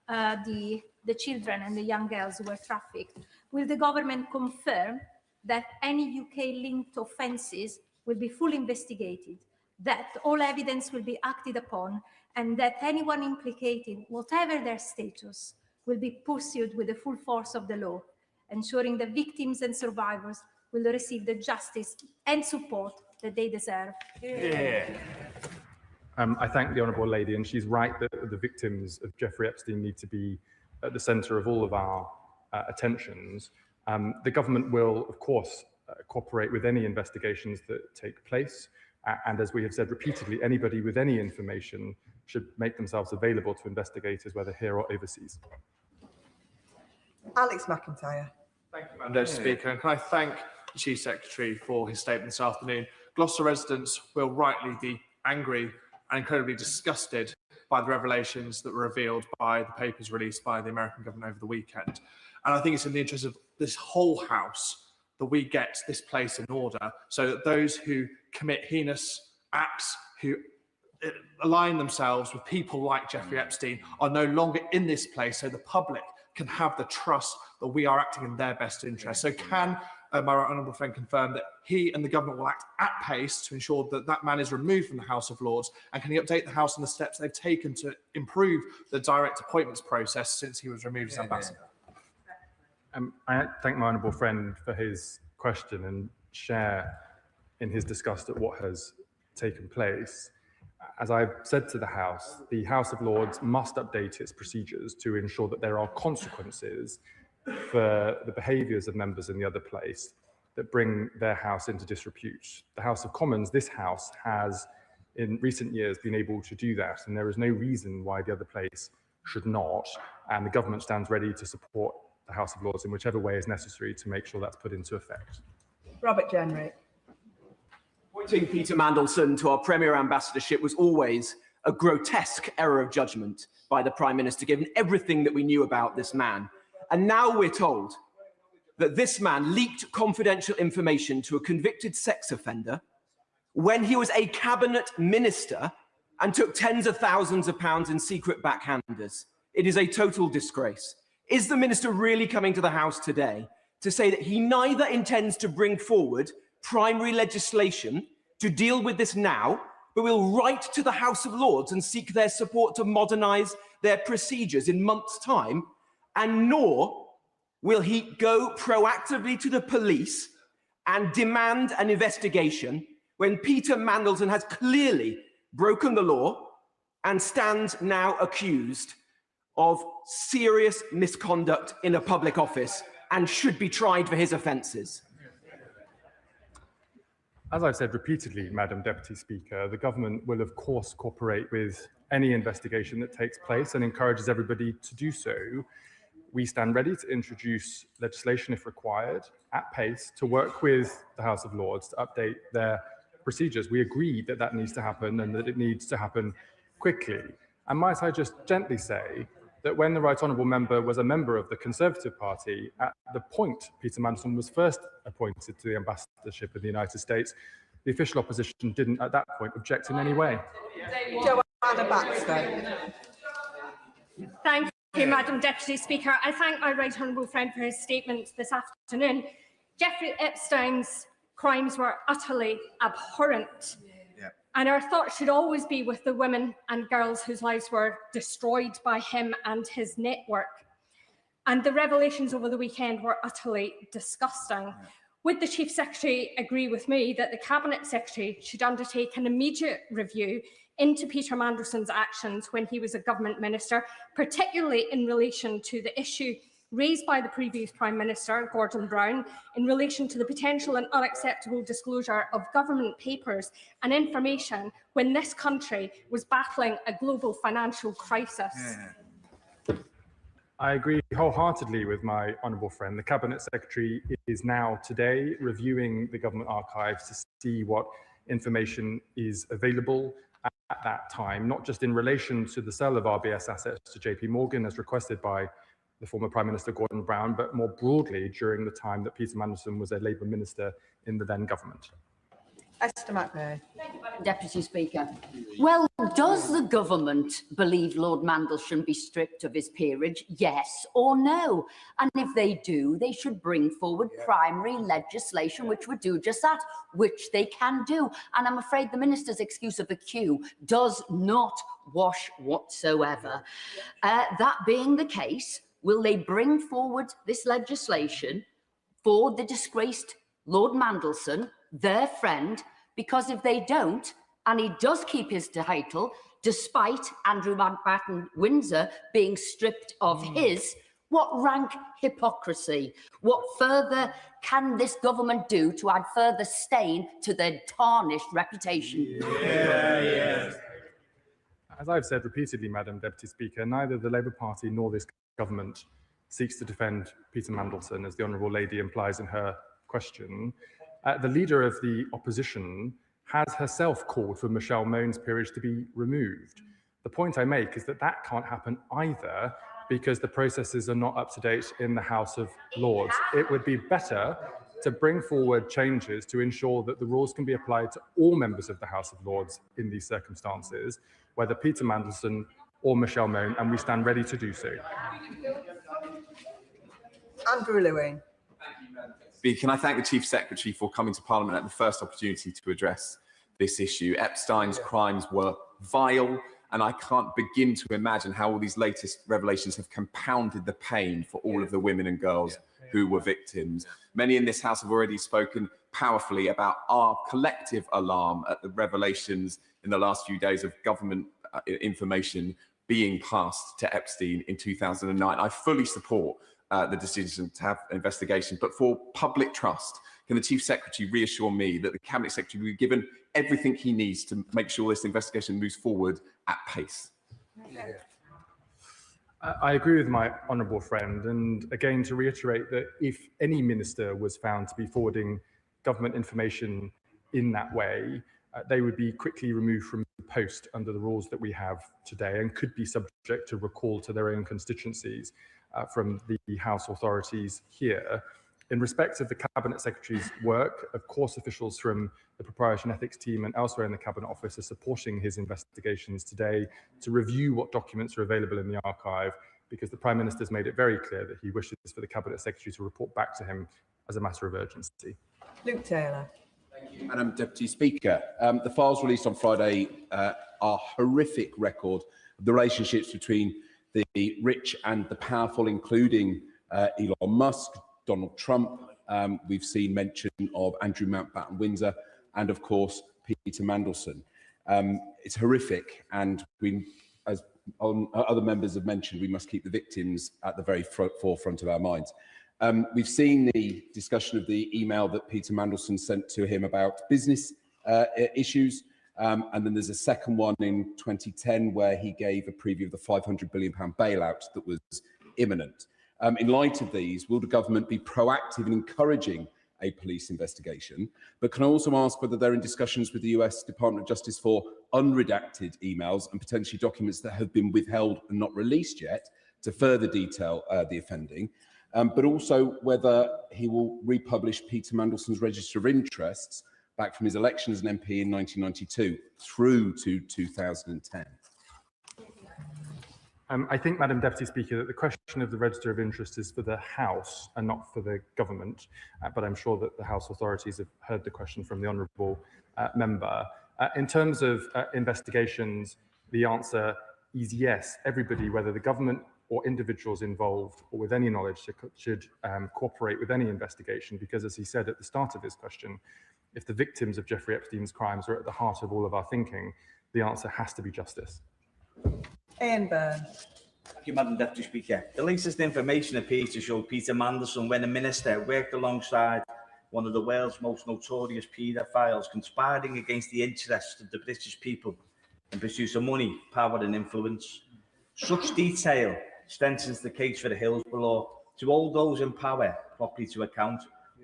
the children and the young girls who were trafficked. Will the government confirm that any UK-linked offences will be fully investigated, that all evidence will be acted upon, and that anyone implicated, whatever their status, will be pursued with the full force of the law, ensuring that victims and survivors will receive the justice and support that they deserve? I thank the honourable lady, and she's right that the victims of Jeffrey Epstein need to be at the centre of all of our attentions. The government will, of course, cooperate with any investigations that take place. And as we have said repeatedly, anybody with any information should make themselves available to investigators, whether here or overseas. Alex McIntyre. Thank you, Madam Deputy Speaker. And can I thank the Chief Secretary for his statement this afternoon. Gloucester residents will rightly be angry and incredibly disgusted by the revelations that were revealed by the papers released by the American government over the weekend. And I think it's in the interest of this whole House that we get this place in order so that those who commit heinous acts, who align themselves with people like Jeffrey Epstein, are no longer in this place, so the public can have the trust that we are acting in their best interest. So can my honourable friend confirm that he and the government will act at pace to ensure that that man is removed from the House of Lords? And can he update the House on the steps they've taken to improve the direct appointments process since he was removed as ambassador? I thank my honourable friend for his question and share in his disgust at what has taken place. As I've said to the House of Lords must update its procedures to ensure that there are consequences for the behaviours of members in the other place that bring their house into disrepute. The House of Commons, this House, has in recent years been able to do that, and there is no reason why the other place should not, and the government stands ready to support the House of Lords in whichever way is necessary to make sure that's put into effect. Robert Jenrick. Appointing Peter Mandelson to our Premier Ambassadorship was always a grotesque error of judgment by the Prime Minister, given everything that we knew about this man. And now we're told that this man leaked confidential information to a convicted sex offender when he was a cabinet minister and took tens of thousands of pounds in secret backhanders. It is a total disgrace. Is the minister really coming to the House today to say that he neither intends to bring forward primary legislation to deal with this now, but will write to the House of Lords and seek their support to modernise their procedures in months' time, and nor will he go proactively to the police and demand an investigation when Peter Mandelson has clearly broken the law and stands now accused of serious misconduct in a public office and should be tried for his offences? As I've said repeatedly, Madam Deputy Speaker, the government will of course cooperate with any investigation that takes place and encourages everybody to do so. We stand ready to introduce legislation if required at pace to work with the House of Lords to update their procedures. We agree that that needs to happen and that it needs to happen quickly. And might I just gently say that when the Right Honourable Member was a member of the Conservative Party, at the point Peter Mandelson was first appointed to the ambassadorship in the United States, the official opposition didn't at that point object in any way. Joanna Baxter. Thank you, Madam Deputy Speaker. I thank my right honourable friend for his statement this afternoon. Jeffrey Epstein's crimes were utterly abhorrent. And our thoughts should always be with the women and girls whose lives were destroyed by him and his network. And the revelations over the weekend were utterly disgusting. Would the Chief Secretary agree with me that the Cabinet Secretary should undertake an immediate review into Peter Mandelson's actions when he was a government minister, particularly in relation to the issue raised by the previous Prime Minister, Gordon Brown, in relation to the potential and unacceptable disclosure of government papers and information when this country was battling a global financial crisis? I agree wholeheartedly with my honourable friend. The Cabinet Secretary is now today reviewing the government archives to see what information is available at that time, not just in relation to the sale of RBS assets to JP Morgan as requested by the former Prime Minister Gordon Brown, but more broadly during the time that Peter Mandelson was a Labour minister in the then government. Esther McVeigh. Thank you, Madam Deputy Speaker. Well, does the government believe Lord Mandel should be stripped of his peerage, yes or no? And if they do, they should bring forward primary legislation which would do just that, which they can do. And I'm afraid the Minister's excuse of a queue does not wash whatsoever. That being the case, will they bring forward this legislation for the disgraced Lord Mandelson, their friend? Because if they don't, and he does keep his title, despite Andrew Mountbatten Windsor being stripped of his, what rank hypocrisy? What further can this government do to add further stain to their tarnished reputation? As I've said repeatedly, Madam Deputy Speaker, neither the Labour Party nor this government seeks to defend Peter Mandelson, as the Honourable Lady implies in her question. The leader of the opposition has herself called for Michelle Mone's peerage to be removed. The point I make is that that can't happen either because the processes are not up to date in the House of Lords. It would be better to bring forward changes to ensure that the rules can be applied to all members of the House of Lords in these circumstances, whether Peter Mandelson or Michelle Mone, and we stand ready to do so. Andrew Lewin. Can I thank the Chief Secretary for coming to Parliament at the first opportunity to address this issue. Epstein's crimes were vile, and I can't begin to imagine how all these latest revelations have compounded the pain for all of the women and girls who were victims. Many in this House have already spoken powerfully about our collective alarm at the revelations in the last few days of government information being passed to Epstein in 2009. I fully support the decision to have an investigation, but for public trust, can the Chief Secretary reassure me that the Cabinet Secretary will be given everything he needs to make sure this investigation moves forward at pace? I agree with my honourable friend, and again to reiterate that if any minister was found to be forwarding government information in that way, they would be quickly removed from the post under the rules that we have today and could be subject to recall to their own constituencies from the House authorities here. In respect of the Cabinet Secretary's work, of course, officials from the Proprietary and Ethics team and elsewhere in the Cabinet Office are supporting his investigations today to review what documents are available in the archive, because the Prime Minister has made it very clear that he wishes for the Cabinet Secretary to report back to him as a matter of urgency. Luke Taylor. Thank you, Madam Deputy Speaker. The files released on Friday are a horrific record of the relationships between the rich and the powerful, including Elon Musk, Donald Trump. We've seen mention of Andrew Mountbatten Windsor and, of course, Peter Mandelson. It's horrific, and we, as other members have mentioned, we must keep the victims at the very forefront of our minds. We've seen the discussion of the email that Peter Mandelson sent to him about business issues, and then there's a second one in 2010 where he gave a preview of the £500 billion bailout that was imminent. In light of these, will the government be proactive in encouraging a police investigation? But can I also ask whether they're in discussions with the US Department of Justice for unredacted emails and potentially documents that have been withheld and not released yet to further detail the offending? But also whether he will republish Peter Mandelson's register of interests back from his election as an MP in 1992 through to 2010. I think, Madam Deputy Speaker, that the question of the register of interest is for the House and not for the government, but I'm sure that the House authorities have heard the question from the honourable member. In terms of investigations, the answer is yes. Everybody, whether the government or individuals involved or with any knowledge, should cooperate with any investigation, because, as he said at the start of his question, if the victims of Jeffrey Epstein's crimes are at the heart of all of our thinking, the answer has to be justice. Ian Byrne. Thank you, Madam Deputy Speaker. The latest information appears to show Peter Mandelson, when a minister, worked alongside one of the world's most notorious paedophiles, conspiring against the interests of the British people in pursuit of money, power and influence. Such detail strengthens the case for the Hillsborough law to hold those in power properly to account.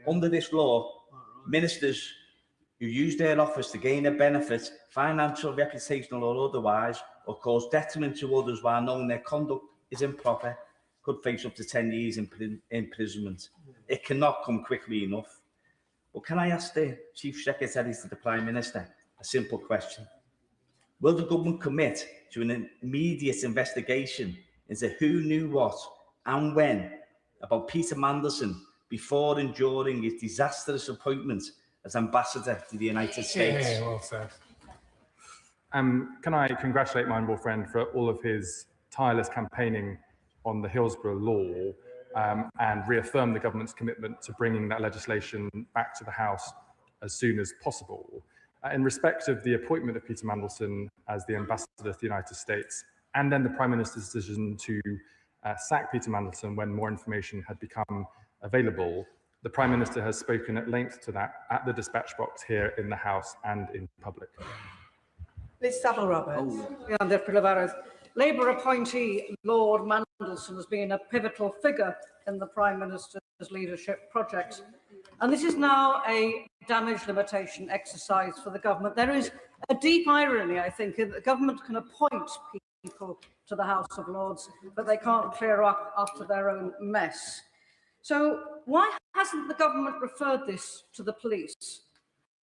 Under this law, ministers who use their office to gain a benefit, financial, reputational or otherwise, or cause detriment to others while knowing their conduct is improper, could face up to 10 years imprisonment. It cannot come quickly enough. But can I ask the Chief Secretary to the Prime Minister a simple question? Will the government commit to an immediate investigation into who knew what and when about Peter Mandelson before and during his disastrous appointment as Ambassador to the United States? Yeah, well said. Can I congratulate my honourable friend for all of his tireless campaigning on the Hillsborough law and reaffirm the government's commitment to bringing that legislation back to the House as soon as possible. In respect of the appointment of Peter Mandelson as the Ambassador to the United States, and then the Prime Minister's decision to sack Peter Mandelson when more information had become available, the Prime Minister has spoken at length to that at the dispatch box here in the House and in public. Liz Saville-Roberts. Labour appointee Lord Mandelson has been a pivotal figure in the Prime Minister's leadership project. And this is now a damage limitation exercise for the government. There is a deep irony, I think, in that the government can appoint people to the House of Lords, but they can't clear up after their own mess. So why hasn't the government referred this to the police?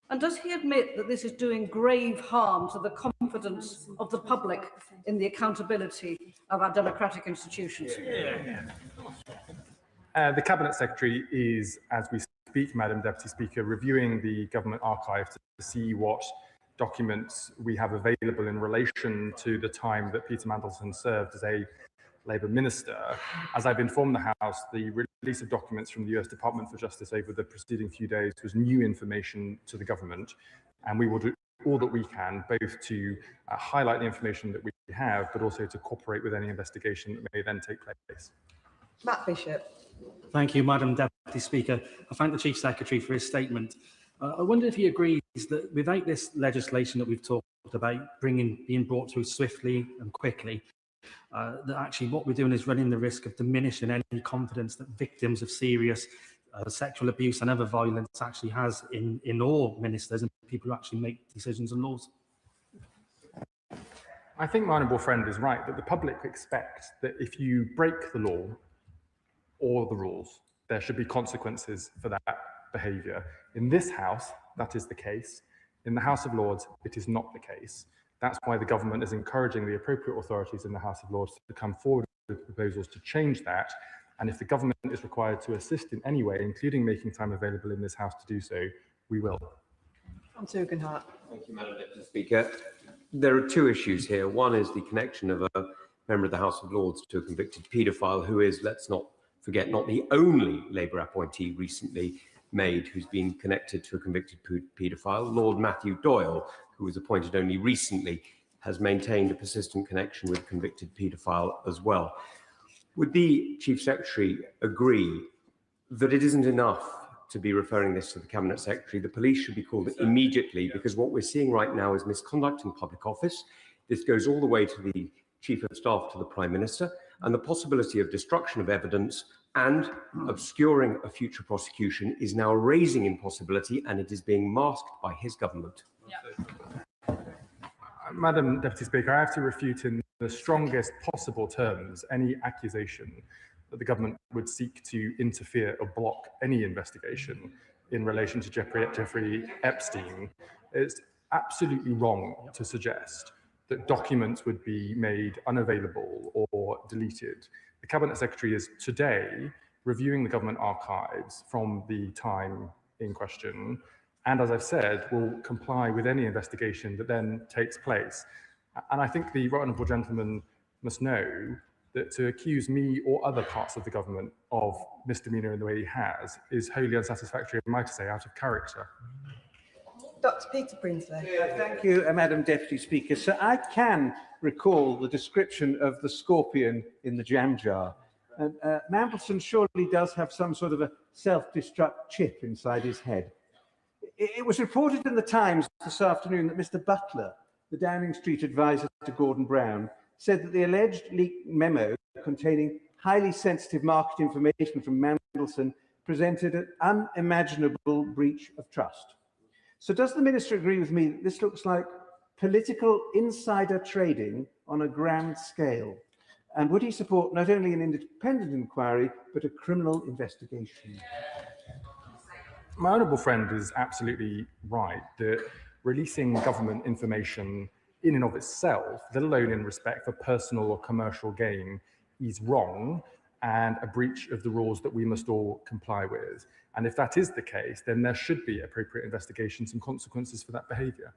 And does he admit that this is doing grave harm to the confidence of the public in the accountability of our democratic institutions? The Cabinet Secretary is, as we speak, Madam Deputy Speaker, reviewing the government archive to see what documents we have available in relation to the time that Peter Mandelson served as a Labour minister. As I've informed the House, the release of documents from the US Department for Justice over the preceding few days was new information to the government, and we will do all that we can, both to highlight the information that we have, but also to cooperate with any investigation that may then take place. Matt Bishop. Thank you, Madam Deputy Speaker. I thank the Chief Secretary for his statement. I wonder if he agrees that without this legislation that we've talked about being brought through swiftly and quickly, that actually what we're doing is running the risk of diminishing any confidence that victims of serious sexual abuse and other violence actually has in all ministers and people who actually make decisions and laws? I think my honourable friend is right that the public expect that if you break the law or the rules, there should be consequences for that behaviour. In this House, that is the case. In the House of Lords, it is not the case. That's why the government is encouraging the appropriate authorities in the House of Lords to come forward with proposals to change that. And if the government is required to assist in any way, including making time available in this House to do so, we will. Thank you, Madam Deputy Speaker. There are two issues here. One is the connection of a member of the House of Lords to a convicted paedophile who is, let's not forget, not the only Labour appointee recently made who's been connected to a convicted paedophile. Lord Matthew Doyle, who was appointed only recently, has maintained a persistent connection with a convicted paedophile as well. Would the Chief Secretary agree that it isn't enough to be referring this to the Cabinet Secretary? The police should be called immediately, because what we're seeing right now is misconduct in public office. This goes all the way to the Chief of Staff to the Prime Minister, and the possibility of destruction of evidence and obscuring a future prosecution is now a raising impossibility, and it is being masked by his government. Madam Deputy Speaker, I have to refute in the strongest possible terms any accusation that the government would seek to interfere or block any investigation in relation to Jeffrey Epstein. It's absolutely wrong to suggest that documents would be made unavailable or deleted. The Cabinet Secretary is today reviewing the government archives from the time in question, and as I've said, will comply with any investigation that then takes place. And I think the right honourable gentleman must know that to accuse me or other parts of the government of misdemeanour in the way he has is wholly unsatisfactory, I might say, out of character. Dr. Peter Brinsley. Thank you, Madam Deputy Speaker. So I can recall the description of the scorpion in the jam jar. And Mandelson surely does have some sort of a self-destruct chip inside his head. It was reported in the Times this afternoon that Mr. Butler, the Downing Street advisor to Gordon Brown, said that the alleged leaked memo containing highly sensitive market information from Mandelson presented an unimaginable breach of trust. So does the Minister agree with me that this looks like political insider trading on a grand scale? And would he support not only an independent inquiry, but a criminal investigation? My honourable friend is absolutely right that releasing government information in and of itself, let alone in respect for personal or commercial gain, is wrong and a breach of the rules that we must all comply with. And if that is the case, then there should be appropriate investigations and consequences for that behaviour.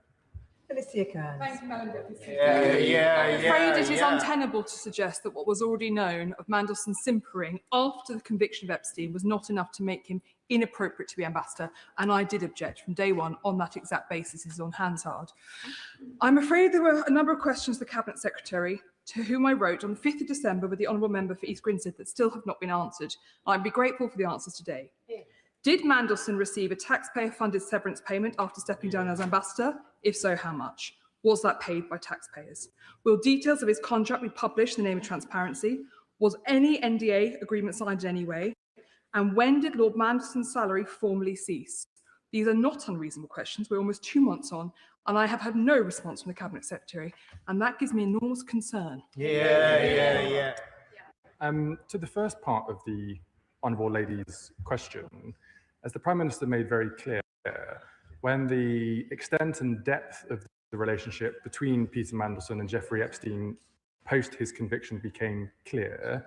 Alicia Kearns. Thank you, Madam Deputy Speaker. I'm afraid it is untenable to suggest that what was already known of Mandelson's simpering after the conviction of Epstein was not enough to make him inappropriate to be ambassador, and I did object from day one on that exact basis. Is on Hansard. I'm afraid there were a number of questions to the Cabinet Secretary, to whom I wrote on the 5th of December with the Honourable Member for East Grinstead, that still have not been answered. I'd be grateful for the answers today. Did Mandelson receive a taxpayer-funded severance payment after stepping down as ambassador? If so, how much? Was that paid by taxpayers? Will details of his contract be published in the name of transparency? Was any NDA agreement signed in any way? And when did Lord Mandelson's salary formally cease? These are not unreasonable questions. We're almost 2 months on, and I have had no response from the Cabinet Secretary, and that gives me enormous concern. To the first part of the Honourable Lady's question, as the Prime Minister made very clear, when the extent and depth of the relationship between Peter Mandelson and Jeffrey Epstein post his conviction became clear,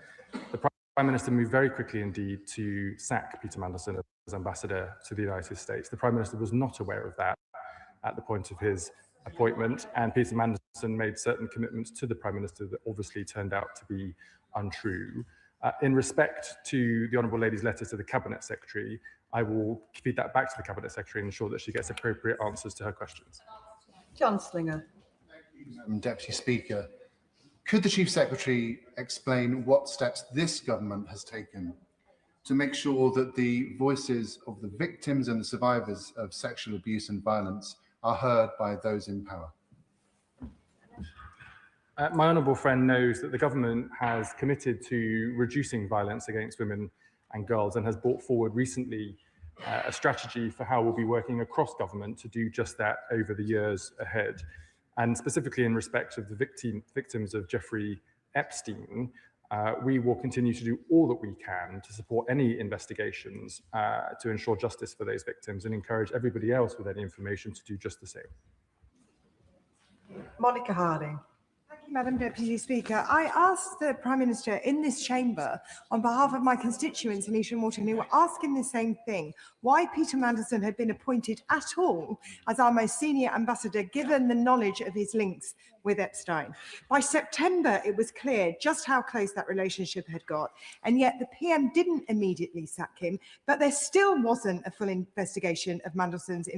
the Prime Minister moved very quickly indeed to sack Peter Mandelson as ambassador to the United States. The Prime Minister was not aware of that at the point of his appointment, and Peter Mandelson made certain commitments to the Prime Minister that obviously turned out to be untrue. In respect to the Honourable Lady's letter to the Cabinet Secretary, I will feed that back to the Cabinet Secretary and ensure that she gets appropriate answers to her questions. John Slinger. Madam Deputy Speaker, could the Chief Secretary explain what steps this government has taken to make sure that the voices of the victims and the survivors of sexual abuse and violence are heard by those in power? My honourable friend knows that the government has committed to reducing violence against women and girls, and has brought forward recently a strategy for how we'll be working across government to do just that over the years ahead. And specifically in respect of the victims of Jeffrey Epstein, we will continue to do all that we can to support any investigations to ensure justice for those victims, and encourage everybody else with any information to do just the same. Monica Harding. Thank you, Madam Deputy Speaker. I asked the Prime Minister in this chamber, on behalf of my constituents in East and Morton, who were asking the same thing, why Peter Mandelson had been appointed at all as our most senior ambassador, given the knowledge of his links with Epstein. By September, it was clear just how close that relationship had got, and yet the PM didn't immediately sack him, but there still wasn't a full investigation of Mandelson's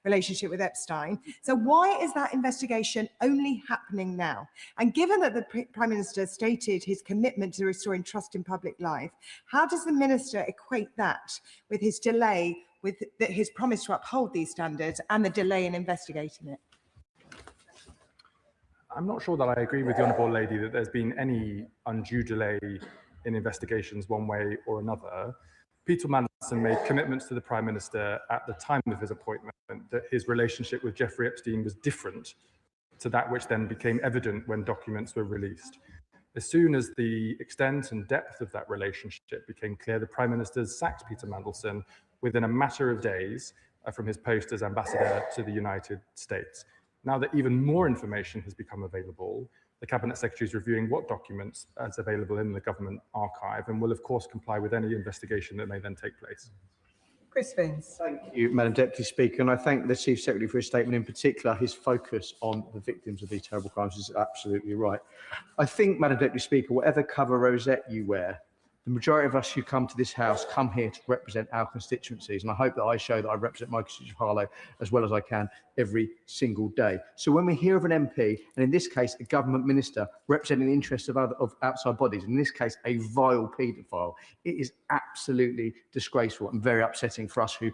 relationship with Epstein. So why is that investigation only happening now? And given that the Prime Minister stated his commitment to restoring trust in public life, how does the Minister equate that with his delay, with his promise to uphold these standards and the delay in investigating it? I'm not sure that I agree with the Honourable Lady that there's been any undue delay in investigations one way or another. Peter Mandelson made commitments to the Prime Minister at the time of his appointment that his relationship with Jeffrey Epstein was different to that which then became evident when documents were released. As soon as the extent and depth of that relationship became clear, the Prime Minister sacked Peter Mandelson within a matter of days from his post as ambassador to the United States. Now that even more information has become available, the Cabinet Secretary is reviewing what documents is available in the government archive and will, of course, comply with any investigation that may then take place. Chris Vins. Thank you, Madam Deputy Speaker, and I thank the Chief Secretary for his statement. In particular, his focus on the victims of these terrible crimes is absolutely right. I think, Madam Deputy Speaker, whatever cover rosette you wear, the majority of us who come to this House come here to represent our constituencies, and I hope that I show that I represent my constituency of Harlow as well as I can every single day. So when we hear of an MP, and in this case a government minister, representing the interests of outside bodies, in this case a vile paedophile, it is absolutely disgraceful and very upsetting for us who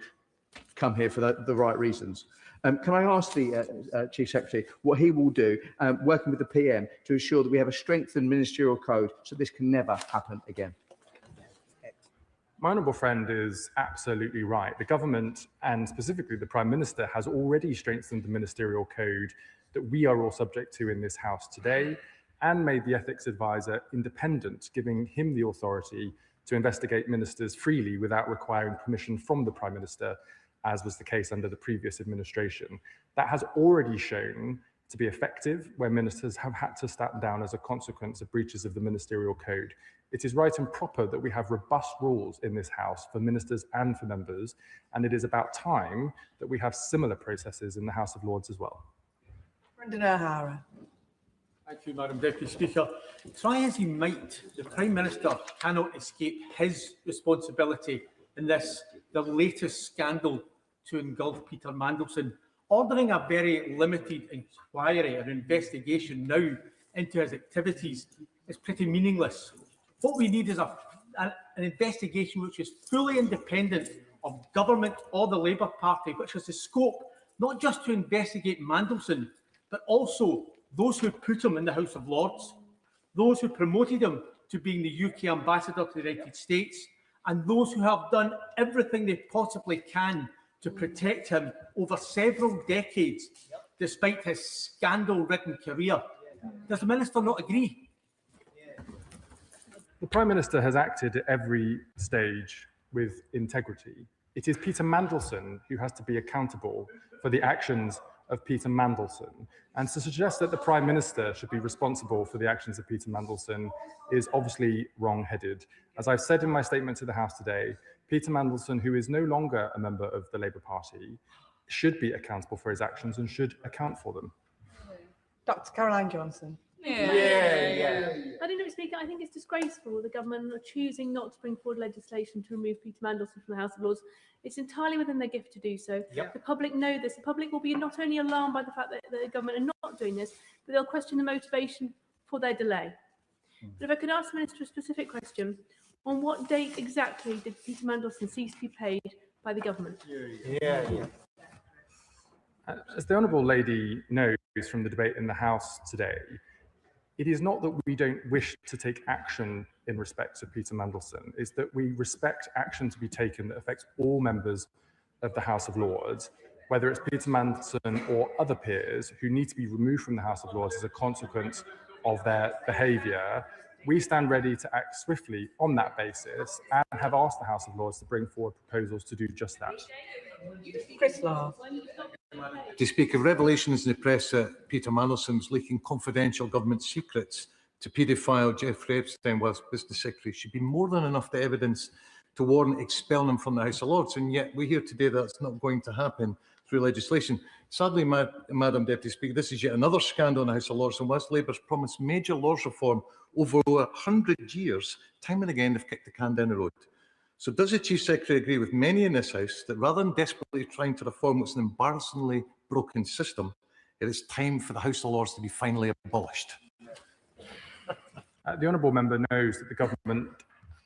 come here for the right reasons. Can I ask the Chief Secretary what he will do, working with the PM, to ensure that we have a strengthened ministerial code so this can never happen again? My honourable friend is absolutely right. The government, and specifically the Prime Minister, has already strengthened the ministerial code that we are all subject to in this House today, and made the ethics advisor independent, giving him the authority to investigate ministers freely without requiring permission from the Prime Minister, as was the case under the previous administration. That has already shown to be effective where ministers have had to stand down as a consequence of breaches of the ministerial code. It is right and proper that we have robust rules in this House for ministers and for members, and it is about time that we have similar processes in the House of Lords as well. Brendan O'Hara. Thank you, Madam Deputy Speaker. Try as he might, the Prime Minister cannot escape his responsibility in this, the latest scandal to engulf Peter Mandelson. Ordering a very limited inquiry or investigation now into his activities is pretty meaningless. What we need is an investigation which is fully independent of government or the Labour Party, which has the scope not just to investigate Mandelson, but also those who put him in the House of Lords, those who promoted him to being the UK ambassador to the United States, and those who have done everything they possibly can to protect him over several decades, despite his scandal-ridden career. Does the Minister not agree? The Prime Minister has acted at every stage with integrity. It is Peter Mandelson who has to be accountable for the actions of Peter Mandelson. And to suggest that the Prime Minister should be responsible for the actions of Peter Mandelson is obviously wrong-headed. As I've said in my statement to the House today, Peter Mandelson, who is no longer a member of the Labour Party, should be accountable for his actions and should account for them. Dr. Caroline Johnson. Madam Speaker, I think it's disgraceful the government are choosing not to bring forward legislation to remove Peter Mandelson from the House of Lords. It's entirely within their gift to do so. The public know this. The public will be not only alarmed by the fact that the government are not doing this, but they'll question the motivation for their delay. But if I could ask the Minister a specific question, on what date exactly did Peter Mandelson cease to be paid by the government? As the Honourable Lady knows from the debate in the House today, It is not that we don't wish to take action in respect of Peter Mandelson, it's that we respect action to be taken that affects all members of the House of Lords, whether it's Peter Mandelson or other peers who need to be removed from the House of Lords as a consequence of their behaviour. We stand ready to act swiftly on that basis and have asked the House of Lords to bring forward proposals to do just that. Chris Law. To speak of revelations in the press that Peter Mandelson was leaking confidential government secrets to paedophile Jeffrey Epstein whilst Business Secretary should be more than enough to evidence to warrant expelling him from the House of Lords, and yet we hear today that's not going to happen through legislation. Sadly, Madam Deputy Speaker, this is yet another scandal in the House of Lords, and whilst Labour's promised major Lords reform over 100 years, time and again they've kicked the can down the road. So does the Chief Secretary agree with many in this House that rather than desperately trying to reform what's an embarrassingly broken system, it is time for the House of Lords to be finally abolished? The honourable member knows that the government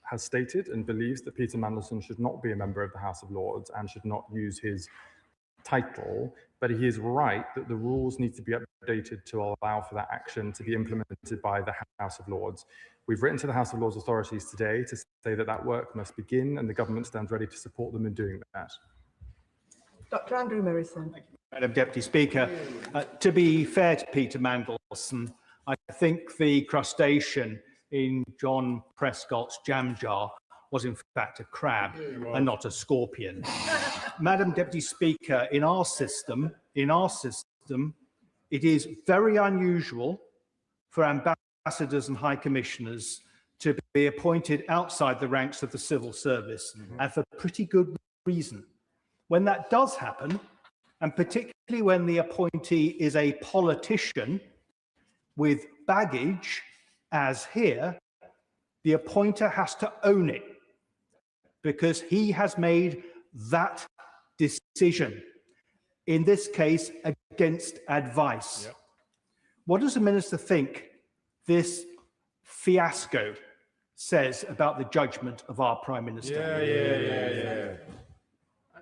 has stated and believes that Peter Mandelson should not be a member of the House of Lords and should not use his title, but he is right that the rules need to be updated to allow for that action to be implemented by the House of Lords. We've written to the House of Lords authorities today to say that that work must begin, and the government stands ready to support them in doing that. Dr. Andrew Morrison. Madam Deputy Speaker, to be fair to Peter Mandelson, I think the crustacean in John Prescott's jam jar was in fact a crab and not a scorpion. Madam Deputy Speaker, in our system, it is very unusual for ambassadors and high commissioners to be appointed outside the ranks of the civil service, and for pretty good reason. When that does happen, and particularly when the appointee is a politician with baggage, as here, the appointer has to own it because he has made that decision, in this case, against advice. Yep. What does the Minister think this fiasco says about the judgment of our Prime Minister?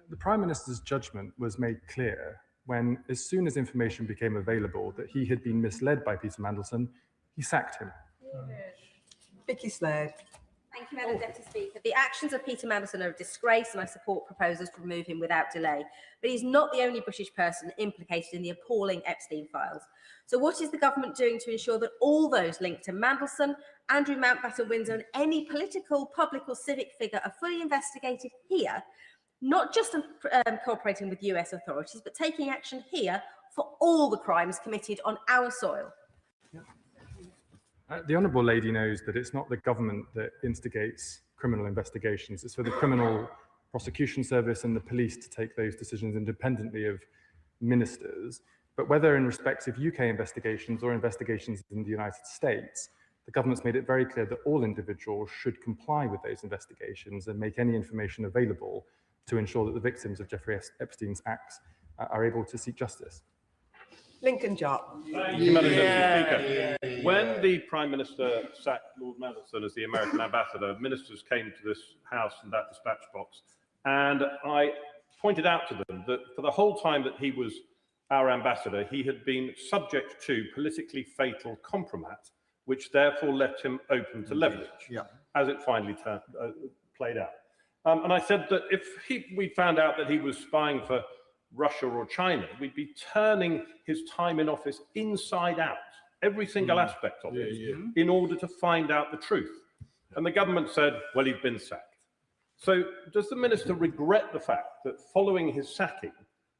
The Prime Minister's judgment was made clear when, as soon as information became available that he had been misled by Peter Mandelson, he sacked him. Vicky Slade. Thank you, Madam Deputy Speaker. The actions of Peter Mandelson are a disgrace, and I support proposals to remove him without delay. But he's not the only British person implicated in the appalling Epstein files. So what is the government doing to ensure that all those linked to Mandelson, Andrew Mountbatten-Windsor, and any political, public or civic figure are fully investigated here, not just cooperating with US authorities, but taking action here for all the crimes committed on our soil? The Honourable Lady knows that it's not the government that instigates criminal investigations. It's for the Criminal Prosecution Service and the police to take those decisions independently of ministers. But whether in respect of UK investigations or investigations in the United States, the government's made it very clear that all individuals should comply with those investigations and make any information available to ensure that the victims of Jeffrey Epstein's acts are able to seek justice. Lincoln Jopp. Thank you, Madam Deputy Speaker. When the Prime Minister sacked Lord Mandelson as the American ambassador, ministers came to this House and that dispatch box, and I pointed out to them that for the whole time that he was our ambassador, he had been subject to politically fatal compromat, which therefore left him open to leverage, as it finally played out. And I said that if we found out that he was spying for Russia or China, we'd be turning his time in office inside out, every single aspect of it, in order to find out the truth. And the government said, well, he'd been sacked. So does the minister regret the fact that following his sacking,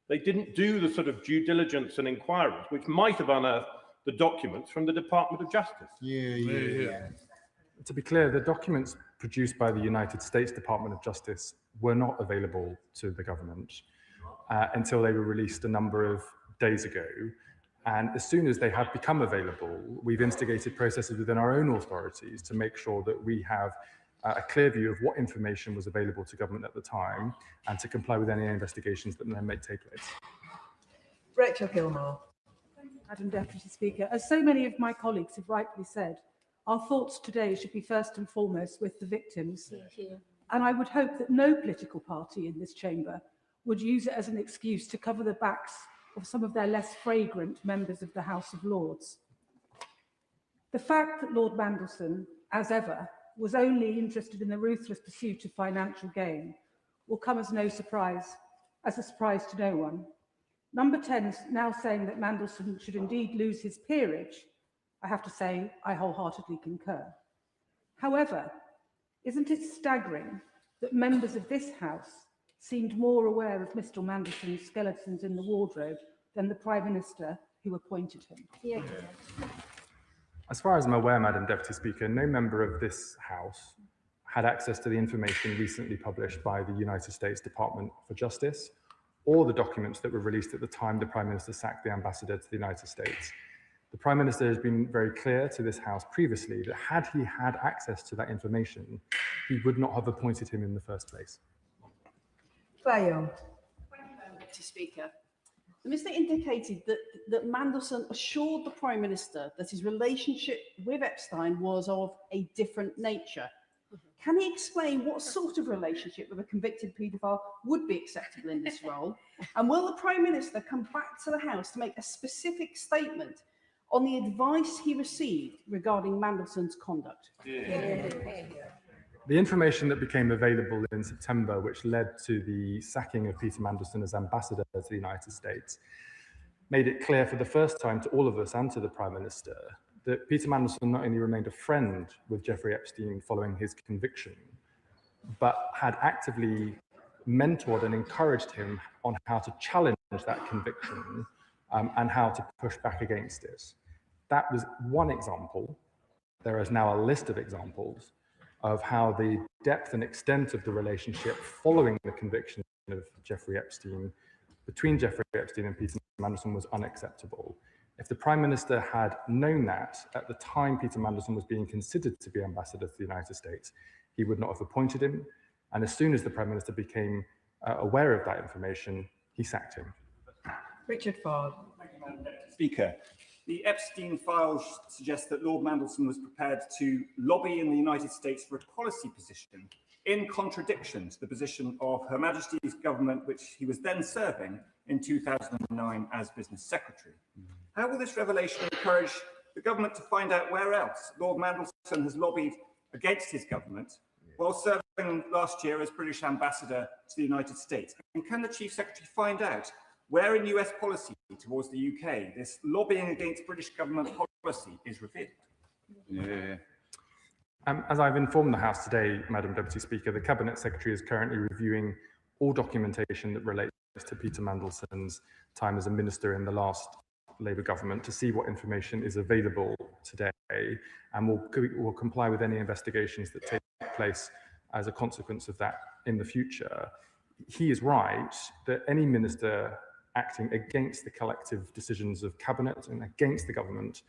they didn't do the sort of due diligence and inquiries which might have unearthed the documents from the Department of Justice? To be clear, the documents produced by the United States Department of Justice were not available to the government until they were released a number of days ago. And as soon as they have become available, we've instigated processes within our own authorities to make sure that we have a clear view of what information was available to government at the time and to comply with any investigations that then may take place. Rachel Gilmore. Madam Deputy Speaker, as so many of my colleagues have rightly said, our thoughts today should be first and foremost with the victims. Thank you. And I would hope that no political party in this chamber would use it as an excuse to cover the backs of some of their less fragrant members of the House of Lords. The fact that Lord Mandelson, as ever, was only interested in the ruthless pursuit of financial gain will come as no surprise, as a surprise to no one. Number 10 is now saying that Mandelson should indeed lose his peerage. I have to say, I wholeheartedly concur. However, isn't it staggering that members of this House seemed more aware of Mr. Mandelson's skeletons in the wardrobe than the Prime Minister who appointed him? Yeah. As far as I'm aware, Madam Deputy Speaker, no member of this House had access to the information recently published by the United States Department for Justice or the documents that were released at the time the Prime Minister sacked the ambassador to the United States. The Prime Minister has been very clear to this House previously that had he had access to that information, he would not have appointed him in the first place. Graham. Deputy Speaker. The Minister indicated that Mandelson assured the Prime Minister that his relationship with Epstein was of a different nature. Can he explain what sort of relationship with a convicted paedophile would be acceptable in this role? And will the Prime Minister come back to the House to make a specific statement on the advice he received regarding Mandelson's conduct? The information that became available in September, which led to the sacking of Peter Mandelson as ambassador to the United States, made it clear for the first time to all of us and to the Prime Minister that Peter Mandelson not only remained a friend with Jeffrey Epstein following his conviction, but had actively mentored and encouraged him on how to challenge that conviction and how to push back against it. That was one example. There is now a list of examples of how the depth and extent of the relationship following the conviction of Jeffrey Epstein, between Jeffrey Epstein and Peter Mandelson, was unacceptable. If the Prime Minister had known that at the time Peter Mandelson was being considered to be ambassador to the United States, he would not have appointed him. And as soon as the Prime Minister became aware of that information, he sacked him. Richard Ford. Speaker, the Epstein files suggest that Lord Mandelson was prepared to lobby in the United States for a policy position in contradiction to the position of Her Majesty's government, which he was then serving in 2009 as Business Secretary. How will this revelation encourage the government to find out where else Lord Mandelson has lobbied against his government while serving last year as British Ambassador to the United States? And can the Chief Secretary find out where in US policy towards the UK this lobbying against British government policy is revealed? As I've informed the House today, Madam Deputy Speaker, the Cabinet Secretary is currently reviewing all documentation that relates to Peter Mandelson's time as a minister in the last Labour government to see what information is available today, and will comply with any investigations that take place as a consequence of that in the future. He is right that any minister acting against the collective decisions of Cabinet and against the government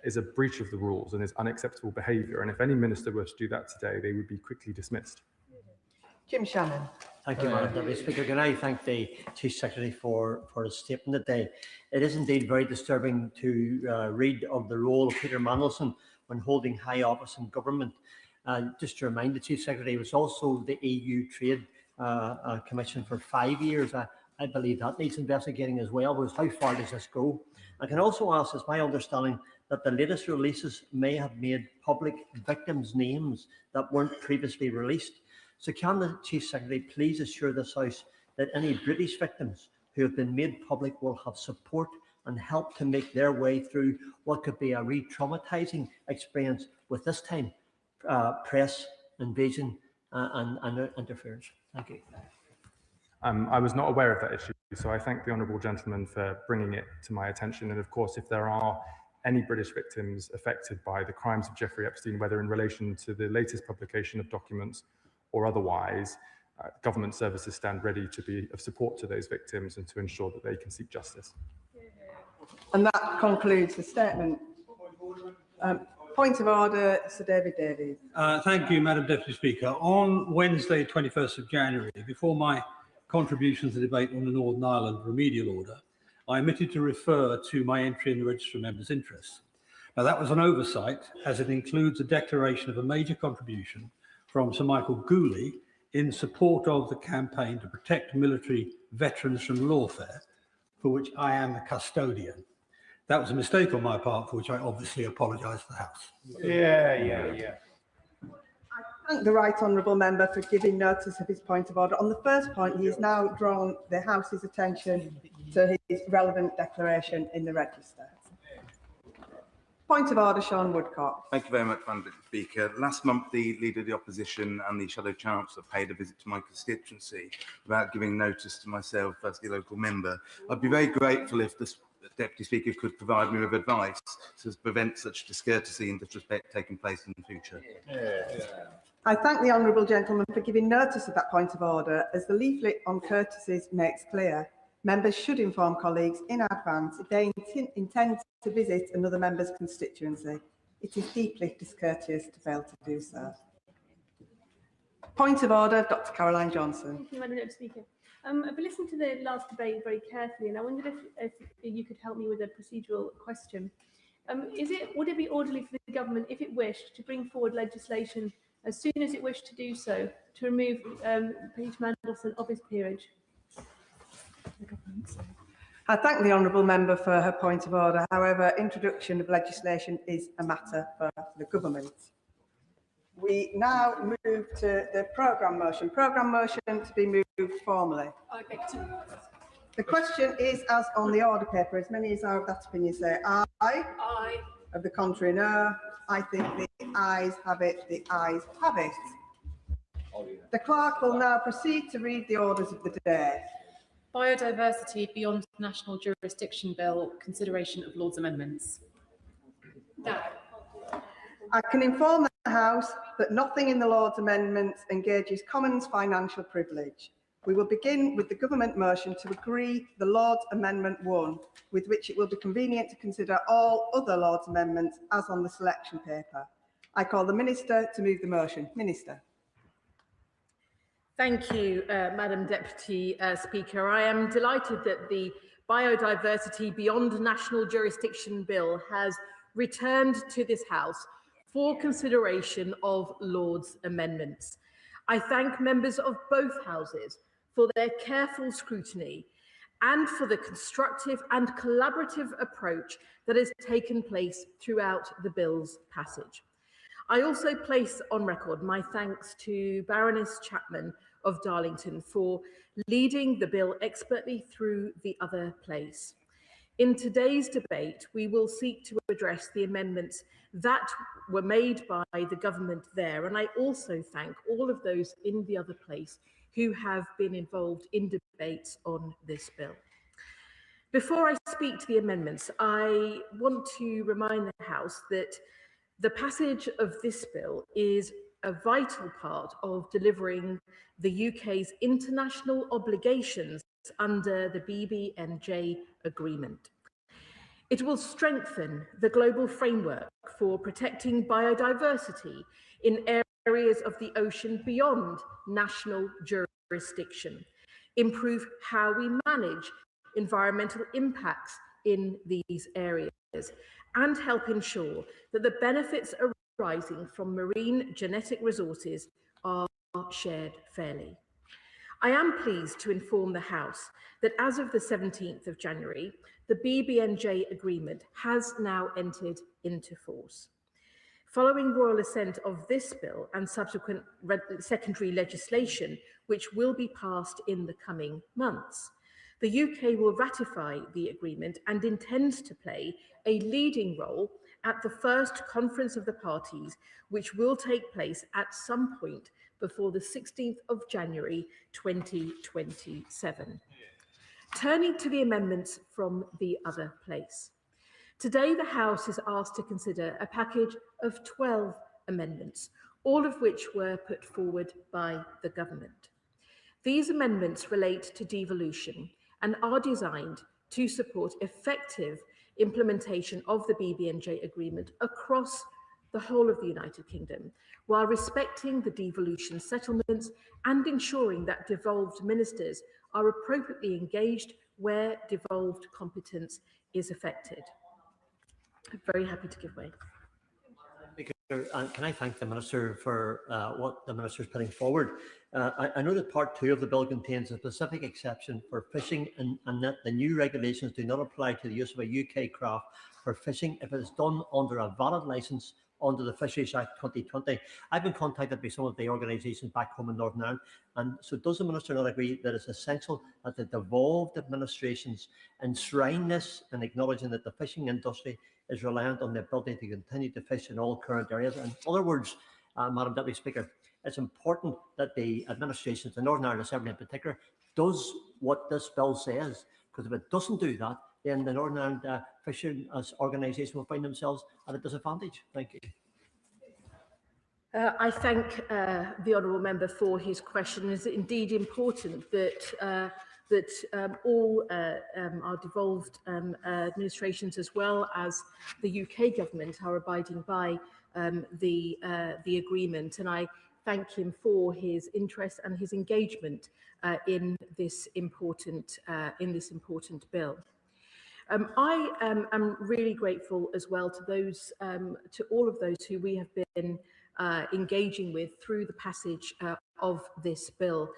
is a breach of the rules and is unacceptable behaviour. And if any minister were to do that today, they would be quickly dismissed. Jim Shannon. Thank you, Madam Deputy Speaker. Can I thank the Chief Secretary for his statement today? It is indeed very disturbing to read of the role of Peter Mandelson when holding high office in government. Just to remind the Chief Secretary, he was also the EU Trade Commission for 5 years. I believe that needs investigating as well. Because how far does this go? I can also ask, it's my understanding that the latest releases may have made public victims' names that weren't previously released. So can the Chief Secretary please assure this House that any British victims who have been made public will have support and help to make their way through what could be a re-traumatising experience with this time press invasion and interference? Thank you. I was not aware of that issue, so I thank the honourable gentleman for bringing it to my attention. And of course, if there are any British victims affected by the crimes of Jeffrey Epstein, whether in relation to the latest publication of documents or otherwise, government services stand ready to be of support to those victims and to ensure that they can seek justice. And that concludes the statement. Point of order, Sir David Davies. Thank you, Madam Deputy Speaker. On Wednesday, 21st of January, before my contribution to the debate on the Northern Ireland remedial order, I omitted to refer to my entry in the Register of Members' Interests. Now, that was an oversight, as it includes a declaration of a major contribution from Sir Michael Gooley in support of the campaign to protect military veterans from lawfare, for which I am a custodian. That was a mistake on my part, for which I obviously apologise to the House. Yeah. I thank the right honourable member for giving notice of his point of order. On the first point, he has now drawn the House's attention to his relevant declaration in the register. Point of order, Sean Woodcock. Thank you very much, Madam Speaker. Last month, the Leader of the Opposition and the Shadow Chancellor paid a visit to my constituency without giving notice to myself as the local member. I'd be very grateful if the Deputy Speaker could provide me with advice to prevent such discourtesy and disrespect taking place in the future. I thank the honourable gentleman for giving notice of that point of order. As the leaflet on courtesies makes clear, members should inform colleagues in advance if they intend to visit another member's constituency. It is deeply discourteous to fail to do so. Point of order, Dr. Caroline Johnson. Thank you, Madam Deputy Speaker. I've listened to the last debate very carefully, and I wondered if you could help me with a procedural question. Would it be orderly for the government, if it wished, to bring forward legislation as soon as it wished to do so, to remove Peter Mandelson of his peerage? I thank the honourable member for her point of order. However, introduction of legislation is a matter for the government. We now move to the programme motion. Programme motion to be moved formally. The question is as on the order paper. As many as are of that opinion say aye. Aye. Of the contrary, no. I think the ayes have it. The ayes have it. The clerk will now proceed to read the orders of the day. Biodiversity Beyond National Jurisdiction Bill, consideration of Lord's amendments. No. I can inform the House that nothing in the Lord's amendments engages Commons financial privilege. We will begin with the government motion to agree the Lord's Amendment 1, with which it will be convenient to consider all other Lord's amendments as on the selection paper. I call the Minister to move the motion. Minister. Thank you, Madam Deputy Speaker. I am delighted that the Biodiversity Beyond National Jurisdiction Bill has returned to this House for consideration of Lord's amendments. I thank members of both Houses for their careful scrutiny and for the constructive and collaborative approach that has taken place throughout the bill's passage. I also place on record my thanks to Baroness Chapman of Darlington for leading the bill expertly through the other place. In today's debate, we will seek to address the amendments that were made by the government there, and I also thank all of those in the other place who have been involved in debates on this bill. Before I speak to the amendments, I want to remind the House that the passage of this bill is a vital part of delivering the UK's international obligations under the BBNJ agreement. It will strengthen the global framework for protecting biodiversity in areas of the ocean beyond national jurisdiction, improve how we manage environmental impacts in these areas, and help ensure that the benefits arising from marine genetic resources are shared fairly. I am pleased to inform the House that as of the 17th of January, the BBNJ agreement has now entered into force. Following royal assent of this bill and subsequent secondary legislation, which will be passed in the coming months, the UK will ratify the agreement and intends to play a leading role at the first conference of the parties, which will take place at some point before the 16th of January 2027. Turning to the amendments from the other place. Today, the House is asked to consider a package of 12 amendments, all of which were put forward by the government. These amendments relate to devolution and are designed to support effective implementation of the BBNJ agreement across the whole of the United Kingdom, while respecting the devolution settlements and ensuring that devolved ministers are appropriately engaged where devolved competence is affected. I'm very happy to give way. and can I thank the Minister for what the Minister is putting forward. I know that Part 2 of the bill contains a specific exception for fishing and that the new regulations do not apply to the use of a UK craft for fishing if it is done under a valid licence under the Fisheries Act 2020. I've been contacted by some of the organisations back home in Northern Ireland, and so does the Minister not agree that it's essential that the devolved administrations enshrine this and acknowledging that the fishing industry is reliant on the ability to continue to fish in all current areas? In other words, Madam Deputy Speaker, it's important that the administrations, the Northern Ireland Assembly in particular, does what this bill says, because if it doesn't do that, then the Northern Ireland fishing organisation will find themselves at a disadvantage. Thank you. I thank the honourable member for his question. It is indeed important that all our devolved administrations, as well as the UK government, are abiding by the agreement, and I thank him for his interest and his engagement in this important bill. I am really grateful as well to all of those who we have been engaging with through the passage of this bill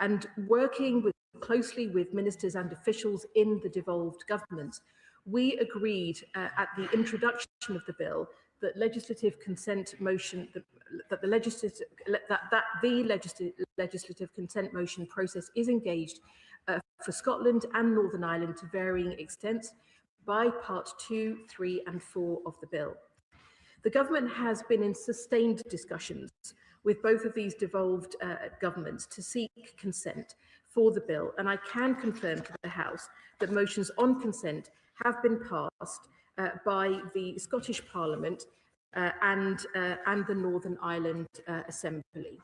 and working closely with ministers and officials in the devolved governments. We agreed at the introduction of the bill that legislative consent motion that the legislative consent motion process is engaged for Scotland and Northern Ireland to varying extents by Part 2, 3 and 4 of the bill. The government has been in sustained discussions with both of these devolved governments to seek consent for the bill, and I can confirm to the House that motions on consent have been passed by the Scottish Parliament and the Northern Ireland Assembly.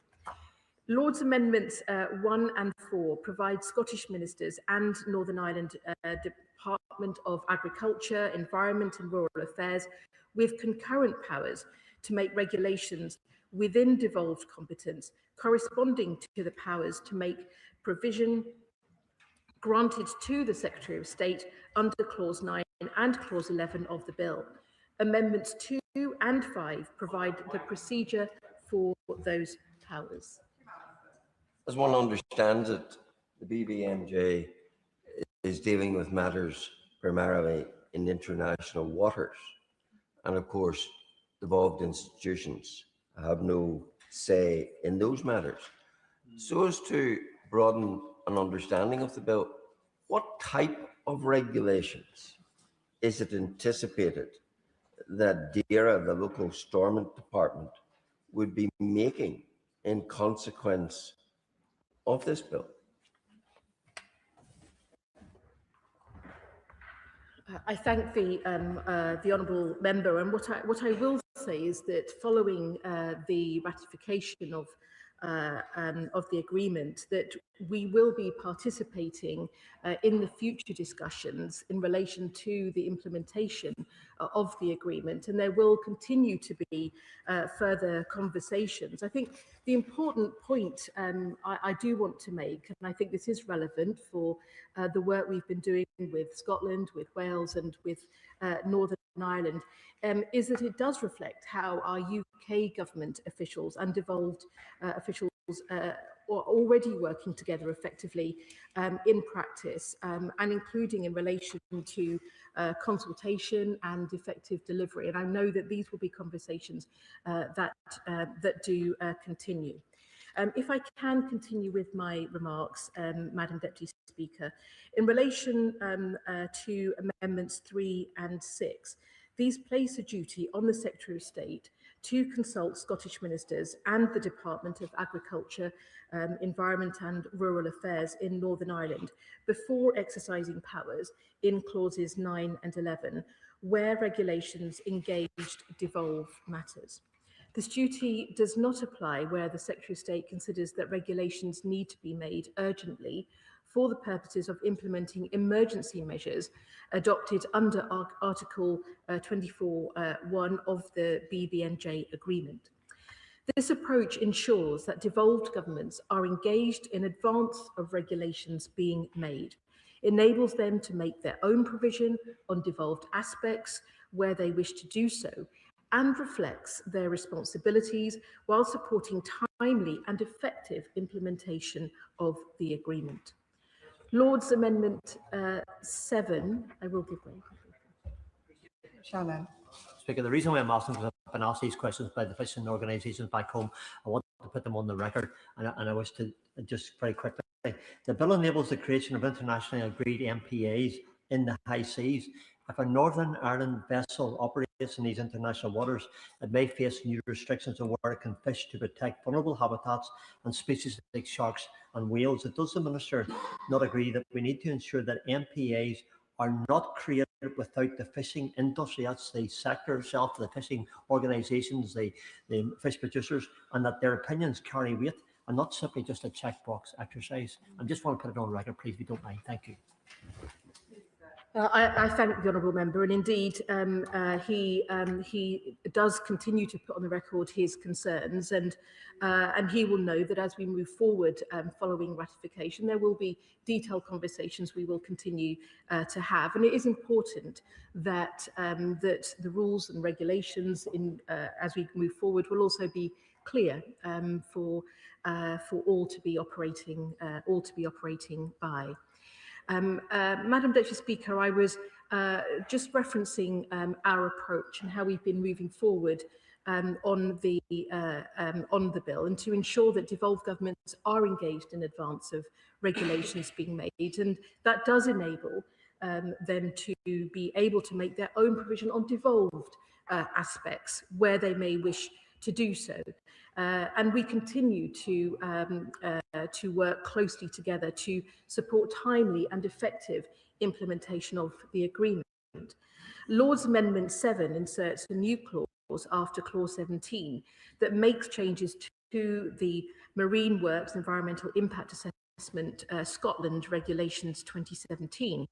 Lord's Amendments 1 and 4 provide Scottish ministers and Northern Ireland Department of Agriculture, Environment and Rural Affairs with concurrent powers to make regulations within devolved competence corresponding to the powers to make provision granted to the Secretary of State under Clause 9 and Clause 11 of the bill. Amendments 2 and 5 provide the procedure for those powers. As one understands it, the BBNJ is dealing with matters primarily in international waters. And of course, devolved institutions have no say in those matters. So as to broaden an understanding of the bill, what type of regulations is it anticipated that DERA, the local stormont department, would be making in consequence of this bill? I thank the honourable member, and what I will say is that following the ratification of the agreement, that we will be participating in the future discussions in relation to the implementation of the agreement, and there will continue to be further conversations. I think the important point I do want to make, and I think this is relevant for the work we've been doing with Scotland, with Wales and with Northern Ireland, is that it does reflect how our UK government officials and devolved officials are already working together effectively in practice, and including in relation to consultation and effective delivery. And I know that these will be conversations that do continue. If I can continue with my remarks, Madam Deputy Speaker, in relation to Amendments 3 and 6, these place a duty on the Secretary of State to consult Scottish ministers and the Department of Agriculture, Environment and Rural Affairs in Northern Ireland before exercising powers in clauses 9 and 11, where regulations engaged devolve matters. This duty does not apply where the Secretary of State considers that regulations need to be made urgently for the purposes of implementing emergency measures adopted under Article 24(1) of the BBNJ agreement. This approach ensures that devolved governments are engaged in advance of regulations being made, enables them to make their own provision on devolved aspects where they wish to do so, and reflects their responsibilities while supporting timely and effective implementation of the agreement. Lord's Amendment 7, I will give way. Shannon. Speaker, the reason why I'm asking, because I've been asked these questions by the fishing organisations back home, I want to put them on the record, and I wish to just very quickly. The bill enables the creation of internationally agreed MPAs in the high seas. If a Northern Ireland vessel operates in these international waters, it may face new restrictions on where it can fish to protect vulnerable habitats and species like sharks and whales. Does the Minister not agree that we need to ensure that MPAs are not created without the fishing industry, that's the sector itself, the fishing organisations, the fish producers, and that their opinions carry weight and not simply just a checkbox exercise? I just want to put it on record, please, if you don't mind. Thank you. I thank the honourable member, and indeed he does continue to put on the record his concerns, and he will know that as we move forward following ratification, there will be detailed conversations we will continue to have, and it is important that that the rules and regulations as we move forward will also be clear for all to be operating by. Madam Deputy Speaker, I was just referencing our approach and how we've been moving forward on the bill, and to ensure that devolved governments are engaged in advance of regulations being made, and that does enable them to be able to make their own provision on devolved aspects where they may wish to do so. And we continue to work closely together to support timely and effective implementation of the agreement. Lord's Amendment 7 inserts a new clause after clause 17 that makes changes to the Marine Works Environmental Impact Assessment Scotland Regulations 2017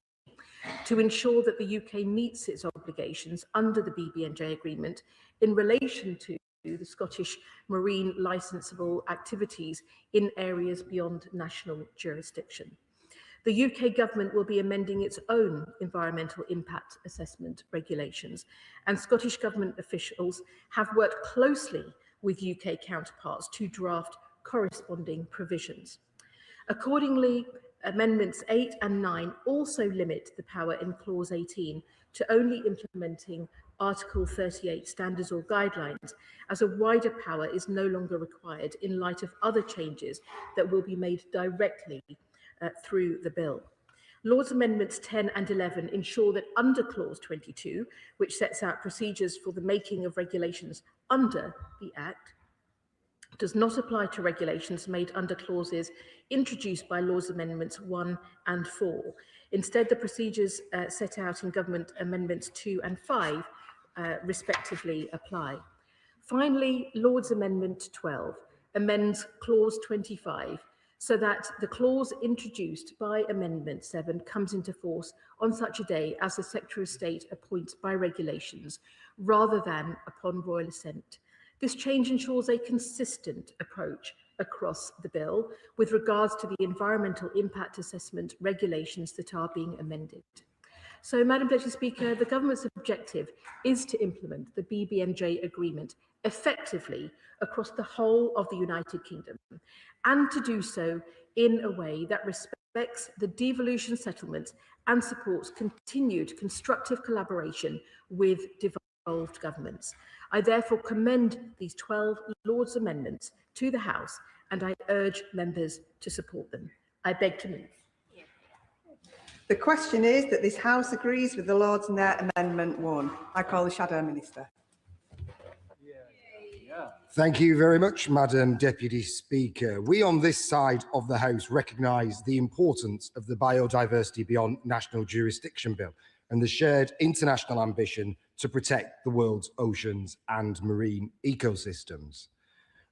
to ensure that the UK meets its obligations under the BBNJ agreement in relation to the Scottish marine licensable activities in areas beyond national jurisdiction. The UK government will be amending its own environmental impact assessment regulations, and Scottish government officials have worked closely with UK counterparts to draft corresponding provisions. Accordingly, Amendments 8 and 9 also limit the power in Clause 18 to only implementing Article 38 standards or guidelines, as a wider power is no longer required in light of other changes that will be made directly through the bill. Lord's Amendments 10 and 11 ensure that under Clause 22, which sets out procedures for the making of regulations under the Act, does not apply to regulations made under clauses introduced by Lord's Amendments 1 and 4. Instead, the procedures set out in Government Amendments 2 and 5 respectively apply. Finally, Lord's Amendment 12 amends Clause 25 so that the clause introduced by Amendment 7 comes into force on such a day as the Secretary of State appoints by regulations rather than upon royal assent. This change ensures a consistent approach across the bill with regards to the environmental impact assessment regulations that are being amended. So, Madam Deputy Speaker, the government's objective is to implement the BBNJ agreement effectively across the whole of the United Kingdom, and to do so in a way that respects the devolution settlement and supports continued constructive collaboration with devolved governments. I therefore commend these 12 Lord's amendments to the House, and I urge members to support them. I beg to move. The question is that this House agrees with the Lords and their Amendment 1. I call the Shadow Minister. Thank you very much, Madam Deputy Speaker. We on this side of the House recognise the importance of the Biodiversity Beyond National Jurisdiction Bill and the shared international ambition to protect the world's oceans and marine ecosystems.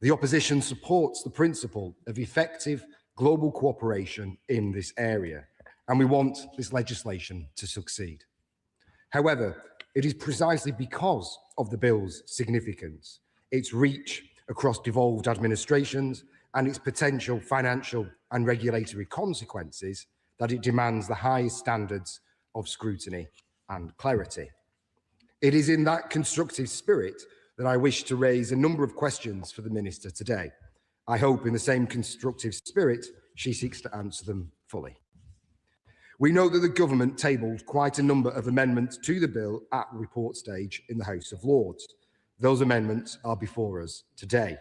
The opposition supports the principle of effective global cooperation in this area, and we want this legislation to succeed. However, it is precisely because of the bill's significance, its reach across devolved administrations, and its potential financial and regulatory consequences that it demands the highest standards of scrutiny and clarity. It is in that constructive spirit that I wish to raise a number of questions for the Minister today. I hope in the same constructive spirit she seeks to answer them fully. We know that the government tabled quite a number of amendments to the bill at report stage in the House of Lords. Those amendments are before us today.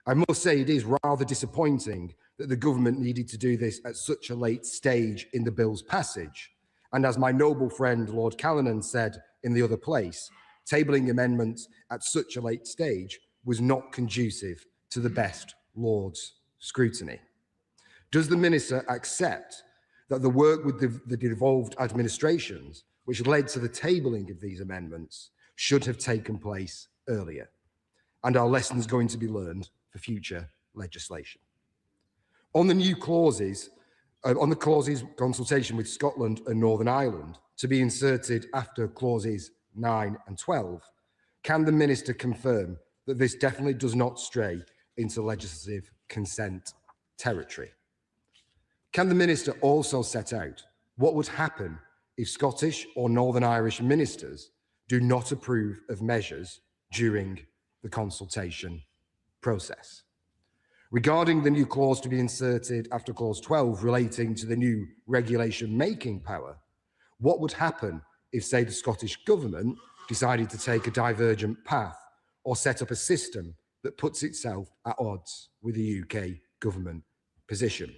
I must say it is rather disappointing that the government needed to do this at such a late stage in the bill's passage. And as my noble friend Lord Callanan said in the other place, tabling amendments at such a late stage was not conducive to the best Lord's scrutiny. Does the Minister accept that the work with the devolved administrations, which led to the tabling of these amendments, should have taken place earlier? And are lessons going to be learned for future legislation? On the new clauses, on the clauses consultation with Scotland and Northern Ireland to be inserted after clauses 9 and 12, can the Minister confirm that this definitely does not stray into legislative consent territory? Can the Minister also set out what would happen if Scottish or Northern Irish ministers do not approve of measures during the consultation process? Regarding the new clause to be inserted after clause 12 relating to the new regulation making power, what would happen if, say, the Scottish Government decided to take a divergent path or set up a system that puts itself at odds with the UK Government position?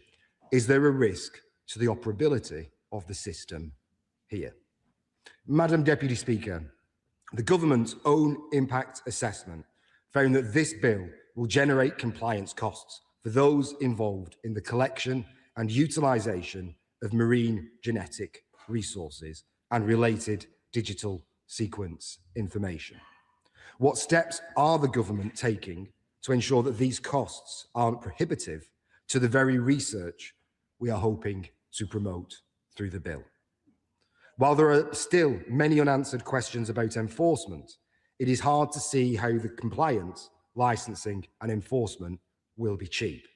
Is there a risk to the operability of the system here? Madam Deputy Speaker, the Government's own impact assessment found that this bill will generate compliance costs for those involved in the collection and utilisation of marine genetic resources and related digital sequence information. What steps are the Government taking to ensure that these costs aren't prohibitive to the very research we are hoping to promote through the bill? While there are still many unanswered questions about enforcement, it is hard to see how the compliance, licensing and enforcement will be cheap.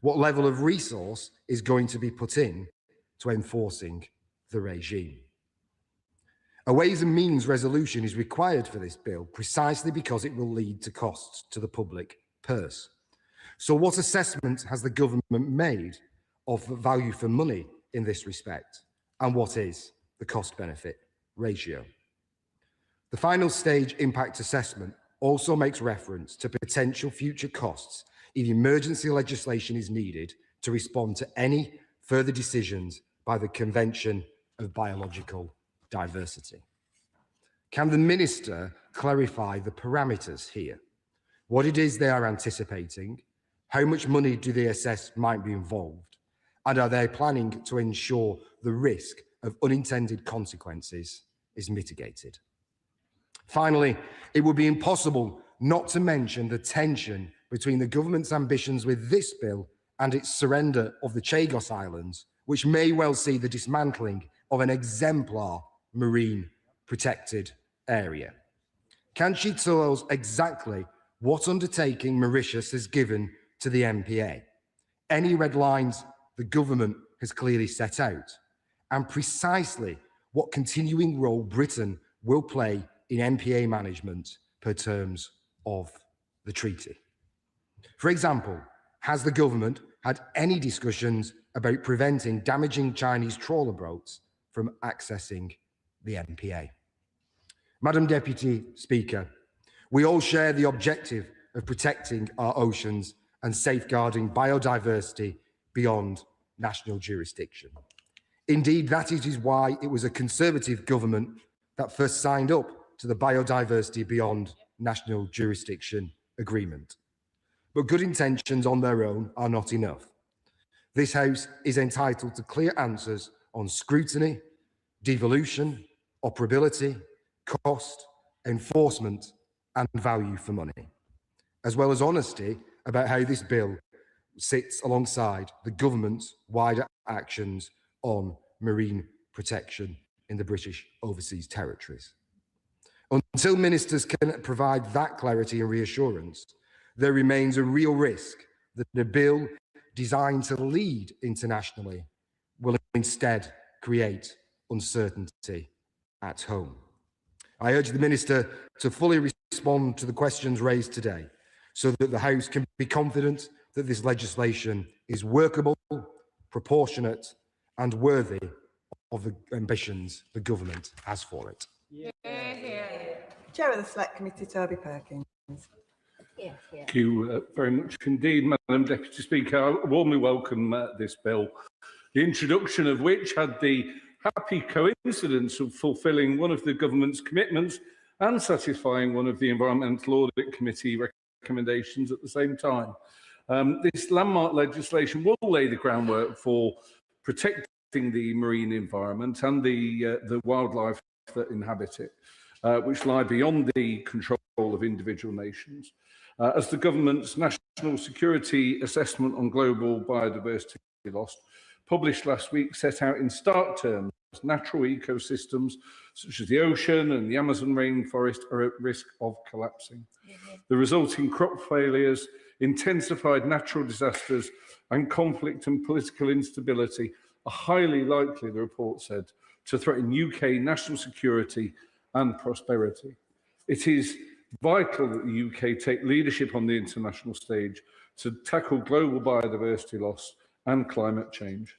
What level of resource is going to be put in to enforcing the regime? A Ways and Means resolution is required for this bill precisely because it will lead to costs to the public purse. So what assessment has the Government made of value for money in this respect? And what is the cost-benefit ratio? The final stage impact assessment also makes reference to potential future costs if emergency legislation is needed to respond to any further decisions by the Convention of Biological Diversity. Can the Minister clarify the parameters here? What it is they are anticipating, how much money do they assess might be involved, and are they planning to ensure the risk of unintended consequences is mitigated? Finally, it would be impossible not to mention the tension between the Government's ambitions with this bill and its surrender of the Chagos Islands, which may well see the dismantling of an exemplar marine protected area. Can she tell us exactly what undertaking Mauritius has given to the MPA? Any red lines the Government has clearly set out, and precisely what continuing role Britain will play in MPA management per terms of the treaty. For example, has the Government had any discussions about preventing damaging Chinese trawler boats from accessing the MPA? Madam Deputy Speaker, we all share the objective of protecting our oceans and safeguarding biodiversity beyond national jurisdiction. Indeed, that is why it was a Conservative government that first signed up to the Biodiversity Beyond National Jurisdiction Agreement. But good intentions on their own are not enough. This House is entitled to clear answers on scrutiny, devolution, operability, cost, enforcement, and value for money, as well as honesty about how this bill sits alongside the Government's wider actions on marine protection in the British Overseas Territories. Until ministers can provide that clarity and reassurance, there remains a real risk that a bill designed to lead internationally will instead create uncertainty at home. I urge the Minister to fully respond to the questions raised today so that the House can be confident that this legislation is workable, proportionate and worthy of the ambitions the Government has for it. Chair of the Select Committee, Toby Perkins. Thank you very much indeed, Madam Deputy Speaker. I warmly welcome this bill, the introduction of which had the happy coincidence of fulfilling one of the government's commitments and satisfying one of the Environmental Audit Committee recommendations at the same time. This landmark legislation will lay the groundwork for protecting the marine environment and the wildlife that inhabit it, which lie beyond the control of individual nations. As the government's National Security Assessment on Global Biodiversity Loss, published last week, set out in stark terms natural ecosystems such as the ocean and the Amazon rainforest are at risk of collapsing. The resulting crop failures, intensified natural disasters and conflict and political instability are highly likely, the report said, to threaten UK national security and prosperity. It is vital that the UK take leadership on the international stage to tackle global biodiversity loss and climate change.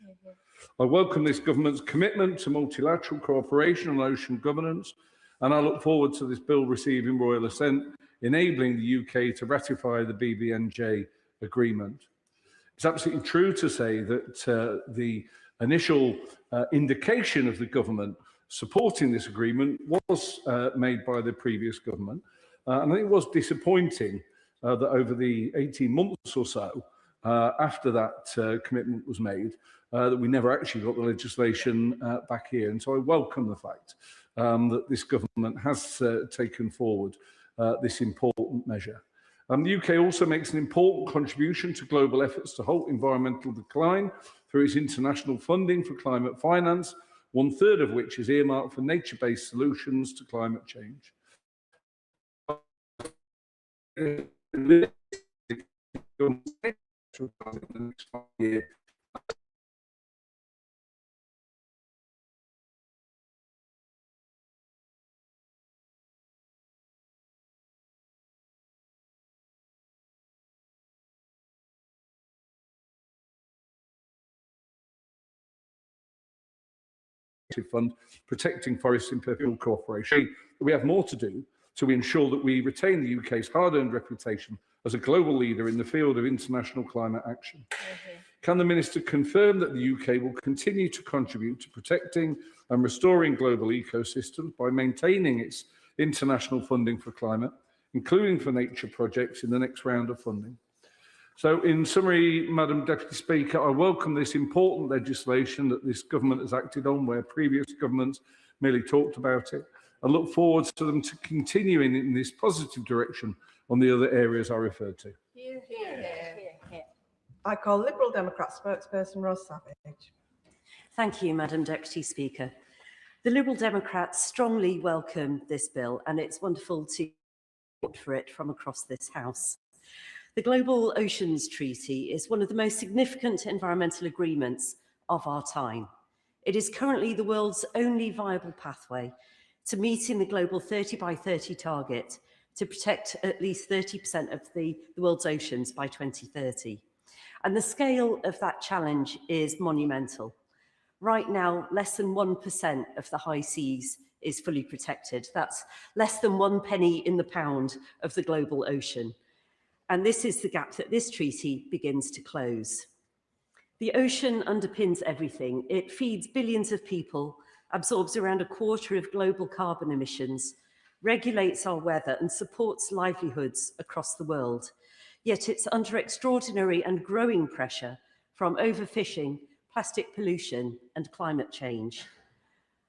I welcome this government's commitment to multilateral cooperation on ocean governance, and I look forward to this bill receiving royal assent, enabling the UK to ratify the BBNJ agreement. It's absolutely true to say that the initial indication of the government supporting this agreement was made by the previous government. And I think it was disappointing that over the 18 months or so after that commitment was made, that we never actually got the legislation back here. And so I welcome the fact that this government has taken forward this important measure. The UK also makes an important contribution to global efforts to halt environmental decline through its international funding for climate finance, 1/3 of which is earmarked for nature-based solutions to climate change. Fund protecting forests in perpetual cooperation. We have more to do to ensure that we retain the UK's hard-earned reputation as a global leader in the field of international climate action. Can the Minister confirm that the UK will continue to contribute to protecting and restoring global ecosystems by maintaining its international funding for climate, including for nature projects in the next round of funding? So, in summary, Madam Deputy Speaker, I welcome this important legislation that this government has acted on where previous governments merely talked about it. I look forward to them to continuing in this positive direction on the other areas I referred to. I call Liberal Democrat spokesperson Ros Savage. Thank you, Madam Deputy Speaker. The Liberal Democrats strongly welcome this bill, and it's wonderful to vote for it from across this House. The Global Oceans Treaty is one of the most significant environmental agreements of our time. It is currently the world's only viable pathway to meeting the global 30 by 30 target to protect at least 30% of the world's oceans by 2030. And the scale of that challenge is monumental. Right now, less than 1% of the high seas is fully protected. That's less than 1 penny in the pound of the global ocean. And this is the gap that this treaty begins to close. The ocean underpins everything. It feeds billions of people, absorbs around 1/4 of global carbon emissions, regulates our weather and supports livelihoods across the world. Yet it's under extraordinary and growing pressure from overfishing, plastic pollution and climate change.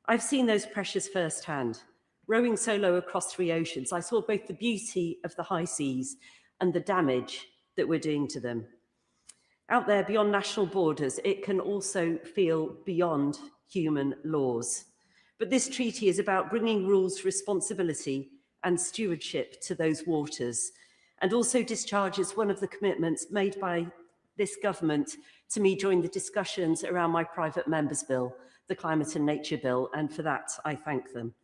I've seen those pressures firsthand. Rowing solo across 3 oceans, I saw both the beauty of the high seas and the damage that we're doing to them. Out there beyond national borders, it can also feel beyond human laws. But this treaty is about bringing rules, responsibility and stewardship to those waters, and also discharges one of the commitments made by this government to me during the discussions around my private member's bill, the Climate and Nature Bill, and for that I thank them.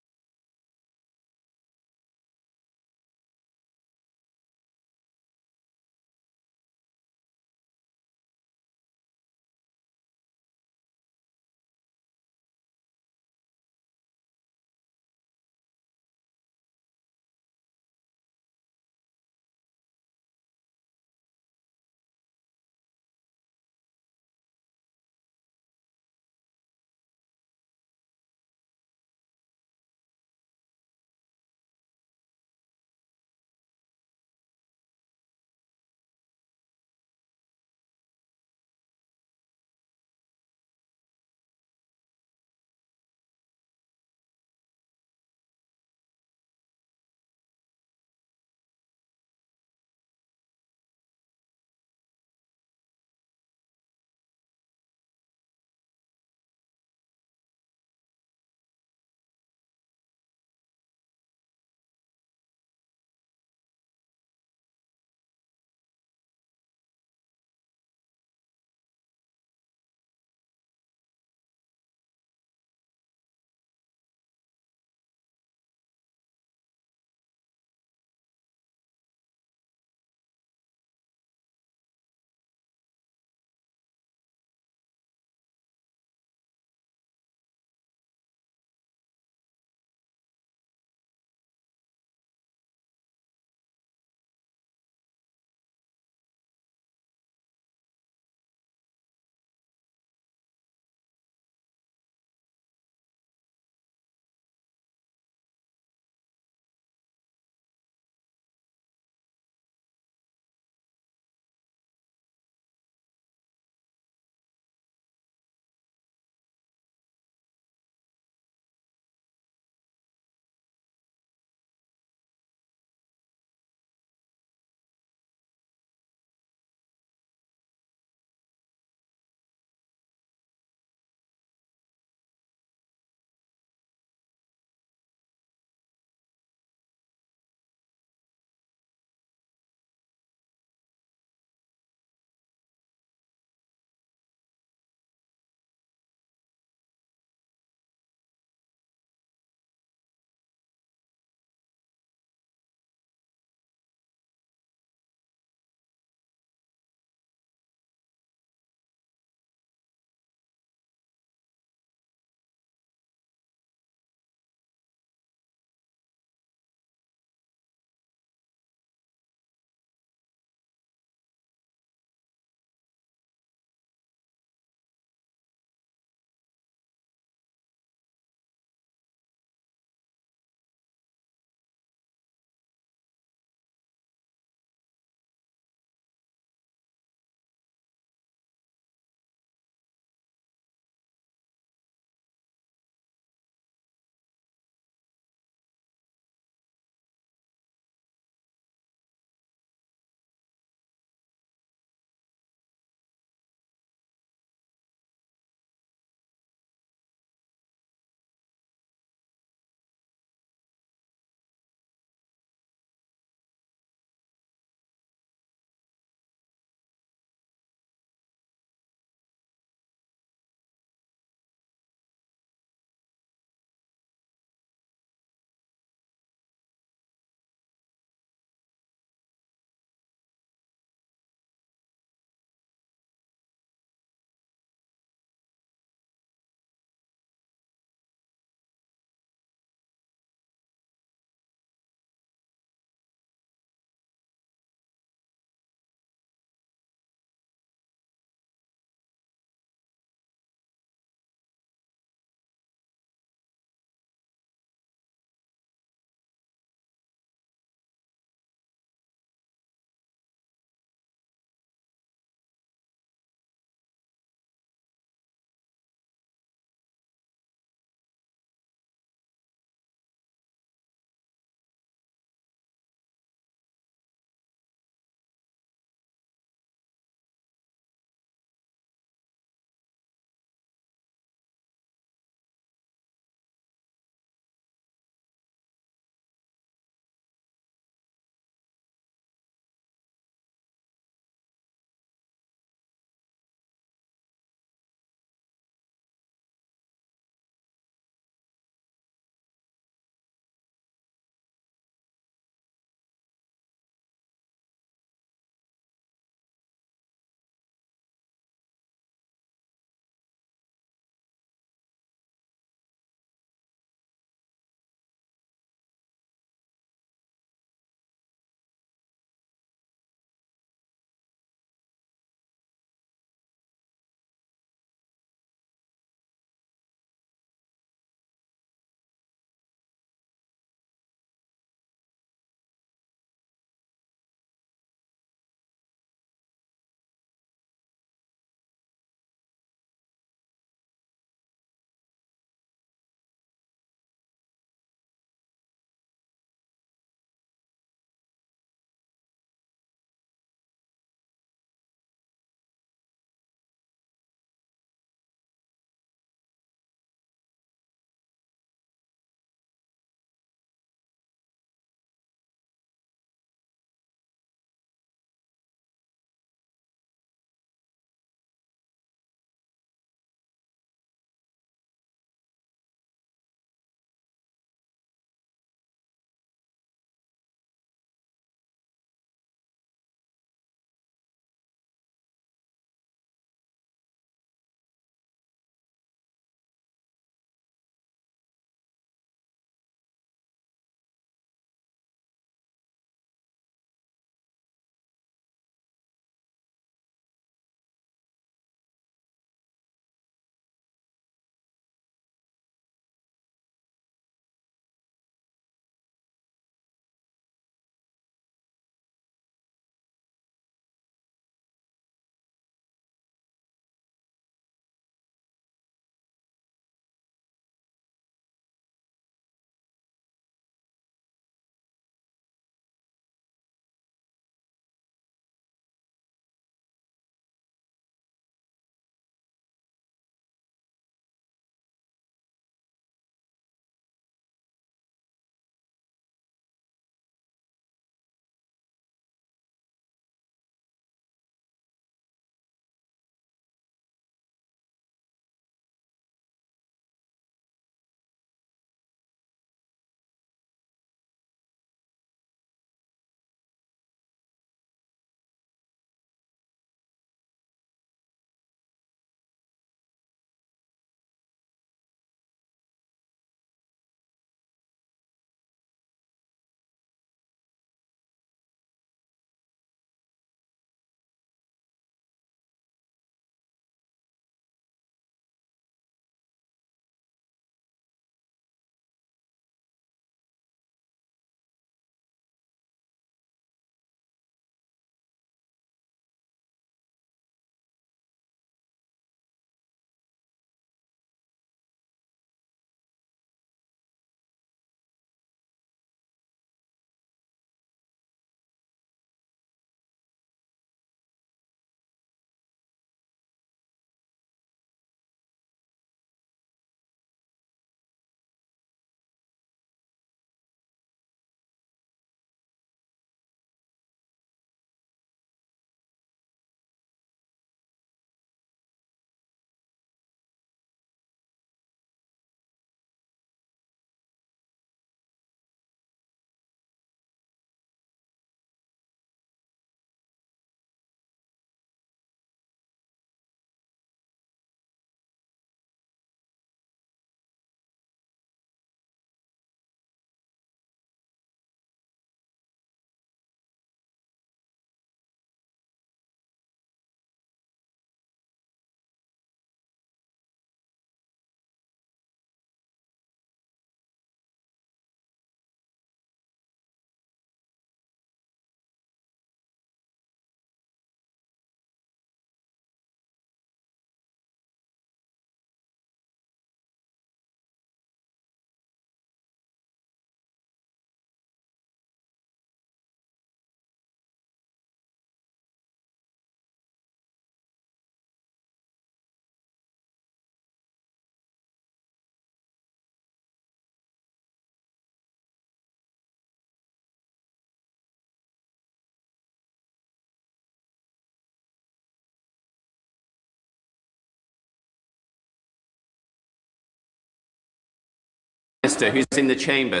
Minister who's in the chamber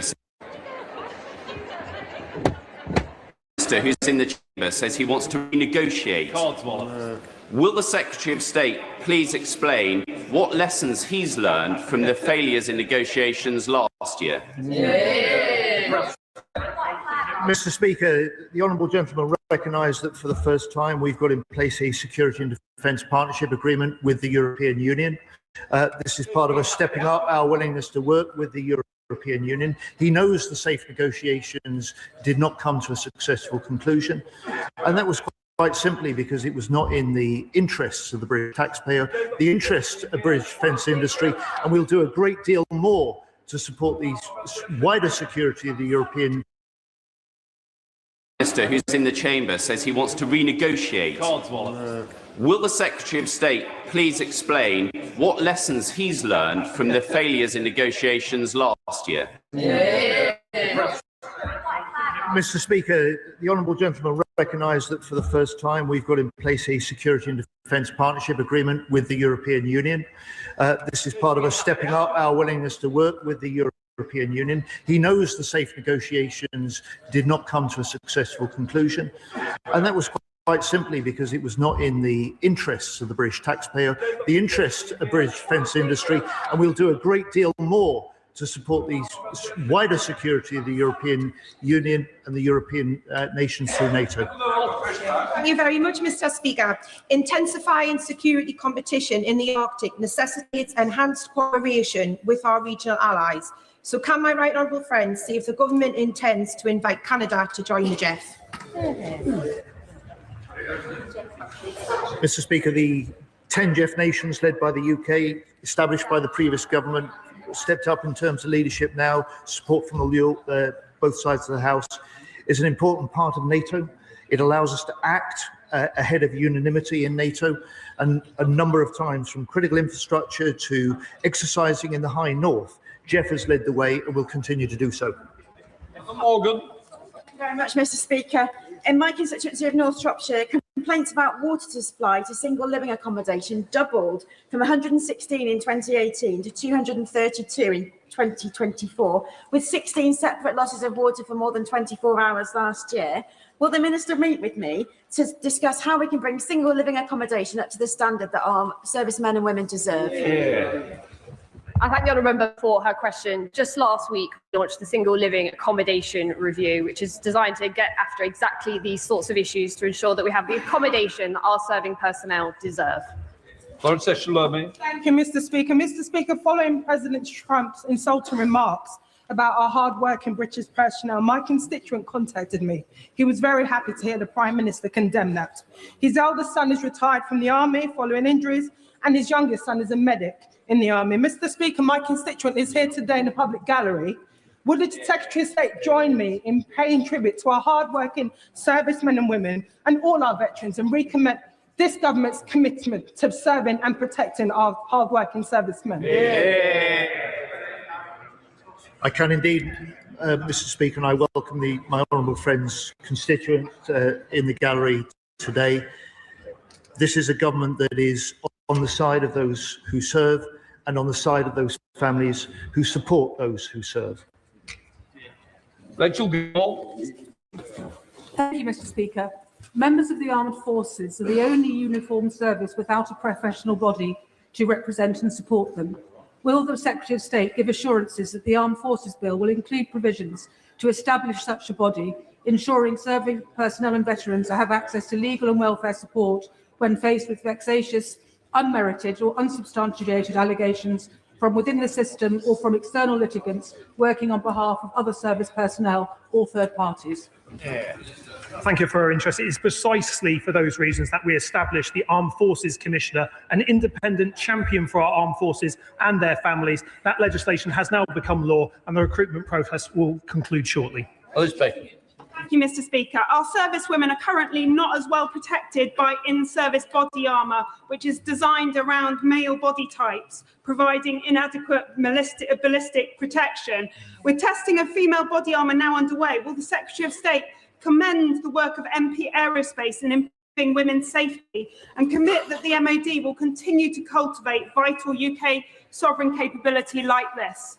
says he wants to renegotiate. Will the Secretary of State please explain what lessons he's learned from the failures in negotiations last year? Mr. Speaker, the honourable gentleman recognised that for the first time we've got in place a security and defence partnership agreement with the European Union. This is part of us stepping up our willingness to work with the European Union. He knows the safe negotiations did not come to a successful conclusion, and that was quite simply because it was not in the interests of the British taxpayer, the interests of the British defence industry, and we'll do a great deal more to support the wider security of the European Minister who's in the chamber says he wants to renegotiate. Will the Secretary of State please explain what lessons he's learned from the failures in negotiations last year? Mr. Speaker, the honourable gentleman recognised that for the first time we've got in place a security and defence partnership agreement with the European Union. This is part of us stepping up our willingness to work with the European Union. He knows the safe negotiations did not come to a successful conclusion, and that was quite simply because it was not in the interests of the British taxpayer, the interests of the British defence industry, and we'll do a great deal more to support the wider security of the European Union and the European nations through NATO. Thank you very much, Mr. Speaker. Intensifying security competition in the Arctic necessitates enhanced cooperation with our regional allies. So can my right honourable friends see if the government intends to invite Canada to join the GEF? Mr. Speaker, the 10 GEF nations led by the UK, established by the previous government, stepped up in terms of leadership now. Support from both sides of the House is an important part of NATO. It allows us to act ahead of unanimity in NATO, and a number of times, from critical infrastructure to exercising in the high north, GEF has led the way and will continue to do so. Morgan. Thank you very much, Mr. Speaker. In my constituency of North Shropshire, complaints about water supply to single living accommodation doubled from 116 in 2018 to 232 in 2024, with 16 separate losses of water for more than 24 hours last year. Will the Minister meet with me to discuss how we can bring single living accommodation up to the standard that our servicemen and women deserve? I thank the honourable member for her question. Just last week, we launched the Single Living Accommodation Review, which is designed to get after exactly these sorts of issues to ensure that we have the accommodation that our serving personnel deserve. Thank you, Mr. Speaker. Mr. Speaker, following President Trump's insulting remarks about our hard-working British personnel, my constituent contacted me. He was very happy to hear the Prime Minister condemn that. His eldest son is retired from the army following injuries, and his youngest son is a medic in the army. Mr. Speaker, my constituent is here today in the public gallery. Would the Secretary of State join me in paying tribute to our hard-working servicemen and women and all our veterans, and recommit this government's commitment to serving and protecting our hard-working servicemen? I can indeed, Mr. Speaker, and I welcome my honourable friend's constituent in the gallery today. This is a government that is on the side of those who serve and on the side of those families who support those who serve. Thank you, Mr. Speaker. Members of the Armed Forces are the only uniformed service without a professional body to represent and support them. Will the Secretary of State give assurances that the Armed Forces Bill will include provisions to establish such a body, ensuring serving personnel and veterans have access to legal and welfare support when faced with vexatious, unmerited or unsubstantiated allegations from within the system or from external litigants working on behalf of other service personnel or third parties? Thank you for your interest. It is precisely for those reasons that we established the Armed Forces Commissioner, an independent champion for our armed forces and their families. That legislation has now become law, and the recruitment process will conclude shortly. Thank you, Mr. Speaker. Our servicewomen are currently not as well protected by in-service body armour, which is designed around male body types, providing inadequate ballistic protection. With testing of female body armour now underway, will the Secretary of State commend the work of MP Aerospace in women's safety and commit that the MOD will continue to cultivate vital UK sovereign capability like this?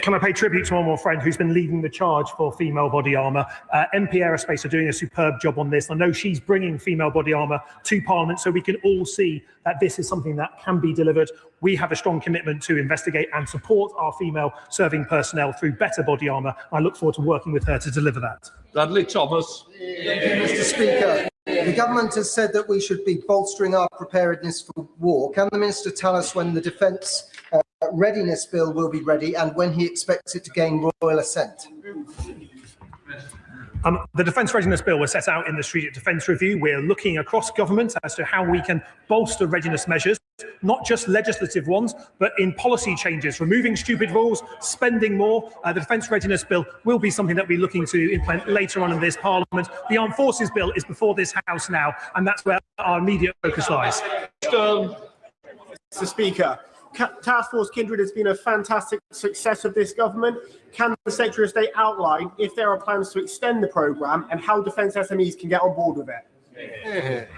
Can I pay tribute to one more friend who's been leading the charge for female body armour? MP Aerospace are doing a superb job on this. I know she's bringing female body armour to Parliament so we can all see that this is something that can be delivered. We have a strong commitment to investigate and support our female serving personnel through better body armour. I look forward to working with her to deliver that. Dudley Thomas. Mr. Speaker, the government has said that we should be bolstering our preparedness for war. Can the Minister tell us when the Defence Readiness Bill will be ready and when he expects it to gain royal assent? The Defence Readiness Bill was set out in the Strategic Defence Review. We're looking across government as to how we can bolster readiness measures, not just legislative ones, but in policy changes, removing stupid rules, spending more. The Defence Readiness Bill will be something that we're looking to implement later on in this Parliament. The Armed Forces Bill is before this House now, and that's where our immediate focus lies. Mr. Speaker, Task Force Kindred has been a fantastic success of this government. Can the Secretary of State outline if there are plans to extend the programme and how defence SMEs can get on board with it?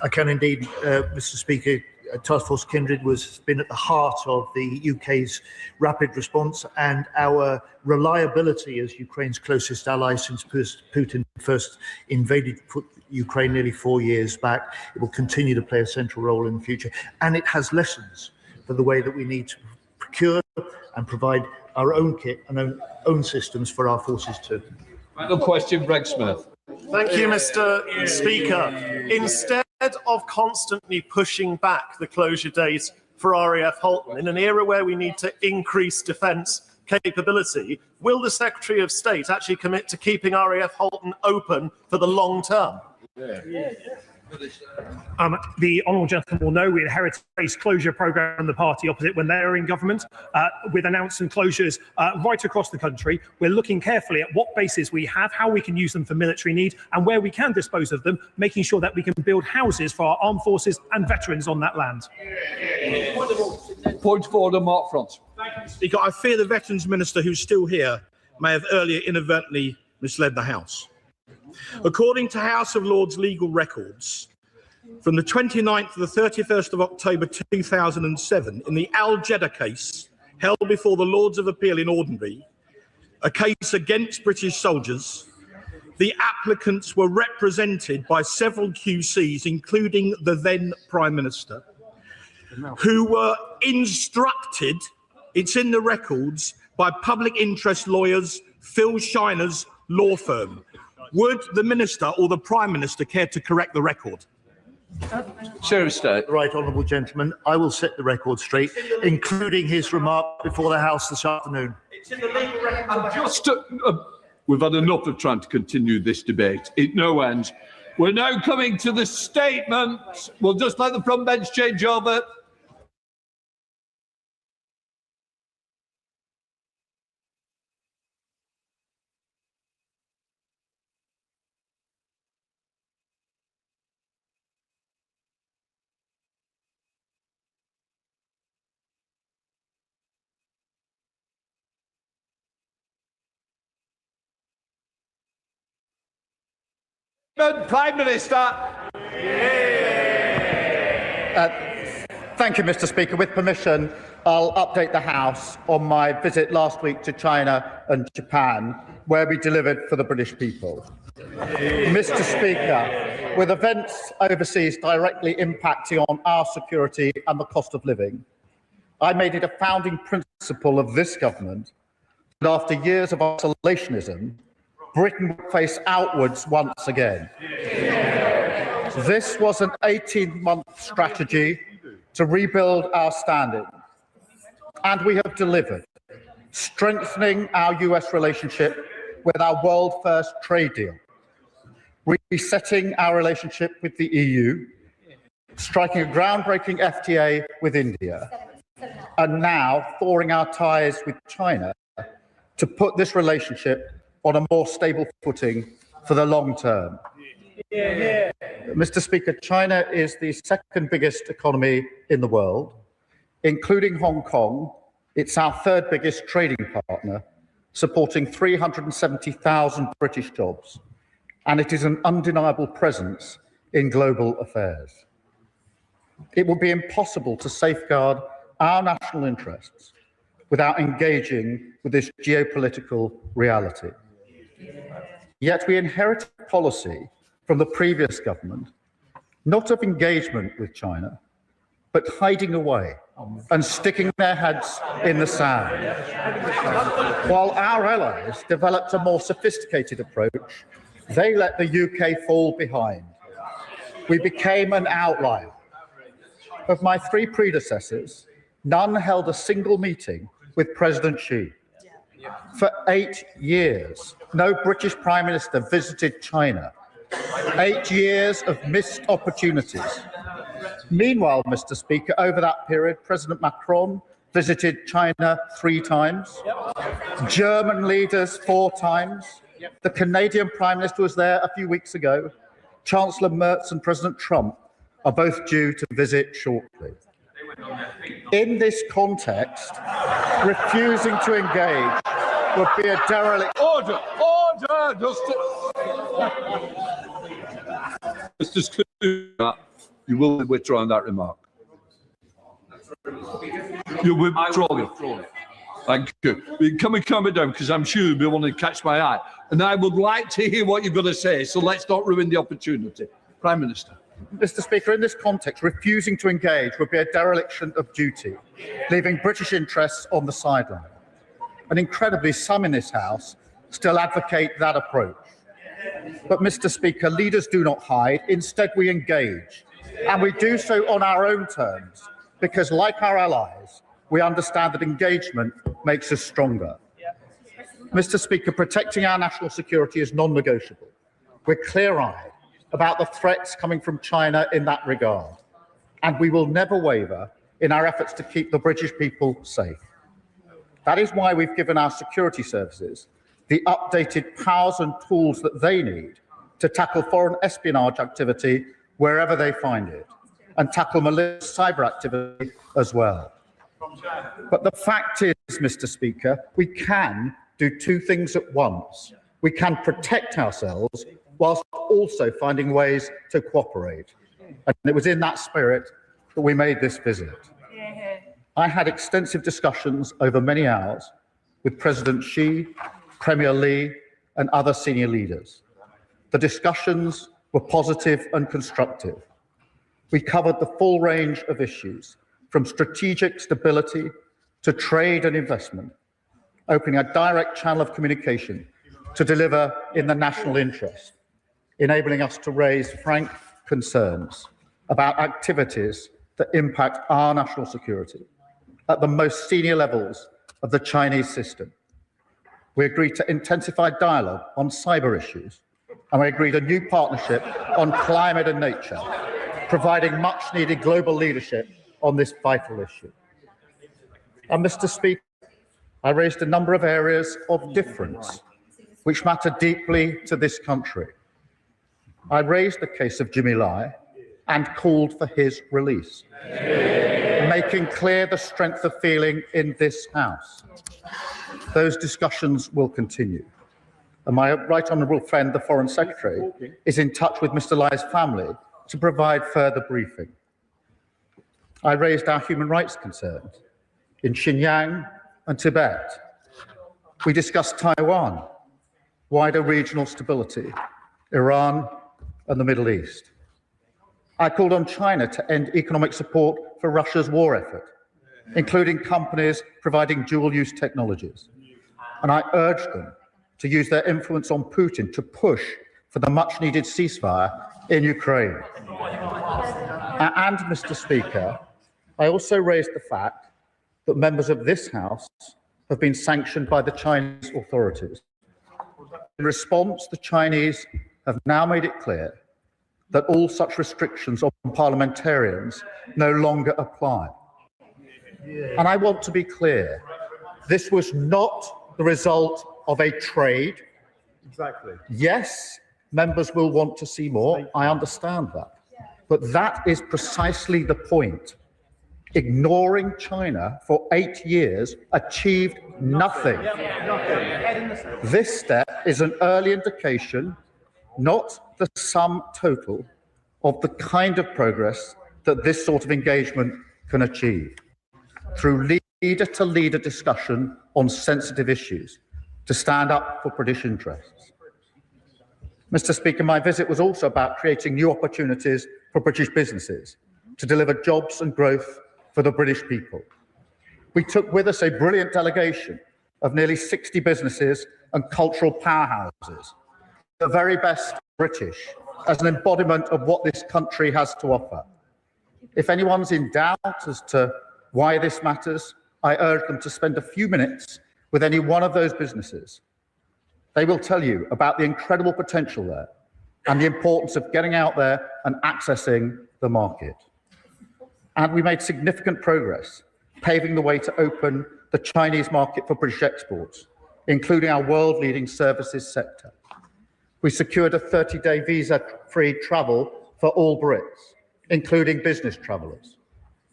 I can indeed, Mr. Speaker. Task Force Kindred has been at the heart of the UK's rapid response and our reliability as Ukraine's closest ally since Putin first invaded Ukraine nearly 4 years back. It will continue to play a central role in the future, and it has lessons for the way that we need to procure and provide our own kit and own systems for our forces too. Final question, Greg Smith. Thank you, Mr. Speaker. Instead of constantly pushing back the closure date for RAF Halton in an era where we need to increase defence capability, will the Secretary of State actually commit to keeping RAF Halton open for the long term? The honourable gentleman will know we inherited a closure programme from the party opposite when they were in government, with announcing closures right across the country. We're looking carefully at what bases we have, how we can use them for military need, and where we can dispose of them, making sure that we can build houses for our armed forces and veterans on that land. Point of order, Mark Front. Thank you, Speaker. I fear the Veterans Minister, who's still here, may have earlier inadvertently misled the House. According to House of Lords legal records, from the 29th to the 31st of October 2007, in the Al Jeddah case held before the Lords of Appeal in Ordinary, a case against British soldiers, the applicants were represented by several QCs, including the then Prime Minister, who were instructed, it's in the records, by public interest lawyers, Phil Shiner's law firm. Would the Minister or the Prime Minister care to correct the record? Secretary of State. Right, honourable gentleman, I will set the record straight, including his remark before the House this afternoon. It's in the legal record. Just, we've had enough of trying to continue this debate. It no ends. We're now coming to the statement. We'll just let the front bench change over. Prime Minister. Thank you, Mr. Speaker. With permission, I'll update the House on my visit last week to China and Japan, where we delivered for the British people. Mr. Speaker, with events overseas directly impacting on our security and the cost of living, I made it a founding principle of this government that after years of isolationism, Britain would face outwards once again. This was an 18-month strategy to rebuild our standing, and we have delivered, strengthening our US relationship with our world-first trade deal, resetting our relationship with the EU, striking a groundbreaking FTA with India, and now thawing our ties with China to put this relationship on a more stable footing for the long term. Mr. Speaker, China is the second biggest economy in the world, including Hong Kong. It's our third biggest trading partner, supporting 370,000 British jobs. and it is an undeniable presence in global affairs. It will be impossible to safeguard our national interests without engaging with this geopolitical reality. Yet we inherit a policy from the previous government, not of engagement with China, but hiding away and sticking their heads in the sand. While our allies developed a more sophisticated approach, they let the UK fall behind. We became an outlier. Of my three predecessors, none held a single meeting with President Xi. For 8 years, no British Prime Minister visited China. 8 years of missed opportunities. Meanwhile, Mr. Speaker, over that period, President Macron visited China 3 times, German leaders 4 times, the Canadian Prime Minister was there a few weeks ago, Chancellor Merz and President Trump are both due to visit shortly. In this context, refusing to engage would be a derelict. Order! Mr. Speaker, you will be withdrawing that remark. You will withdraw it. Thank you. Can we calm it down, because I'm sure you'll be wanting to catch my eye. And I would like to hear what you're going to say, so let's not ruin the opportunity. Prime Minister. Mr. Speaker, in this context, refusing to engage would be a dereliction of duty, leaving British interests on the sideline. And incredibly, some in this House still advocate that approach. But, Mr. Speaker, leaders do not hide. Instead, we engage. And we do so on our own terms, because, like our allies, we understand that engagement makes us stronger. Mr. Speaker, protecting our national security is non-negotiable. We're clear-eyed about the threats coming from China in that regard, and we will never waver in our efforts to keep the British people safe. That is why we've given our security services the updated powers and tools that they need to tackle foreign espionage activity wherever they find it, and tackle malicious cyber activity as well. But the fact is, Mr. Speaker, we can do 2 things at once. We can protect ourselves whilst also finding ways to cooperate. And it was in that spirit that we made this visit. I had extensive discussions over many hours with President Xi, Premier Li, and other senior leaders. The discussions were positive and constructive. We covered the full range of issues, from strategic stability to trade and investment, opening a direct channel of communication to deliver in the national interest, enabling us to raise frank concerns about activities that impact our national security at the most senior levels of the Chinese system. We agreed to intensify dialogue on cyber issues, and we agreed a new partnership on climate and nature, providing much-needed global leadership on this vital issue. And, Mr. Speaker, I raised a number of areas of difference which matter deeply to this country. I raised the case of Jimmy Lai and called for his release, making clear the strength of feeling in this House. Those discussions will continue. And my right honourable friend, the Foreign Secretary, is in touch with Mr. Lai's family to provide further briefing. I raised our human rights concerns in Xinjiang and Tibet. We discussed Taiwan, wider regional stability, Iran, and the Middle East. I called on China to end economic support for Russia's war effort, including companies providing dual-use technologies. And I urged them to use their influence on Putin to push for the much-needed ceasefire in Ukraine. And, Mr. Speaker, I also raised the fact that members of this House have been sanctioned by the Chinese authorities. In response, the Chinese have now made it clear that all such restrictions on parliamentarians no longer apply. And I want to be clear, this was not the result of a trade. Exactly. Yes, members will want to see more, I understand that. But that is precisely the point. Ignoring China for 8 years achieved nothing. This step is an early indication not the sum total of the kind of progress that this sort of engagement can achieve through leader-to-leader discussion on sensitive issues to stand up for British interests. Mr. Speaker, my visit was also about creating new opportunities for British businesses to deliver jobs and growth for the British people. We took with us a brilliant delegation of nearly 60 businesses and cultural powerhouses, the very best British, as an embodiment of what this country has to offer. If anyone's in doubt as to why this matters, I urge them to spend a few minutes with any one of those businesses. They will tell you about the incredible potential there and the importance of getting out there and accessing the market. And we made significant progress, paving the way to open the Chinese market for British exports, including our world-leading services sector. We secured a 30-day visa-free travel for all Brits, including business travellers.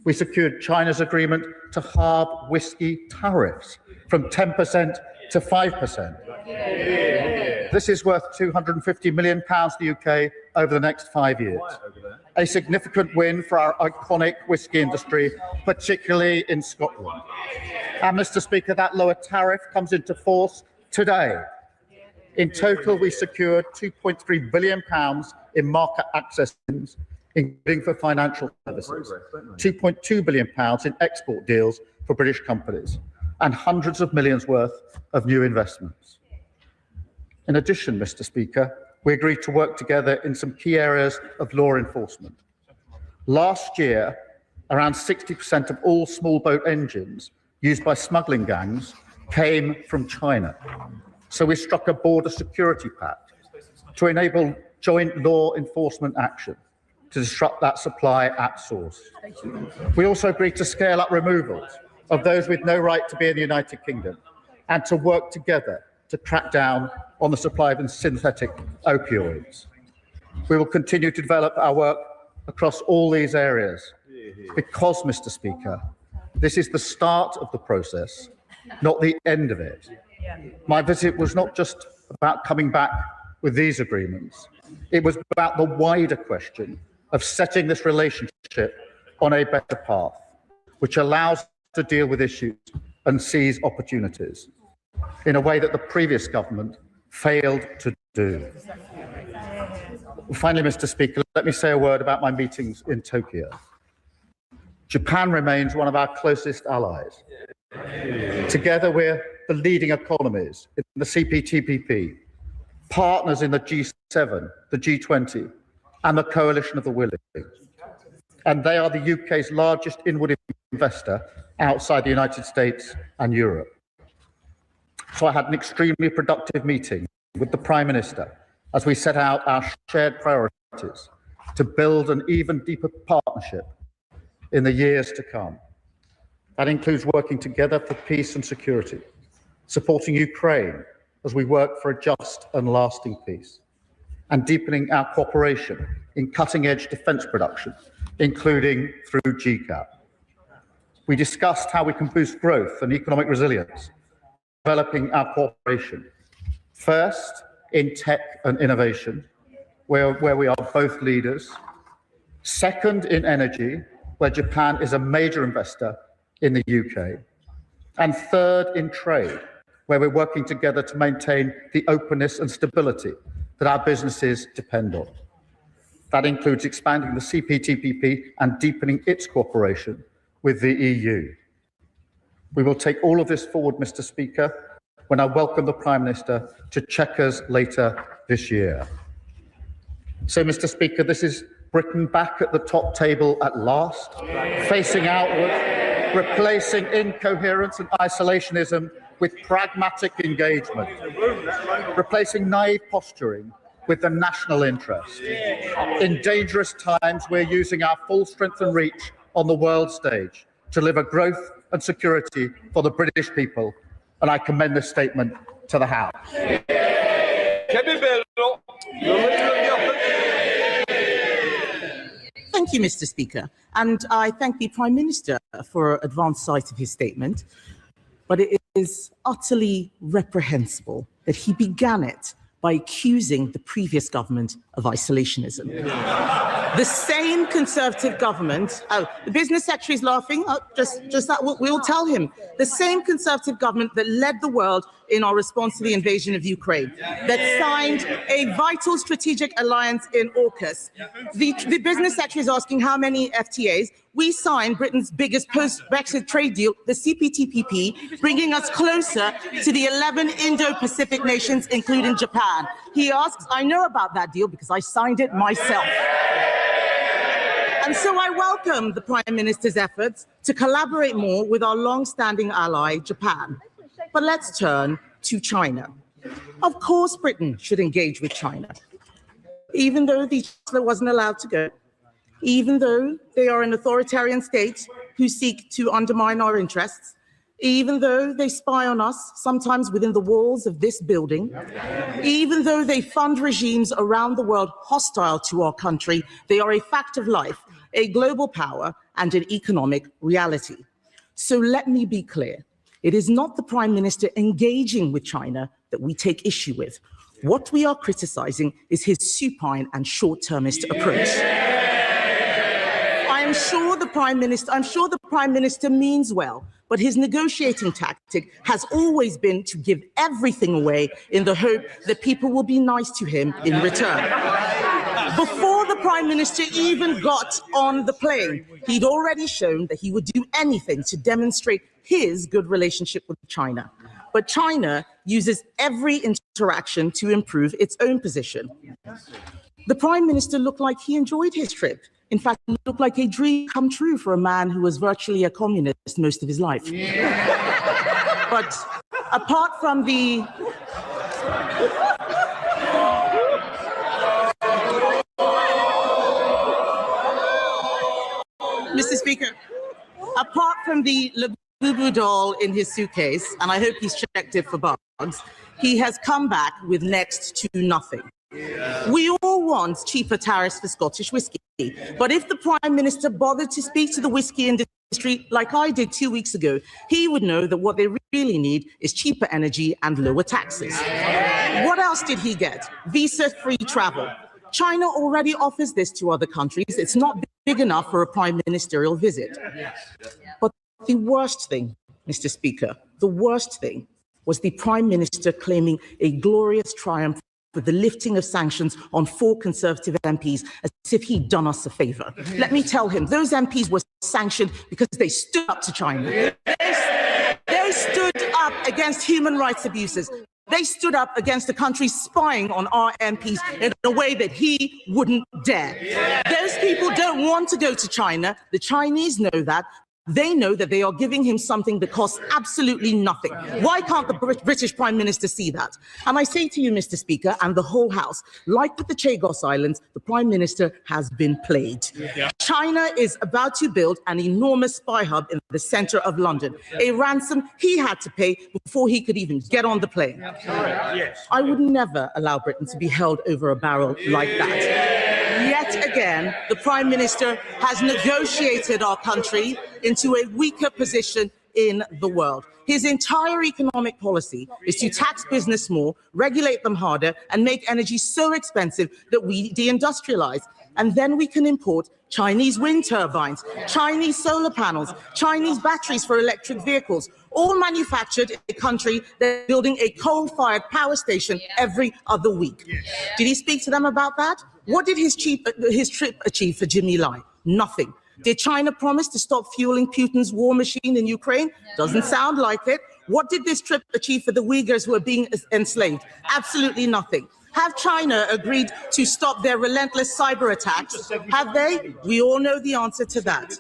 We secured China's agreement to halve whisky tariffs from 10% to 5%. This is worth £250 million to the UK over the next 5 years. A significant win for our iconic whisky industry, particularly in Scotland. And Mr. Speaker, that lower tariff comes into force today. In total, we secured £2.3 billion in market access, including for financial services, £2.2 billion in export deals for British companies, and hundreds of millions worth of new investments. In addition, Mr. Speaker, we agreed to work together in some key areas of law enforcement. Last year, around 60% of all small boat engines used by smuggling gangs came from China. So we struck a border security pact to enable joint law enforcement action to disrupt that supply at source. We also agreed to scale up removals of those with no right to be in the United Kingdom and to work together to crack down on the supply of synthetic opioids. We will continue to develop our work across all these areas because, Mr. Speaker, this is the start of the process, not the end of it. My visit was not just about coming back with these agreements. It was about the wider question of setting this relationship on a better path, which allows us to deal with issues and seize opportunities in a way that the previous government failed to do. Finally, Mr. Speaker, let me say a word about my meetings in Tokyo. Japan remains one of our closest allies. Together, we're the leading economies in the CPTPP, partners in the G7, the G20, and the Coalition of the Willing. And they are the UK's largest inward investor outside the United States and Europe. So I had an extremely productive meeting with the Prime Minister as we set out our shared priorities to build an even deeper partnership in the years to come. That includes working together for peace and security, supporting Ukraine as we work for a just and lasting peace, and deepening our cooperation in cutting-edge defence production, including through GCAP. We discussed how we can boost growth and economic resilience, developing our cooperation, first in tech and innovation, where we are both leaders, second in energy, where Japan is a major investor in the UK, and third in trade, where we're working together to maintain the openness and stability that our businesses depend on. That includes expanding the CPTPP and deepening its cooperation with the EU. We will take all of this forward, Mr. Speaker, when I welcome the Prime Minister to Chequers later this year. So, Mr. Speaker, this is Britain back at the top table at last, facing outward, replacing incoherence and isolationism with pragmatic engagement, replacing naive posturing with the national interest. In dangerous times, we're using our full strength and reach on the world stage to deliver growth and security for the British people, and I commend this statement to the House. Thank you, Mr. Speaker, and I thank the Prime Minister for advance sight of his statement, but it is utterly reprehensible that he began it by accusing the previous government of isolationism. The same Conservative government, the business secretary is laughing, just that we'll tell him, the same Conservative government that led the world in our response to the invasion of Ukraine, that signed a vital strategic alliance in AUKUS. The business secretary is asking how many FTAs. We signed Britain's biggest post-Brexit trade deal, the CPTPP, bringing us closer to the 11 Indo-Pacific nations, including Japan. He asks, I know about that deal because I signed it myself. And so I welcome the Prime Minister's efforts to collaborate more with our long-standing ally, Japan. But let's turn to China. Of course, Britain should engage with China, even though the Chancellor wasn't allowed to go, even though they are an authoritarian state who seek to undermine our interests, even though they spy on us, sometimes within the walls of this building, even though they fund regimes around the world hostile to our country, they are a fact of life, a global power, and an economic reality. So let me be clear. It is not the Prime Minister engaging with China that we take issue with. What we are criticizing is his supine and short-termist approach. I'm sure the Prime Minister means well, but his negotiating tactic has always been to give everything away in the hope that people will be nice to him in return. Before the Prime Minister even got on the plane, he'd already shown that he would do anything to demonstrate his good relationship with China. But China uses every interaction to improve its own position. The Prime Minister looked like he enjoyed his trip. In fact, it looked like a dream come true for a man who was virtually a communist most of his life. But apart from the... Mr. Speaker, apart from the Labubu doll in his suitcase, and I hope he's checked it for bugs, he has come back with next to nothing. We all want cheaper tariffs for Scottish whisky, but if the Prime Minister bothered to speak to the whisky industry like I did 2 weeks ago, he would know that what they really need is cheaper energy and lower taxes. What else did he get? Visa-free travel. China already offers this to other countries. It's not big enough for a prime ministerial visit. But the worst thing, Mr. Speaker, the worst thing was the Prime Minister claiming a glorious triumph for the lifting of sanctions on 4 Conservative MPs as if he'd done us a favour. Let me tell him, those MPs were sanctioned because they stood up to China. They stood up against human rights abuses. They stood up against the country spying on our MPs in a way that he wouldn't dare. Those people don't want to go to China. The Chinese know that. They know that they are giving him something that costs absolutely nothing. Why can't the British Prime Minister see that? And I say to you, Mr. Speaker, and the whole House, like with the Chagos Islands, the Prime Minister has been played. China is about to build an enormous spy hub in the centre of London, a ransom he had to pay before he could even get on the plane. I would never allow Britain to be held over a barrel like that. Yet again, the Prime Minister has negotiated our country into a weaker position in the world. His entire economic policy is to tax business more, regulate them harder, and make energy so expensive that we deindustrialize. And then we can import Chinese wind turbines, Chinese solar panels, Chinese batteries for electric vehicles, all manufactured in a country that's building a coal-fired power station every other week. Did he speak to them about that? What did his trip achieve for Jimmy Lai? Nothing. Did China promise to stop fueling Putin's war machine in Ukraine? Doesn't sound like it. What did this trip achieve for the Uyghurs who are being enslaved? Absolutely nothing. Have China agreed to stop their relentless cyber attacks? Have they? We all know the answer to that.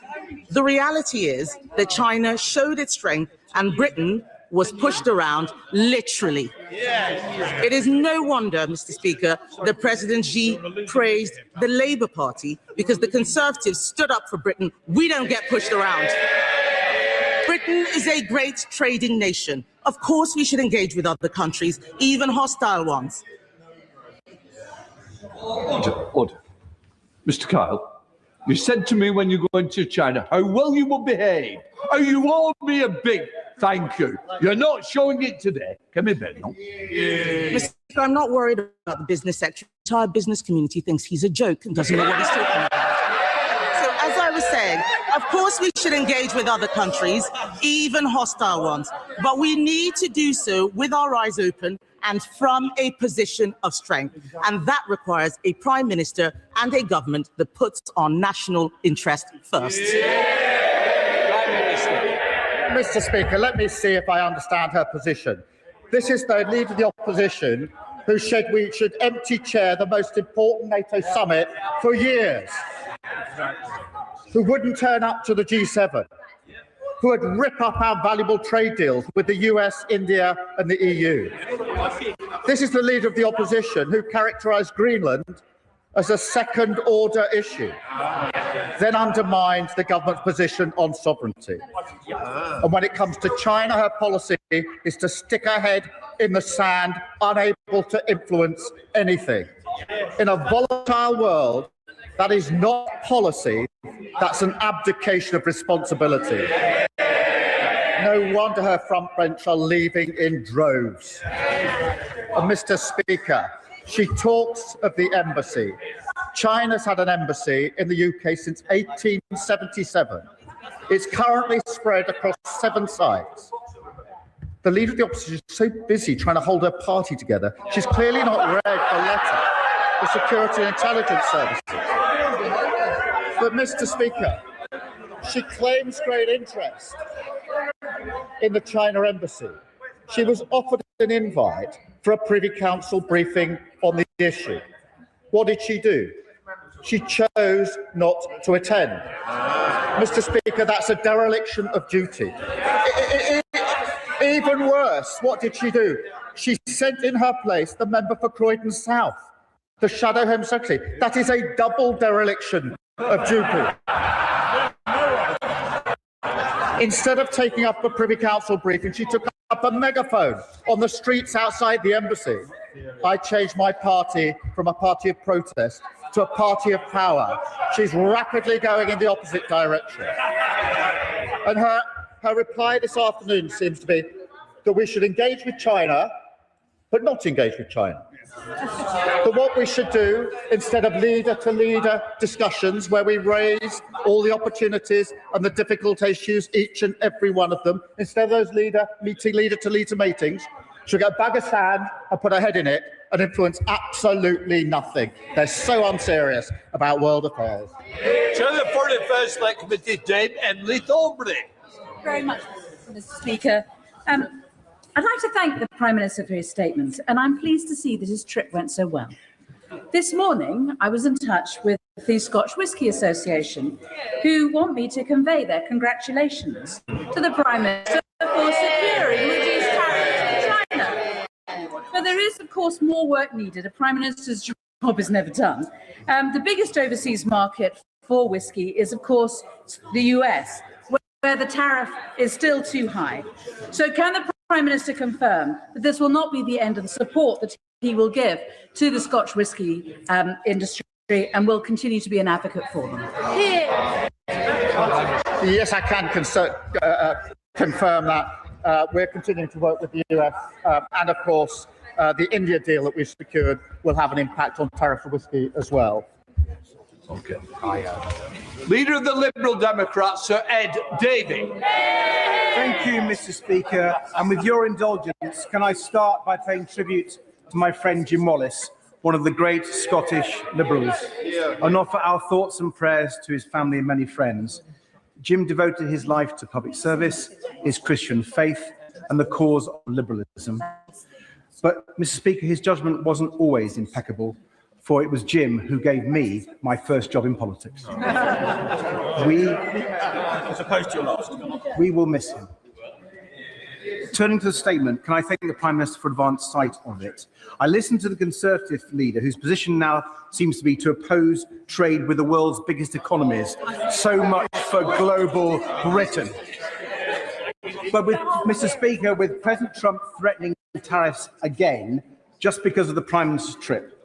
The reality is that China showed its strength and Britain was pushed around, literally. It is no wonder, Mr. Speaker, that President Xi praised the Labour Party because the Conservatives stood up for Britain. We don't get pushed around. Britain is a great trading nation. Of course we should engage with other countries, even hostile ones. Order. Mr. Kyle, you said to me when you go into China how well you will behave, how you won't be a big Thank you. You're not showing it today. Come in, Ben. No? Mr. Speaker, I'm not worried about the business sector. The entire business community thinks he's a joke and doesn't know what he's talking about. So, as I was saying, of course we should engage with other countries, even hostile ones, but we need to do so with our eyes open and from a position of strength. And that requires a Prime Minister and a government that puts our national interest first. Mr. Speaker, let me see if I understand her position. This is the Leader of the Opposition who said we should empty chair the most important NATO summit for years, who wouldn't turn up to the G7, who would rip up our valuable trade deals with the US, India and the EU. This is the Leader of the Opposition who characterised Greenland as a second-order issue, then undermined the government's position on sovereignty. And when it comes to China, her policy is to stick her head in the sand, unable to influence anything. In a volatile world, that is not policy, that's an abdication of responsibility. No wonder her front bench are leaving in droves. And Mr. Speaker, she talks of the embassy. China's had an embassy in the UK since 1877. It's currently spread across 7 sites. The Leader of the Opposition is so busy trying to hold her party together, she's clearly not read the letter the Security and Intelligence Services. But, Mr. Speaker, she claims great interest in the China embassy. She was offered an invite for a Privy Council briefing on the issue. What did she do? She chose not to attend. Mr. Speaker, that's a dereliction of duty. Even worse, what did she do? She sent in her place the member for Croydon South, the Shadow Home Secretary. That is a double dereliction of duty. Instead of taking up a Privy Council briefing, she took up a megaphone on the streets outside the embassy. I changed my party from a party of protest to a party of power. She's rapidly going in the opposite direction. And her reply this afternoon seems to be that we should engage with China, but not engage with China. But what we should do, instead of leader-to-leader discussions where we raise all the opportunities and the difficult issues, each and every one of them, instead of those leader-to-leader meetings, she'll get a bag of sand and put her head in it and influence absolutely nothing. They're so unserious about world affairs. Chair of the Foreign Affairs Select Committee, Dame Emily Thornbury. Very much, Mr. Speaker. I'd like to thank the Prime Minister for his statements, and I'm pleased to see that his trip went so well. This morning, I was in touch with the Scotch Whisky Association, who want me to convey their congratulations to the Prime Minister for securing reduced tariffs to China. But there is, of course, more work needed. A Prime Minister's job is never done. The biggest overseas market for whisky is, of course, the US, where the tariff is still too high. So can the Prime Minister confirm that this will not be the end of the support that he will give to the Scotch whisky industry and will continue to be an advocate for them? Yes, I can confirm that. We're continuing to work with the US and, of course, the India deal that we've secured will have an impact on tariff for whisky as well. Okay. Leader of the Liberal Democrats, Sir Ed Davey. Thank you, Mr. Speaker. And with your indulgence, can I start by paying tribute to my friend Jim Wallace, one of the great Scottish Liberals, and offer our thoughts and prayers to his family and many friends. Jim devoted his life to public service, his Christian faith, and the cause of liberalism. But, Mr. Speaker, his judgment wasn't always impeccable, for it was Jim who gave me my first job in politics. As opposed to your last. We will miss him. Turning to the statement, can I thank the Prime Minister for advance sight of it? I listened to the Conservative leader, whose position now seems to be to oppose trade with the world's biggest economies. So much for global Britain. But with Mr. Speaker, with President Trump threatening tariffs again, just because of the Prime Minister's trip,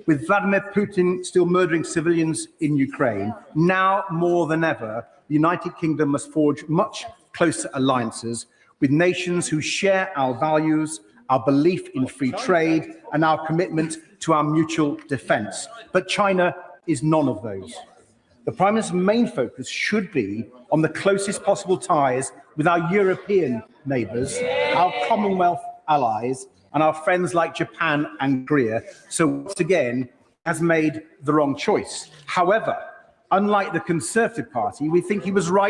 with Vladimir Putin still murdering civilians in Ukraine, now more than ever, the United Kingdom must forge much closer alliances with nations who share our values, our belief in free trade, and our commitment to our mutual defence. But China is none of those. The Prime Minister's main focus should be on the closest possible ties with our European neighbours, our Commonwealth allies, and our friends like Japan and Korea. So once again, has made the wrong choice. However, unlike the Conservative Party, we think he was right